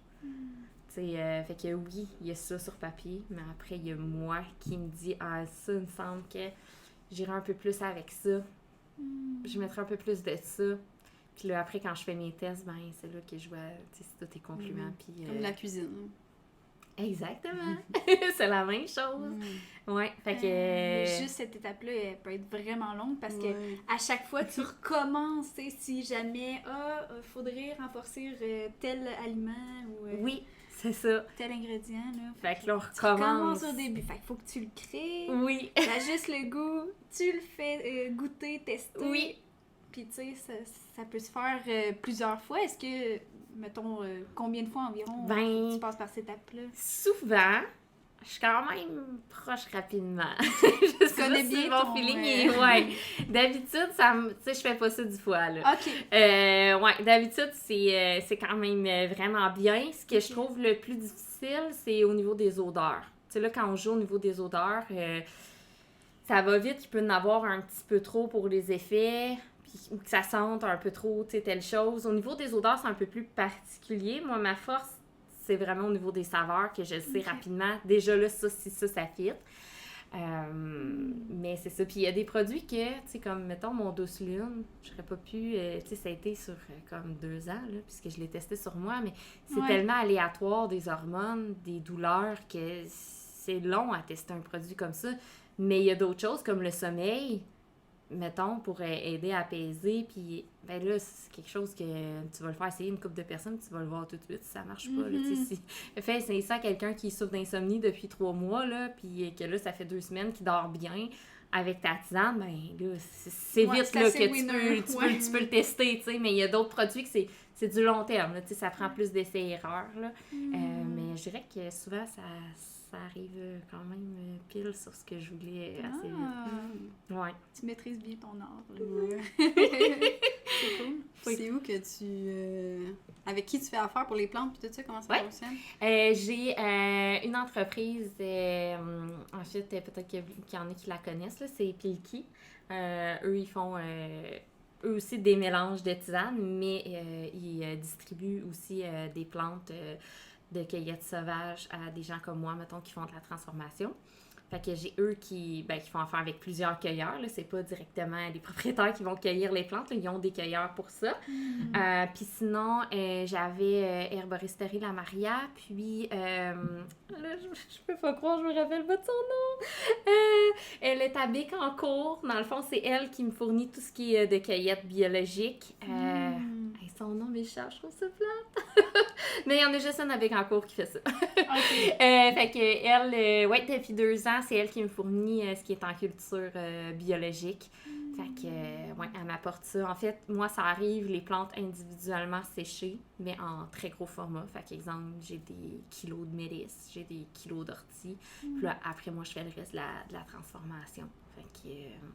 Speaker 2: Fait que oui, il y a ça sur papier, mais après, il y a moi qui me dit « Ah, ça, il me semble que j'irai un peu plus avec ça. Je mettrai un peu plus de ça. » Puis là, après, quand je fais mes tests, ben c'est là que je vois si tout est concluant. Puis,
Speaker 1: comme la cuisine.
Speaker 2: Exactement. C'est la même chose. Ouais, fait que...
Speaker 3: Juste cette étape-là, elle peut être vraiment longue parce que à chaque fois, tu recommences, si jamais, faudrait renforcer tel aliment ou
Speaker 2: oui, c'est ça.
Speaker 3: tel ingrédient. Là.
Speaker 2: Fait que là, on recommence.
Speaker 3: Tu recommences au début. Fait qu'il faut que tu le crées.
Speaker 2: Oui.
Speaker 3: T'as juste le goût. Tu le fais goûter, tester.
Speaker 2: Oui.
Speaker 3: Puis, tu sais, ça peut se faire plusieurs fois. Est-ce que... Mettons, combien de fois environ tu passes par cette étape-là?
Speaker 2: Souvent, je suis quand même proche rapidement. Je
Speaker 3: connais bien
Speaker 2: mon
Speaker 3: ton...
Speaker 2: feeling. Ouais. D'habitude, je fais pas ça 10 fois. Là.
Speaker 3: OK.
Speaker 2: Ouais, d'habitude, c'est quand même vraiment bien. Ce que je trouve le plus difficile, c'est au niveau des odeurs. Tu sais, là, quand on joue au niveau des odeurs, ça va vite, il peut en avoir un petit peu trop pour les effets. Ou que ça sente un peu trop, tu sais, telle chose. Au niveau des odeurs, c'est un peu plus particulier. Moi, ma force, c'est vraiment au niveau des saveurs que je sais
Speaker 3: Ok.
Speaker 2: rapidement. Déjà là, ça fit. Mais c'est ça. Puis il y a des produits que, tu sais, comme, mettons, mon Douce Lune, j'aurais pas pu, tu sais, ça a été sur comme 2 ans, là, puisque je l'ai testé sur moi, mais c'est
Speaker 3: Ouais.
Speaker 2: tellement aléatoire, des hormones, des douleurs, que c'est long à tester un produit comme ça. Mais il y a d'autres choses, comme le sommeil, mettons, pour aider à apaiser, puis ben là, c'est quelque chose que tu vas le faire essayer une couple de personnes, puis tu vas le voir tout de suite si ça marche pas, là, tu sais, fait c'est ça, quelqu'un qui souffre d'insomnie depuis 3 mois, là, puis que là, ça fait 2 semaines qu'il dort bien, avec ta tisane, ben là, c'est
Speaker 3: Ouais,
Speaker 2: vite,
Speaker 3: c'est
Speaker 2: là,
Speaker 3: assez
Speaker 2: que
Speaker 3: winner, ouais.
Speaker 2: tu peux le tester, tu sais, mais il y a d'autres produits que c'est du long terme, là, tu sais, ça prend plus d'essais-erreurs, là, mais je dirais que souvent, ça arrive quand même pile sur ce que je voulais assez vite.
Speaker 3: Ah,
Speaker 2: Ouais.
Speaker 3: tu maîtrises bien ton art.
Speaker 1: Ouais.
Speaker 3: C'est cool.
Speaker 1: Puis c'est où que tu... avec qui tu fais affaire pour les plantes puis tout ça, comment ça
Speaker 2: Ouais.
Speaker 1: fonctionne?
Speaker 2: J'ai une entreprise, en fait, peut-être qu'il y en a qui la connaissent, là, c'est Pilki. Eux, ils font eux aussi des mélanges de tisanes, mais ils distribuent aussi des plantes de cueillette sauvage à des gens comme moi, mettons, qui font de la transformation. Fait que j'ai eux qui font affaire avec plusieurs cueilleurs. Là. C'est pas directement les propriétaires qui vont cueillir les plantes. Là. Ils ont des cueilleurs pour ça. Puis sinon, j'avais Herboristerie La Maria. Puis, là, je peux pas croire, je me rappelle pas de son nom. Elle est à Bécancour. Dans le fond, c'est elle qui me fournit tout ce qui est de cueillette biologique. Son nom m'échappe, je trouve ça plate. Mais il y en a juste une à Bécancour qui fait ça.
Speaker 3: Ok.
Speaker 2: Fait que elle, depuis 2 ans, c'est elle qui me fournit ce qui est en culture biologique. Fait que, elle m'apporte ça. En fait, moi, ça arrive, les plantes individuellement séchées, mais en très gros format. Fait qu'exemple, j'ai des kilos de mélisse, j'ai des kilos d'ortie. Puis là, après, moi, je fais le reste de la transformation. Fait que,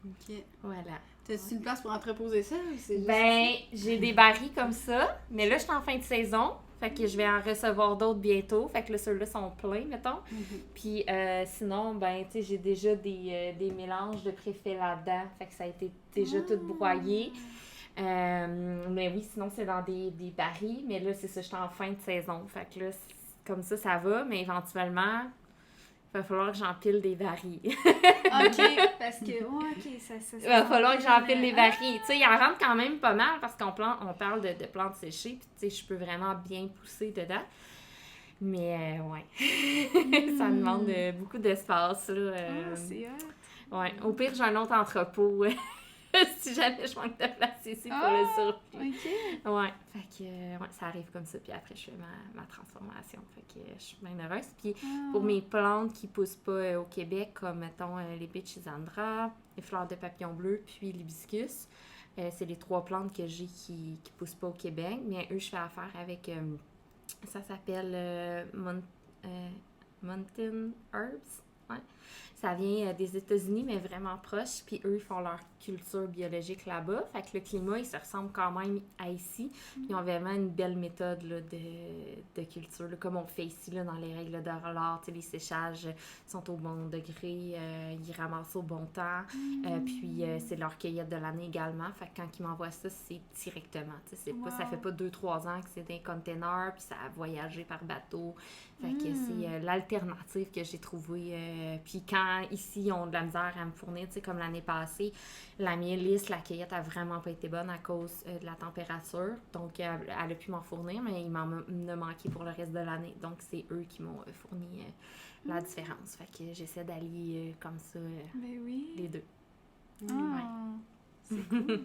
Speaker 1: OK.
Speaker 2: voilà.
Speaker 1: T'as-tu une place pour entreposer ça? Ou c'est juste
Speaker 2: Ben, j'ai des barils comme ça, mais là, je suis en fin de saison. Fait que je vais en recevoir d'autres bientôt. Fait que là, ceux-là sont pleins, mettons. Puis sinon, ben, tu sais, j'ai déjà des mélanges de préfets là-dedans. Fait que ça a été déjà tout broyé. Mais oui, sinon, c'est dans des barils. Mais là, c'est ça, je suis en fin de saison. Fait que là, comme ça va. Mais éventuellement, il va falloir que j'empile des barils.
Speaker 3: Ok, parce que, ça
Speaker 2: Il va falloir que j'empile les
Speaker 3: barils.
Speaker 2: barils. Tu sais, il en rentre quand même pas mal parce on parle de plantes séchées. Puis, tu sais, je peux vraiment bien pousser dedans. Mais, ouais. Ça demande beaucoup d'espace, là.
Speaker 3: C'est hot.
Speaker 2: Ouais. Au pire, j'ai un autre entrepôt si jamais je manque de place ici pour le surplus.
Speaker 3: Ok.
Speaker 2: Ouais. Fait que, ça arrive comme ça. Puis après, je fais ma transformation. Fait que je suis bien heureuse. Puis pour mes plantes qui poussent pas au Québec, comme, mettons, les Bichizandra, les fleurs de papillon bleu, puis l'hibiscus, c'est les 3 plantes que j'ai qui poussent pas au Québec. Mais eux, je fais affaire avec... ça s'appelle Mountain Herbs. Ouais. Ça vient des États-Unis, mais vraiment proche. Puis eux, ils font leur culture biologique là-bas. Fait que le climat, il se ressemble quand même à ici. Ils ont vraiment une belle méthode là, de culture, là, comme on fait ici là, dans les règles d'or. Les séchages sont au bon degré. Ils ramassent au bon temps. Puis c'est leur cueillette de l'année également. Fait que quand ils m'envoient ça, c'est directement. C'est pas, ça fait pas 2-3 ans que c'est des containers, puis ça a voyagé par bateau. Fait que c'est l'alternative que j'ai trouvée. Puis quand ici, ils ont de la misère à me fournir, tu sais, comme l'année passée, la mélisse, la cueillette a vraiment pas été bonne à cause de la température. Donc, elle a pu m'en fournir, mais il m'en a manqué pour le reste de l'année. Donc, c'est eux qui m'ont fourni la différence. Fait que j'essaie d'allier comme ça
Speaker 3: Ben oui.
Speaker 2: les deux.
Speaker 3: C'est cool.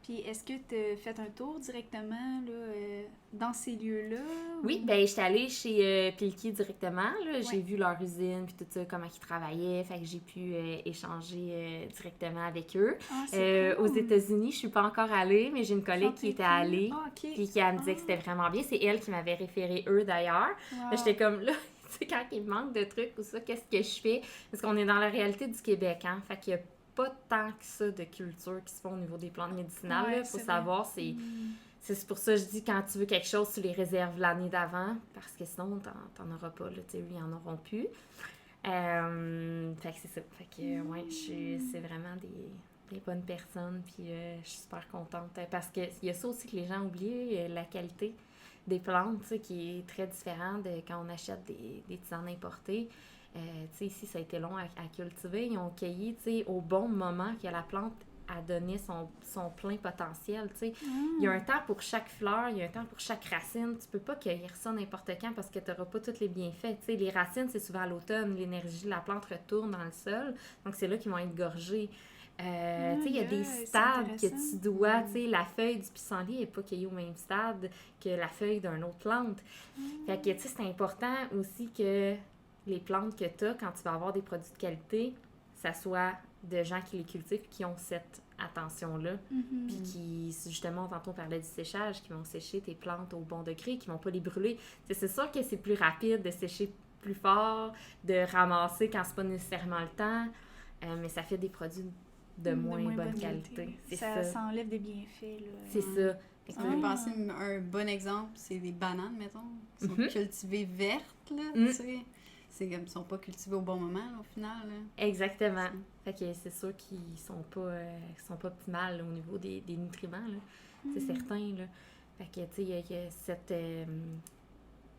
Speaker 3: Puis, est-ce que tu as fait un tour directement là, dans ces lieux-là?
Speaker 2: Oui, ben j'étais allée chez Pilki directement. Là.
Speaker 3: Ouais.
Speaker 2: J'ai vu leur usine puis tout ça, comment ils travaillaient. Fait que j'ai pu échanger directement avec eux.
Speaker 3: C'est cool.
Speaker 2: Aux États-Unis, je suis pas encore allée, mais j'ai une collègue qui était allée.
Speaker 3: OK.
Speaker 2: Puis qui elle me disait que c'était vraiment bien. C'est elle qui m'avait référé eux d'ailleurs.
Speaker 3: Wow.
Speaker 2: Là, j'étais comme là, tu sais, quand il me manque de trucs ou ça, qu'est-ce que je fais? Parce qu'on est dans la réalité du Québec, hein. Fait qu'il y a pas tant que ça de culture qui se font au niveau des plantes médicinales.
Speaker 3: Ouais,
Speaker 2: Il faut
Speaker 3: c'est
Speaker 2: savoir, c'est pour ça que je dis, quand tu veux quelque chose, tu les réserves l'année d'avant, parce que sinon, t'en auras pas, là, tu sais, ils en auront plus. Fait que c'est ça. Fait que, ouais, c'est vraiment des bonnes personnes, puis je suis super contente, parce qu'il y a ça aussi que les gens oublient, la qualité. des plantes, tu sais, qui est très différent de quand on achète des tisanes importées. Tu sais, ici, ça a été long à cultiver. Ils ont cueilli, tu sais, au bon moment que la plante a donné son plein potentiel, tu sais. Il y a un temps pour chaque fleur, il y a un temps pour chaque racine. Tu peux pas cueillir ça n'importe quand parce que tu n'auras pas tous les bienfaits. Tu sais, les racines, c'est souvent à l'automne. L'énergie de la plante retourne dans le sol. Donc, c'est là qu'ils vont être gorgés. Tu sais, il y a des stades que tu dois... Tu sais, la feuille du pissenlit n'est pas cueillie au même stade que la feuille d'une autre plante. Fait que, tu sais, c'est important aussi que les plantes que tu as, quand tu vas avoir des produits de qualité, ça soit de gens qui les cultivent, qui ont cette attention-là, puis qui, justement, tantôt on parlait du séchage, qui vont sécher tes plantes au bon degré, qui vont pas les brûler. C'est sûr que c'est plus rapide de sécher plus fort, de ramasser quand c'est pas nécessairement le temps, mais ça fait des produits de moins bonne qualité.
Speaker 3: Ça enlève des bienfaits, là.
Speaker 2: C'est ça.
Speaker 1: Ça me fait penser à un bon exemple, c'est des bananes, mettons, qui sont cultivées vertes, là, tu sais. C'est comme, ils sont pas cultivés au bon moment, là, au final. Là.
Speaker 2: Exactement. Fait que c'est sûr qu'ils sont pas optimales au niveau des nutriments, là. C'est certain, là. Fait que, tu sais, il y a cette...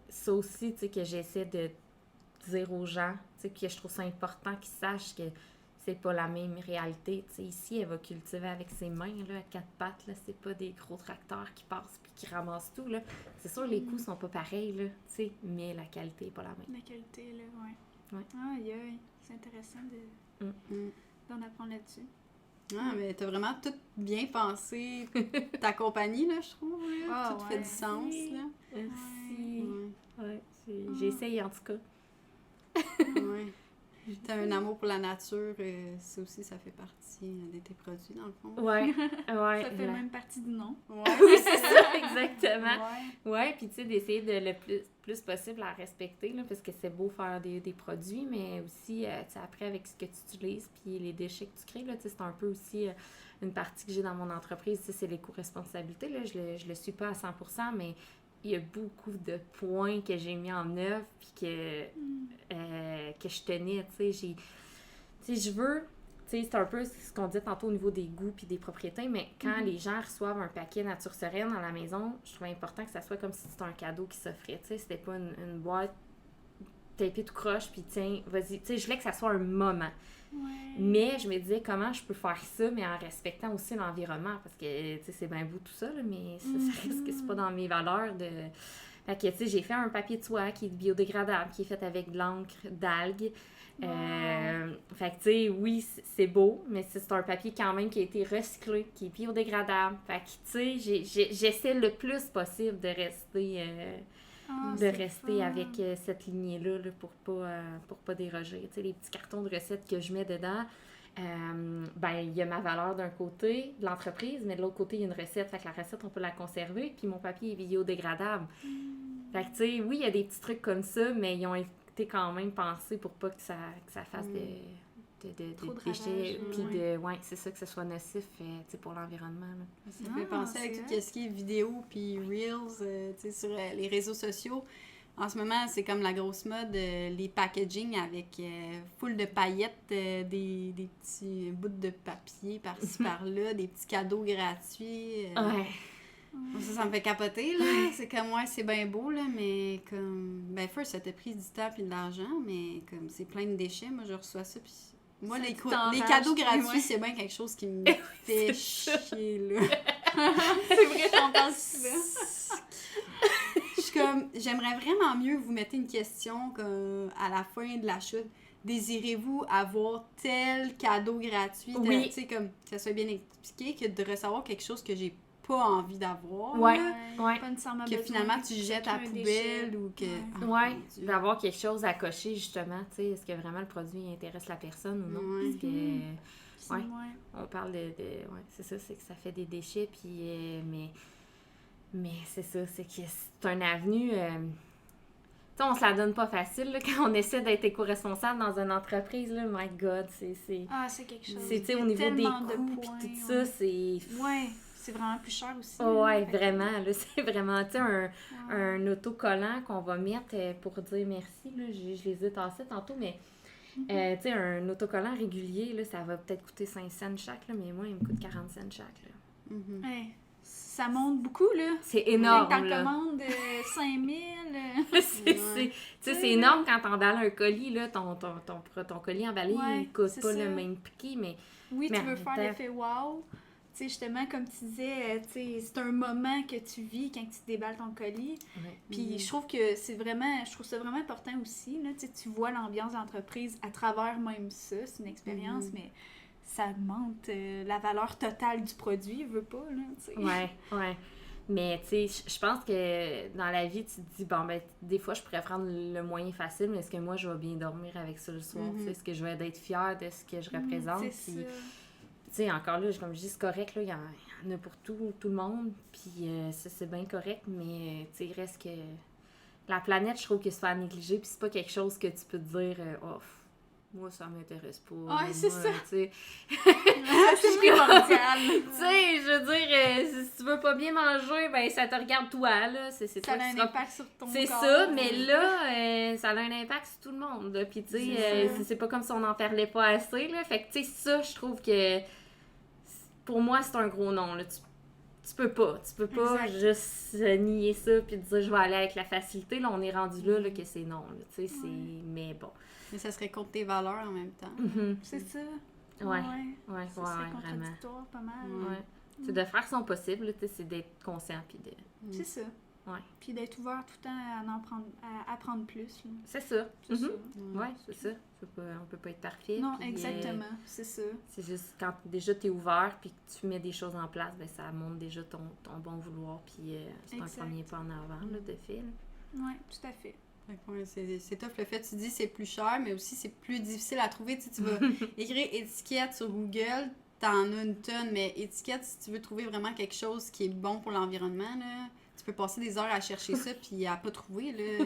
Speaker 2: ça aussi, tu sais, que j'essaie de dire aux gens, tu sais, que je trouve ça important qu'ils sachent que c'est pas la même réalité. Tu sais, ici, elle va cultiver avec ses mains, là, à 4 pattes, là. C'est pas des gros tracteurs qui passent puis qui ramassent tout, là. C'est sûr, les coûts sont pas pareils, là, tu sais, mais la qualité est pas la même.
Speaker 3: La qualité, là, ouais.
Speaker 2: Ouais.
Speaker 3: Aïe, c'est intéressant d'en apprendre là-dessus.
Speaker 1: Ah, mais t'as vraiment tout bien pensé, ta compagnie, là, je trouve, là. Tout fait du sens, là.
Speaker 2: Merci. Ouais, j'essaye, en tout cas.
Speaker 1: Ouais. T'as un amour pour la nature, ça aussi, ça fait partie de tes produits, dans le fond.
Speaker 2: Ouais.
Speaker 3: Ça fait même partie du nom.
Speaker 1: Ouais.
Speaker 2: Oui, c'est ça, exactement. Ouais, puis tu sais, d'essayer de le plus possible à respecter, là, parce que c'est beau faire des produits, mais aussi, tu sais, après, avec ce que tu utilises, puis les déchets que tu crées, là, tu sais, c'est un peu aussi une partie que j'ai dans mon entreprise, tu sais, c'est l'éco-responsabilité, là, je le suis pas à 100%, mais il y a beaucoup de points que j'ai mis en œuvre puis que je tenais, tu sais, je veux, tu sais, c'est un peu ce qu'on disait tantôt au niveau des goûts puis des propriétés, mais quand les gens reçoivent un paquet Nature Sereine à la maison, je trouvais important que ça soit comme si c'était un cadeau qui s'offrait, tu sais, c'était pas une boîte tapée tout croche puis tiens, vas-y, tu sais, je voulais que ça soit un moment.
Speaker 3: Ouais.
Speaker 2: Mais je me disais comment je peux faire ça, mais en respectant aussi l'environnement, parce que, tu sais, c'est bien beau tout ça, là, mais ça risque que c'est pas dans mes valeurs de... Fait que, tu sais, j'ai fait un papier de soie qui est biodégradable, qui est fait avec de l'encre d'algues. Fait que, tu sais, oui, c'est beau, mais c'est un papier quand même qui a été recyclé, qui est biodégradable. Fait que, tu sais, j'essaie le plus possible de rester... avec cette lignée-là là, pour pas déroger. Tu sais, les petits cartons de recettes que je mets dedans, il y a ma valeur d'un côté de l'entreprise, mais de l'autre côté, il y a une recette. Fait que la recette, on peut la conserver, puis mon papier est biodégradable. Fait que, tu sais, oui, il y a des petits trucs comme ça, mais ils ont été quand même pensés pour pas que ça fasse de déchets, puis c'est ça, que ce soit nocif pour l'environnement. Là.
Speaker 1: Ça fait penser avec tout ce qui est vidéo puis Reels, sur les réseaux sociaux. En ce moment, c'est comme la grosse mode, les packaging avec full de paillettes, des petits bouts de papier par-ci par-là, des petits cadeaux gratuits. Ça me fait capoter, là. C'est comme, c'est bien beau, là, mais comme... Ben, first, ça t'a pris du temps puis de l'argent, mais comme c'est plein de déchets, moi, je reçois ça, puis... Moi, les cadeaux gratuits, c'est bien quelque chose qui me fait chier, là.
Speaker 3: C'est vrai, t'en parles souvent.
Speaker 1: Je suis comme, j'aimerais vraiment mieux vous mettre une question comme à la fin de l'achat. Désirez-vous avoir tel cadeau gratuit?
Speaker 2: Oui.
Speaker 1: Tu sais, comme, que ça soit bien expliqué, que de recevoir quelque chose que j'ai pas envie d'avoir.
Speaker 2: Ouais.
Speaker 3: Pas nécessairement
Speaker 1: que finalement tu jettes à la poubelle ou que...
Speaker 2: d'avoir quelque chose à cocher, justement, tu sais, est-ce que vraiment le produit intéresse la personne ou non? Parce que, on parle de c'est ça, c'est que ça fait des déchets, puis, mais c'est ça, c'est que c'est un avenue... tu sais, on se la donne pas facile, là, quand on essaie d'être éco-responsable dans une entreprise, là, my God, c'est...
Speaker 3: c'est quelque chose.
Speaker 2: C'est, tu sais, au niveau des coûts, puis tout ça, c'est...
Speaker 3: C'est vraiment plus cher aussi.
Speaker 2: Vraiment, là, c'est vraiment, tu sais, un autocollant qu'on va mettre pour dire merci, là, je les ai tassés tantôt, mais, tu sais, un autocollant régulier, là, ça va peut-être coûter 5 cents chaque, là, mais moi, il me coûte 40 cents chaque, là.
Speaker 3: Ça monte beaucoup, là.
Speaker 2: C'est énorme,
Speaker 3: T'en
Speaker 2: là.
Speaker 3: commandes 5000.
Speaker 2: C'est énorme quand t'emballes un colis, là. Ton colis emballé,
Speaker 3: Ouais,
Speaker 2: il coûte
Speaker 3: c'est
Speaker 2: pas
Speaker 3: ça.
Speaker 2: le même prix, mais...
Speaker 3: Oui,
Speaker 2: Mais
Speaker 3: tu
Speaker 2: en
Speaker 3: veux
Speaker 2: même
Speaker 3: faire
Speaker 2: temps-
Speaker 3: l'effet wow. Tu sais, justement, comme tu disais, tu sais, c'est un moment que tu vis quand tu déballes ton colis.
Speaker 2: Ouais.
Speaker 3: Puis je trouve que je trouve ça vraiment important aussi, là. Tu sais, tu vois l'ambiance d'entreprise à travers même ça. C'est une expérience, mais ça augmente la valeur totale du produit, veux pas, là, tu sais.
Speaker 2: Ouais. Mais, tu sais, je pense que dans la vie, tu te dis, bon, ben, des fois, je pourrais prendre le moyen facile, mais est-ce que moi, je vais bien dormir avec ça le soir? Tu sais, est-ce que je vais être fière de ce que je représente?
Speaker 3: C'est
Speaker 2: Puis,
Speaker 3: ça.
Speaker 2: tu sais, encore là, comme je dis, c'est correct, là, il y en a pour tout le monde, puis ça, c'est bien correct, mais, tu sais, il reste que... La planète, je trouve que c'est pas à négliger, puis c'est pas quelque chose que tu peux te dire, moi, ça m'intéresse pas.
Speaker 3: Ouais, c'est
Speaker 2: moi,
Speaker 3: ça.
Speaker 2: tu sais.
Speaker 3: C'est primordial.
Speaker 2: Tu sais, je veux dire, si tu veux pas bien manger, ben ça te regarde toi, là. C'est
Speaker 3: Ça
Speaker 2: toi
Speaker 3: a
Speaker 2: qui
Speaker 3: un
Speaker 2: seras-
Speaker 3: impact sur ton
Speaker 2: C'est
Speaker 3: corps.
Speaker 2: ça, mais là, ça a un impact sur tout le monde, là. Puis, tu sais,
Speaker 3: C'est ça.
Speaker 2: c'est pas comme si on n'en parlait pas assez, là. Fait que, tu sais, ça, je trouve que, pour moi, c'est un gros non, là. Tu peux pas
Speaker 3: Exact.
Speaker 2: juste nier ça puis te dire je vais aller avec la facilité. Là, on est rendu là, que c'est non, là. Tu sais, c'est... Mais bon.
Speaker 1: Mais ça serait contre tes valeurs en même temps.
Speaker 3: C'est ça.
Speaker 2: Ouais,
Speaker 3: Ça serait
Speaker 2: vraiment.
Speaker 3: contradictoire pas mal.
Speaker 2: Ouais. C'est de faire son possible, là, tu sais, c'est d'être conscient puis de...
Speaker 3: C'est ça.
Speaker 2: Ouais.
Speaker 3: Puis d'être ouvert tout le temps à apprendre plus. Là.
Speaker 2: C'est ça.
Speaker 3: C'est ça.
Speaker 2: Ouais, c'est ça. On peut pas être parfait.
Speaker 3: Non,
Speaker 2: puis,
Speaker 3: exactement. C'est ça.
Speaker 2: c'est juste quand déjà t'es ouvert puis que tu mets des choses en place, ben ça montre déjà ton bon vouloir puis c'est
Speaker 3: Exact.
Speaker 2: un premier pas en avant là, de fait. Là.
Speaker 3: Oui, tout à fait.
Speaker 1: Fait que, ouais, c'est tough le fait, tu dis c'est plus cher, mais aussi c'est plus difficile à trouver. Tu sais, tu vas écrire étiquette sur Google, t'en as une tonne, mais étiquette, si tu veux trouver vraiment quelque chose qui est bon pour l'environnement, là, tu peux passer des heures à chercher ça puis à pas trouver. Là,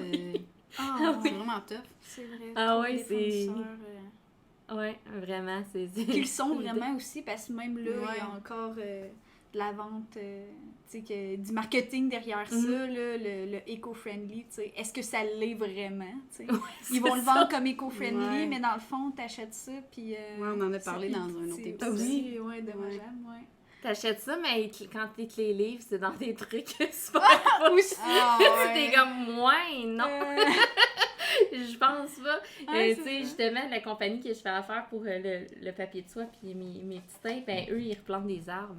Speaker 1: c'est vraiment tough.
Speaker 3: C'est vrai.
Speaker 2: Ah
Speaker 3: trouver
Speaker 2: ouais,
Speaker 3: des
Speaker 2: c'est-
Speaker 3: fournisseurs,
Speaker 2: Ouais, vraiment, c'est
Speaker 3: qu'ils sont vraiment aussi, parce que même là, il y
Speaker 1: Ouais.
Speaker 3: a encore de la vente, tu sais, du marketing derrière ça, là, le éco-friendly, tu sais. Est-ce que ça l'est vraiment, tu sais? Ils vont le vendre comme éco-friendly,
Speaker 1: Ouais.
Speaker 3: mais dans le fond, t'achètes ça, puis...
Speaker 1: Ouais, on en a parlé dans un autre épisode.
Speaker 3: aussi, ouais, dommageable, ouais.
Speaker 2: T'achètes ça, mais quand ils te les livrent, c'est dans des trucs super
Speaker 3: Aussi!
Speaker 1: Ah, ouais.
Speaker 2: T'es comme, ouais, non,
Speaker 3: Euh,
Speaker 2: je pense pas.
Speaker 3: Ouais,
Speaker 2: Tu
Speaker 3: c'est
Speaker 2: sais,
Speaker 3: ça.
Speaker 2: justement, la compagnie que je fais affaire pour le papier de soie puis mes petits tapes, ben eux, ils replantent des arbres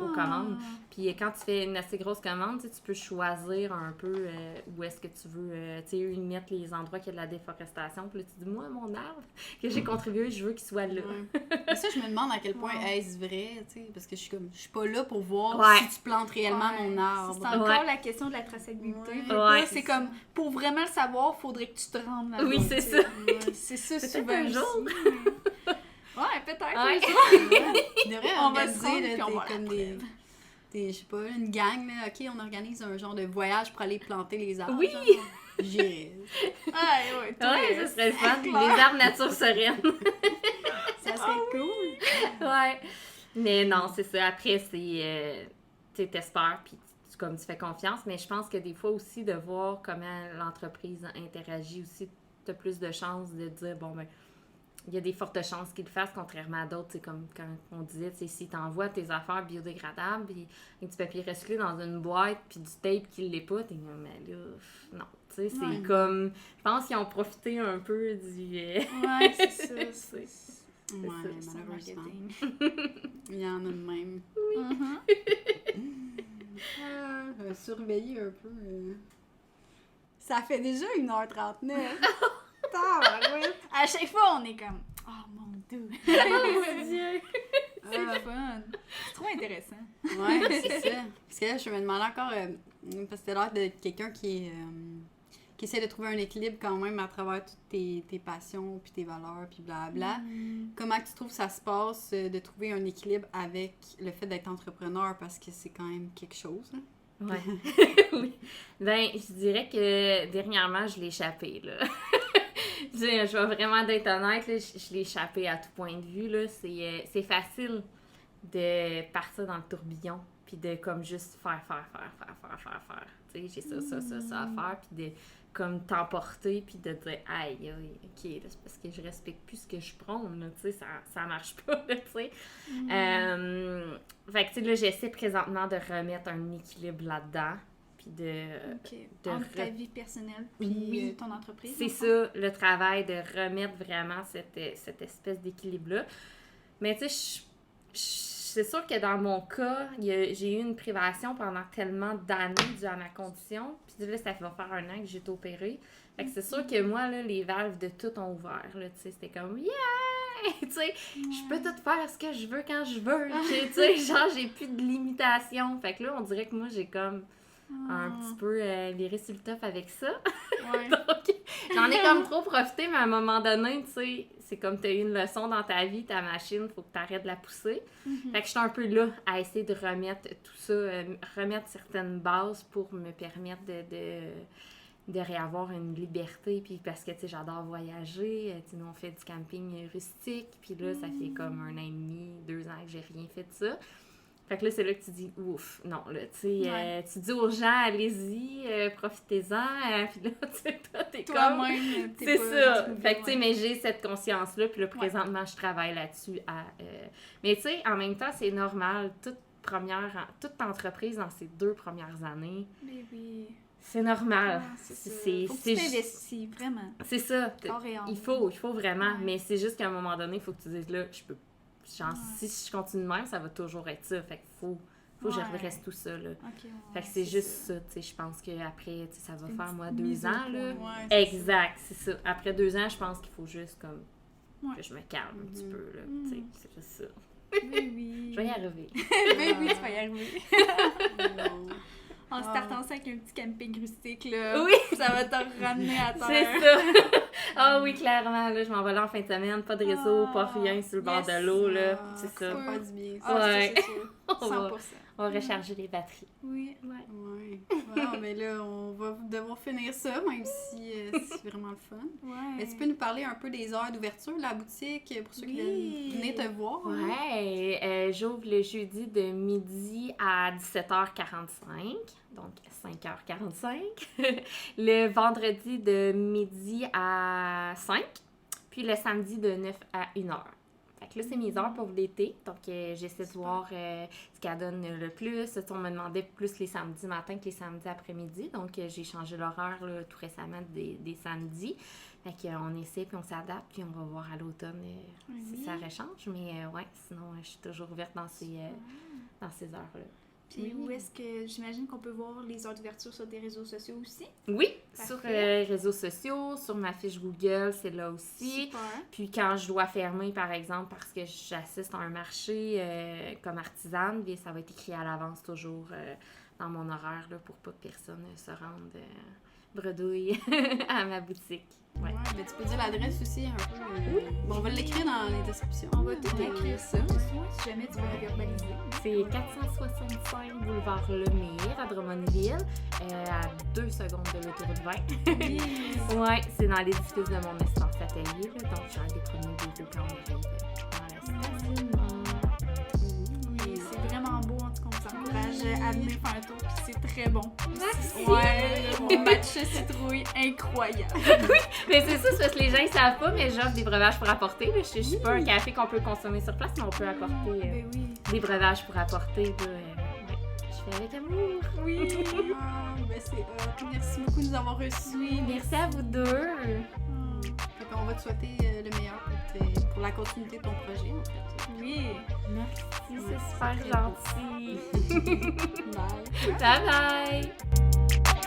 Speaker 2: aux commandes. Puis quand tu fais une assez grosse commande, tu sais, tu peux choisir un peu où est-ce que tu veux. Tu sais, eux, ils mettent les endroits qu'il y a de la déforestation. Puis là, tu dis, moi, mon arbre que j'ai contribué, je veux qu'il soit là.
Speaker 1: Ouais. Mais ça, je me demande à quel point est-ce vrai, tu sais, parce que je suis pas là pour voir
Speaker 2: Ouais.
Speaker 1: si tu plantes réellement
Speaker 3: Ouais,
Speaker 1: mon arbre.
Speaker 3: C'est encore
Speaker 2: Ouais.
Speaker 3: la question de la traçabilité.
Speaker 1: Ouais.
Speaker 3: Veux pas,
Speaker 2: Ouais,
Speaker 3: c'est
Speaker 1: c'est
Speaker 3: comme, pour vraiment le savoir, faudrait que tu te rendes là-bas.
Speaker 2: Oui, c'est
Speaker 3: tu sais.
Speaker 2: ça.
Speaker 1: Ouais.
Speaker 3: C'est ça,
Speaker 2: Peut-être
Speaker 3: souvent
Speaker 2: un
Speaker 3: aussi,
Speaker 2: jour.
Speaker 3: mais- Ouais, peut-être.
Speaker 2: Ouais.
Speaker 3: un jour.
Speaker 1: Il devrait
Speaker 3: On va se
Speaker 1: organiser
Speaker 3: rendre,
Speaker 1: là,
Speaker 3: puis on va
Speaker 1: comme
Speaker 3: l'apprendre.
Speaker 1: je sais pas, une gang, là, ok, on organise un genre de voyage pour aller planter les arbres.
Speaker 2: Oui.
Speaker 1: genre. J'irais.
Speaker 3: Ouais, toi,
Speaker 2: Ouais, ça serait le fun.
Speaker 3: c'est clair.
Speaker 2: Les arbres nature sereine.
Speaker 1: Ça serait cool.
Speaker 2: Ouais. Mais non, c'est ça. Après, c'est. Tu sais, t'espères, puis comme tu fais confiance. Mais je pense que des fois aussi, de voir comment l'entreprise interagit aussi, t'as plus de chances de dire, bon, ben, il y a des fortes chances qu'ils le fassent, contrairement à d'autres. C'est comme quand on disait, tu sais, si t'envoies tes affaires biodégradables, puis du papier recyclé dans une boîte, puis du tape qui l'est pas, t'es comme, mais là, non. Tu sais, c'est
Speaker 3: Ouais.
Speaker 2: comme. Je pense qu'ils ont profité un peu du.
Speaker 3: Ouais, c'est ça.
Speaker 2: C'est-
Speaker 1: Ouais,
Speaker 3: C'est
Speaker 1: malheureusement.
Speaker 3: marketing.
Speaker 1: Il y en a de même.
Speaker 3: Mhm.
Speaker 1: Surveiller un peu. Ça fait déjà 1h39. Tabarouette.
Speaker 3: À chaque fois, on est comme, oh mon Dieu.
Speaker 2: Mon Dieu!
Speaker 3: C'est le fun. C'est trop intéressant.
Speaker 1: Ouais, c'est ça. Parce que là, je me demandais encore, parce que t'as l'air de quelqu'un qui essaie de trouver un équilibre quand même à travers toutes tes passions, puis tes valeurs, puis blabla. Comment tu trouves ça se passe de trouver un équilibre avec le fait d'être entrepreneur, parce que c'est quand même quelque chose, hein?
Speaker 2: Ouais. Oui. Ben, je dirais que dernièrement, je l'ai échappé, là. Je vais vraiment d'être honnête, là, je l'ai échappé à tout point de vue, là. C'est facile de partir dans le tourbillon, puis de comme juste faire. Tu sais, j'ai ça à faire, puis comme t'emporter puis de dire aïe, ok, là, c'est parce que je respecte plus ce que je prône, là, tu sais, ça marche pas, là, tu sais. Fait que, tu sais, là, j'essaie présentement de remettre un équilibre là-dedans, puis
Speaker 3: Entre ta vie personnelle puis ton entreprise.
Speaker 2: C'est ça, le travail de remettre vraiment cette espèce d'équilibre-là. Mais tu sais, c'est sûr que dans mon cas, j'ai eu une privation pendant tellement d'années dû à ma condition. Puis là, ça va faire 1 an que j'ai été opérée. Fait que c'est sûr que moi, là, les valves de tout ont ouvert. Là, tu sais, c'était comme « Yeah! » Tu sais, je peux tout faire ce que je veux quand je veux. Tu sais, genre, j'ai plus de limitations. Fait que là, on dirait que moi, j'ai comme un petit peu les résultats avec ça.
Speaker 3: Ouais.
Speaker 2: Donc, j'en ai comme trop profité, mais à un moment donné, tu sais, c'est comme tu as eu une leçon dans ta vie, ta machine, faut que tu arrêtes de la pousser. Fait que j'étais un peu là à essayer de remettre tout ça, remettre certaines bases pour me permettre de réavoir une liberté. Puis parce que, tu sais, j'adore voyager. Tu sais, nous, on fait du camping rustique. Puis là, ça fait comme 1 an et demi, 2 ans que j'ai rien fait de ça. Fait que là, c'est là que tu dis, ouf, non, là, tu sais, tu dis aux gens, allez-y, profitez-en, puis là, tu sais, t'es
Speaker 3: toi-même,
Speaker 2: c'est ça. Fait que, tu sais, mais j'ai cette conscience-là, puis là, présentement, je travaille là-dessus. Mais tu sais, en même temps, c'est normal, toute entreprise dans ces 2 premières années,
Speaker 3: mais oui.
Speaker 2: c'est normal.
Speaker 3: Faut que tu t'investis, vraiment.
Speaker 2: C'est ça. Il faut vraiment, mais c'est juste qu'à un moment donné, il faut que tu dises, là, je peux genre, si je continue de même, ça va toujours être ça. Fait qu'il faut que je redresse tout ça, là. Fait que c'est juste ça, tu sais. Je pense qu'après, tu sais, ça va faire, moi, 2 ans, là. Exact, c'est ça. Après 2 ans, je pense qu'il faut juste, comme, que je me calme un petit peu, là. Tu sais, c'est juste ça.
Speaker 3: Oui.
Speaker 2: Je vais y arriver.
Speaker 3: Oui, tu vas y arriver. En startant ça avec un petit camping rustique, là.
Speaker 2: Oui!
Speaker 3: Ça va te ramener à terre.
Speaker 2: C'est ça! Ah oui, clairement, là, je m'en vais là en fin de semaine, pas de réseau, pas rien sur le bord de l'eau, là. C'est ça.
Speaker 1: Ça va faire du bien.
Speaker 3: C'est sûr. 100%.
Speaker 2: On va recharger les batteries.
Speaker 3: Oui.
Speaker 1: Ouais. Mais là, on va devoir finir ça, même si c'est vraiment le fun. Mais tu peux nous parler un peu des heures d'ouverture de la boutique pour ceux qui venaient te voir?
Speaker 2: Ouais, j'ouvre le jeudi de midi à 17h45, donc 5h45. Le vendredi de midi à 5, puis le samedi de 9 à 1h. Fait que là, c'est mes heures pour l'été, donc j'essaie de voir ce qu'elle donne le plus. On me demandait plus les samedis matin que les samedis après-midi, donc j'ai changé l'horaire là, tout récemment des samedis. Fait qu'on essaie, puis on s'adapte, puis on va voir à l'automne si ça rechange. Mais ouais, sinon, je suis toujours ouverte dans ces heures-là.
Speaker 3: Puis où est-ce que, j'imagine qu'on peut voir les heures d'ouverture sur des réseaux sociaux aussi?
Speaker 2: Oui, sur les réseaux sociaux, sur ma fiche Google, c'est là aussi.
Speaker 3: Super.
Speaker 2: Puis quand je dois fermer, par exemple, parce que j'assiste à un marché comme artisane, bien, ça va être écrit à l'avance toujours dans mon horaire là, pour pas que personne se rende bredouille à ma boutique. Ouais.
Speaker 1: Ben, tu peux dire l'adresse aussi un peu. Bon, on va l'écrire dans les descriptions.
Speaker 3: On va tout écrire ça. Si jamais tu veux la verbaliser.
Speaker 2: C'est 465 boulevard Lemire à Drummondville, à 2 secondes de l'autoroute 20.
Speaker 3: Oui.
Speaker 2: Ouais, c'est dans l'édifice de mon espace atelier, là, donc j'ai un des premiers bureaux quand on arrive dans la station.
Speaker 3: Oui, c'est vraiment beau, en tout cas, on s'encourage à venir faire un tour, puis c'est très bon.
Speaker 2: Merci!
Speaker 3: Ouais, mon match citrouille, incroyable.
Speaker 2: Oui, mais c'est ça, c'est parce que les gens ne savent pas, mais j'offre des breuvages pour apporter. Là. Je suis pas un café qu'on peut consommer sur place, mais on peut apporter des breuvages pour apporter. Je fais avec amour.
Speaker 3: Oui!
Speaker 1: Ben c'est hot. Merci beaucoup de nous avoir reçus.
Speaker 2: Oui, merci à vous deux.
Speaker 1: On va te souhaiter le meilleur pour la continuité de ton projet, en fait.
Speaker 3: Oui!
Speaker 2: Merci, c'est super gentil.
Speaker 1: Bye!
Speaker 2: Bye bye!